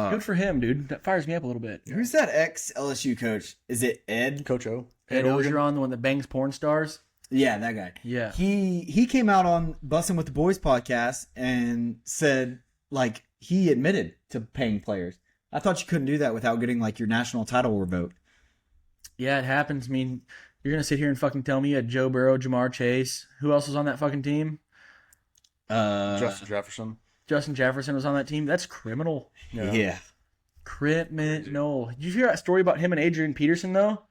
Speaker 1: Good for him, dude. That fires me up a little bit.
Speaker 2: Who's that ex LSU coach? Is it Ed?
Speaker 3: Coach O.
Speaker 1: Ed
Speaker 3: Oregon.
Speaker 1: Ogeron, the one that bangs porn stars.
Speaker 2: Yeah, that guy.
Speaker 1: Yeah.
Speaker 2: He came out on Bussin' with the Boys podcast and said like he admitted to paying players. I thought you couldn't do that without getting like your national title revoked.
Speaker 1: Yeah, it happens. I mean, you're going to sit here and fucking tell me you had Joe Burrow, Jamar Chase. Who else was on that fucking team?
Speaker 3: Justin Jefferson.
Speaker 1: Justin Jefferson was on that team. That's criminal.
Speaker 2: Yeah.
Speaker 1: Criminal. Did you hear that story about him and Adrian Peterson, though?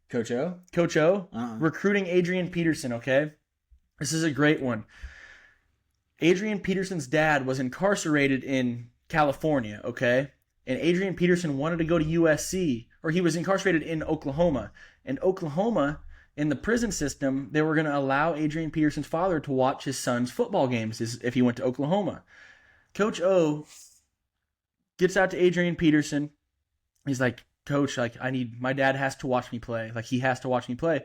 Speaker 2: Coach O?
Speaker 1: Coach O?
Speaker 2: Uh-uh.
Speaker 1: Recruiting Adrian Peterson, okay? This is a great one. Adrian Peterson's dad was incarcerated in California, okay? And Adrian Peterson wanted to go to USC, or he was incarcerated in Oklahoma. And Oklahoma, in the prison system, they were going to allow Adrian Peterson's father to watch his son's football games if he went to Oklahoma. Coach O gets out to Adrian Peterson. He's like, Coach, like, my dad has to watch me play. Like, he has to watch me play.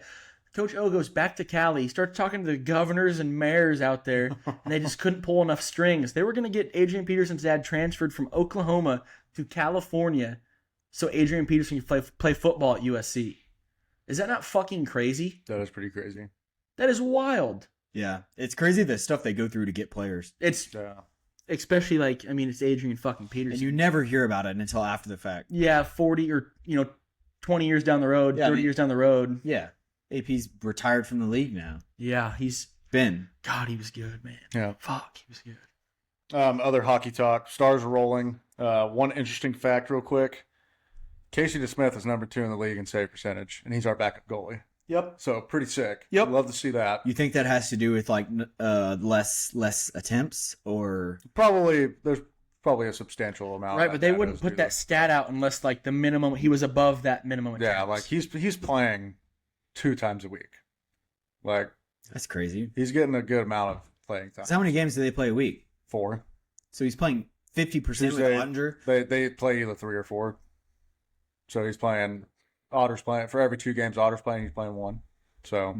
Speaker 1: Coach O goes back to Cali. He starts talking to the governors and mayors out there, and they just couldn't pull enough strings. They were going to get Adrian Peterson's dad transferred from Oklahoma to California so Adrian Peterson could play football at USC. Is that not fucking crazy?
Speaker 3: That is pretty crazy.
Speaker 1: That is wild.
Speaker 2: Yeah. It's crazy the stuff they go through to get players.
Speaker 1: It's
Speaker 3: Yeah.
Speaker 1: especially like, I mean, it's Adrian fucking Peterson.
Speaker 2: And you never hear about it until after the fact.
Speaker 1: Yeah, 40 or, 20 years down the road,
Speaker 2: Yeah,
Speaker 1: 30 years down the road.
Speaker 2: Yeah. AP's retired from the league now.
Speaker 1: Yeah,
Speaker 2: Ben.
Speaker 1: God, he was good, man.
Speaker 3: Yeah.
Speaker 1: Fuck, he was good.
Speaker 3: Other hockey talk. Stars are rolling. One interesting fact, real quick. Casey DeSmith is number 2 in the league in save percentage, and he's our backup goalie.
Speaker 1: Yep.
Speaker 3: So pretty sick.
Speaker 1: Yep.
Speaker 3: Love to see that.
Speaker 2: You think that has to do with like less attempts, or
Speaker 3: There's probably a substantial amount.
Speaker 1: Right, but they wouldn't put that stat out unless like the minimum he was above that minimum.
Speaker 3: Yeah,
Speaker 1: attempts.
Speaker 3: like he's playing 2 times a week. Like
Speaker 2: that's crazy.
Speaker 3: he's getting a good amount of playing time.
Speaker 2: So how many games do they play a week?
Speaker 3: 4.
Speaker 2: So he's playing 50% with under.
Speaker 3: They play either 3 or 4. So he's playing. Otter's playing for every 2 games. Otter's playing. He's playing 1. So,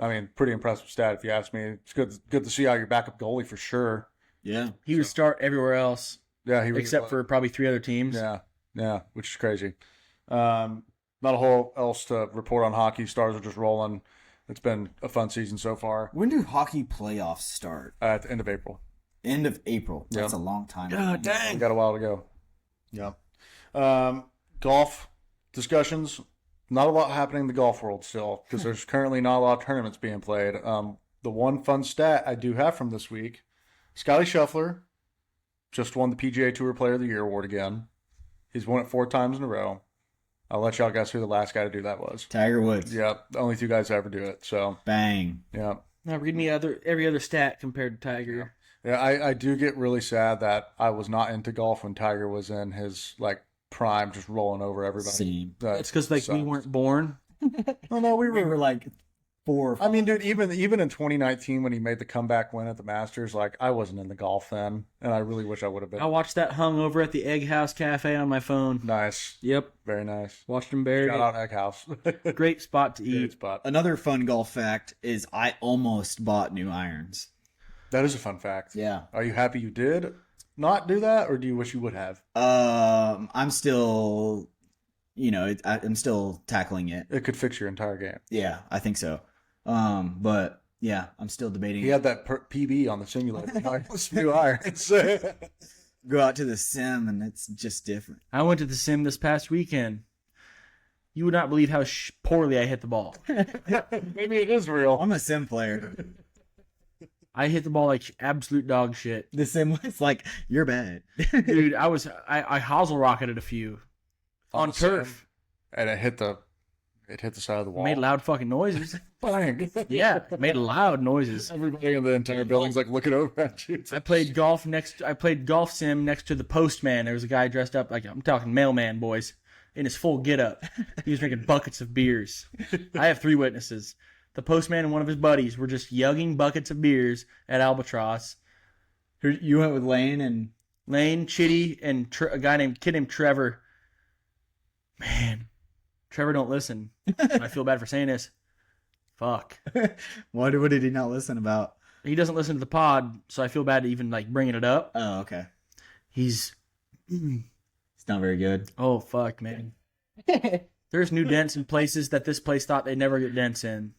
Speaker 3: I mean, pretty impressive stat if you ask me. It's good to see how your backup goalie for sure.
Speaker 2: Yeah,
Speaker 1: he would start everywhere else.
Speaker 3: Yeah, he was,
Speaker 1: except for probably 3 other teams.
Speaker 3: Yeah, which is crazy. Not a whole else to report on hockey. Stars are just rolling. It's been a fun season so far.
Speaker 2: When do hockey playoffs start?
Speaker 3: At the end of April.
Speaker 2: End of April.
Speaker 3: Yep.
Speaker 2: That's a long time.
Speaker 1: God dang.
Speaker 3: We got a while to go. Yeah. Golf discussions. Not a lot happening in the golf world still because there's currently not a lot of tournaments being played. The one fun stat I do have from this week, Scotty Scheffler just won the PGA Tour Player of the Year award again. He's won it 4 times in a row. I'll let y'all guess who the last guy to do that was.
Speaker 2: Tiger Woods.
Speaker 3: Yep, the only 2 guys to ever do it. So
Speaker 2: bang.
Speaker 3: Yeah.
Speaker 1: Now read me every other stat compared to Tiger.
Speaker 3: Yeah, I do get really sad that I was not into golf when Tiger was in his like prime, just rolling over everybody.
Speaker 2: Same.
Speaker 1: It's because like we weren't born.
Speaker 2: Oh no, we were like 4 or 5.
Speaker 3: I mean, dude, even in 2019 when he made the comeback win at the Masters, like I wasn't in the golf then, and I really wish I would have been.
Speaker 1: I watched that hung over at the Egg House Cafe on my phone.
Speaker 3: Nice.
Speaker 1: Yep.
Speaker 3: Very nice.
Speaker 1: Watched him bury
Speaker 3: Shout out Egg House.
Speaker 1: it. Great spot to
Speaker 3: Great
Speaker 1: eat.
Speaker 3: spot.
Speaker 2: Another fun golf fact is I almost bought new irons.
Speaker 3: That is a fun fact.
Speaker 2: Yeah.
Speaker 3: Are you happy you did not do that, or do you wish you would have?
Speaker 2: I'm still, I'm still tackling it.
Speaker 3: It could fix your entire game.
Speaker 2: Yeah, I think so. But yeah, I'm still debating.
Speaker 3: He had that PB on the simulator. New irons.
Speaker 2: Go out to the sim and it's just different.
Speaker 1: I went to the sim this past weekend. You would not believe how poorly I hit the ball.
Speaker 3: Maybe it is real.
Speaker 2: I'm a sim player.
Speaker 1: I hit the ball like absolute dog shit.
Speaker 2: The sim was like, you're bad.
Speaker 1: Dude, I hosel rocketed a few on turf.
Speaker 3: And it hit the side of the wall.
Speaker 1: Made loud fucking noises.
Speaker 3: Bang.
Speaker 1: Yeah, made loud noises.
Speaker 3: Everybody in the entire building's like looking over at you.
Speaker 1: I played golf sim next to the postman. There was a guy dressed up like, I'm talking mailman, boys, in his full getup. He was drinking buckets of beers. I have 3 witnesses. The postman and one of his buddies were just yugging buckets of beers at Albatross.
Speaker 2: You went with Lane,
Speaker 1: Chitty, and a kid named Trevor. Man, Trevor don't listen. I feel bad for saying this. Fuck.
Speaker 2: What did he not listen about?
Speaker 1: He doesn't listen to the pod, so I feel bad even like bringing it up.
Speaker 2: Oh, okay.
Speaker 1: He's
Speaker 2: not very good.
Speaker 1: Oh fuck, man. There's new dents in places that this place thought they'd never get dents in.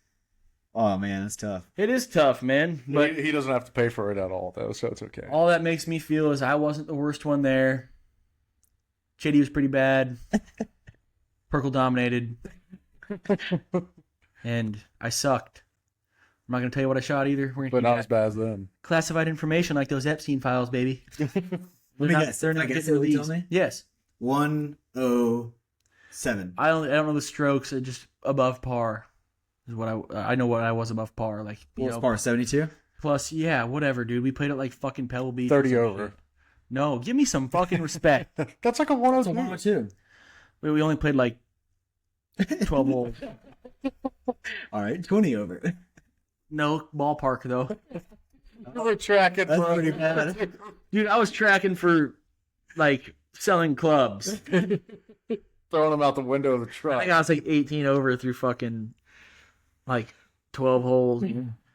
Speaker 2: Oh man, that's tough.
Speaker 1: It is tough, man. But
Speaker 3: he doesn't have to pay for it at all, though, so it's okay.
Speaker 1: All that makes me feel is I wasn't the worst one there. Chitty was pretty bad. Perkle dominated. And I sucked. I'm not going to tell you what I shot either. We're gonna
Speaker 3: But
Speaker 1: keep
Speaker 3: not
Speaker 1: that
Speaker 3: as bad as them.
Speaker 1: classified information like those Epstein files, baby.
Speaker 2: Let me guess.
Speaker 1: They're
Speaker 2: I
Speaker 1: not
Speaker 2: guess
Speaker 1: getting
Speaker 2: what you
Speaker 1: released.
Speaker 2: told me?
Speaker 1: Yes.
Speaker 2: 107.
Speaker 1: I don't know the strokes. Just above par is what I know what I was above par. Like
Speaker 2: Par 72.
Speaker 1: Plus, yeah, whatever, dude. We played at like fucking Pebble Beach.
Speaker 3: 30 over.
Speaker 1: No, give me some fucking respect.
Speaker 3: That's like a 102.
Speaker 2: Two.
Speaker 1: We only played like 12 holes.
Speaker 2: All right, 20 over.
Speaker 1: No ballpark though.
Speaker 3: You were tracking,
Speaker 2: That's
Speaker 3: bro.
Speaker 2: pretty bad.
Speaker 1: Dude, I was tracking for like selling clubs.
Speaker 3: Throwing them out the window of the
Speaker 1: I
Speaker 3: truck.
Speaker 1: think I was like 18 over through fucking like 12 holes.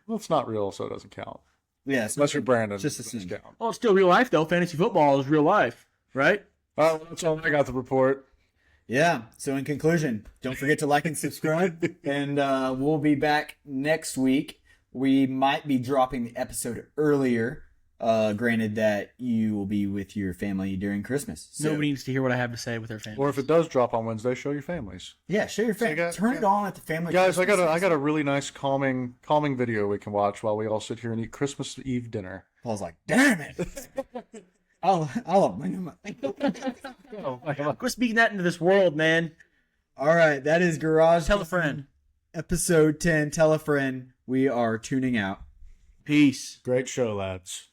Speaker 3: Well, it's not real, so it doesn't count.
Speaker 2: Yes.
Speaker 3: Unless you're Brandon.
Speaker 2: Just
Speaker 3: it doesn't
Speaker 2: assume.
Speaker 3: count.
Speaker 1: Well, it's still real life though. Fantasy football is real life, right?
Speaker 3: Well, that's all I got to report.
Speaker 2: Yeah. So in conclusion, don't forget to like and subscribe, and we'll be back next week. We might be dropping the episode earlier, granted that you will be with your family during Christmas. So,
Speaker 1: Nobody needs to hear what I have to say with their family.
Speaker 3: Or if it does drop on Wednesday, show your families.
Speaker 2: yeah, show your family.
Speaker 3: got-
Speaker 2: Turn it on at the family.
Speaker 3: Guys, I
Speaker 2: Christmas.
Speaker 3: got a really nice calming video we can watch while we all sit here and eat Christmas Eve dinner.
Speaker 2: Paul's like, damn it. I'll
Speaker 1: Quit speaking that into this world, man.
Speaker 2: All right, that is Garage.
Speaker 1: Tell a friend.
Speaker 2: Episode 10. Tell a friend. We are tuning out.
Speaker 1: Peace.
Speaker 3: Great show, lads.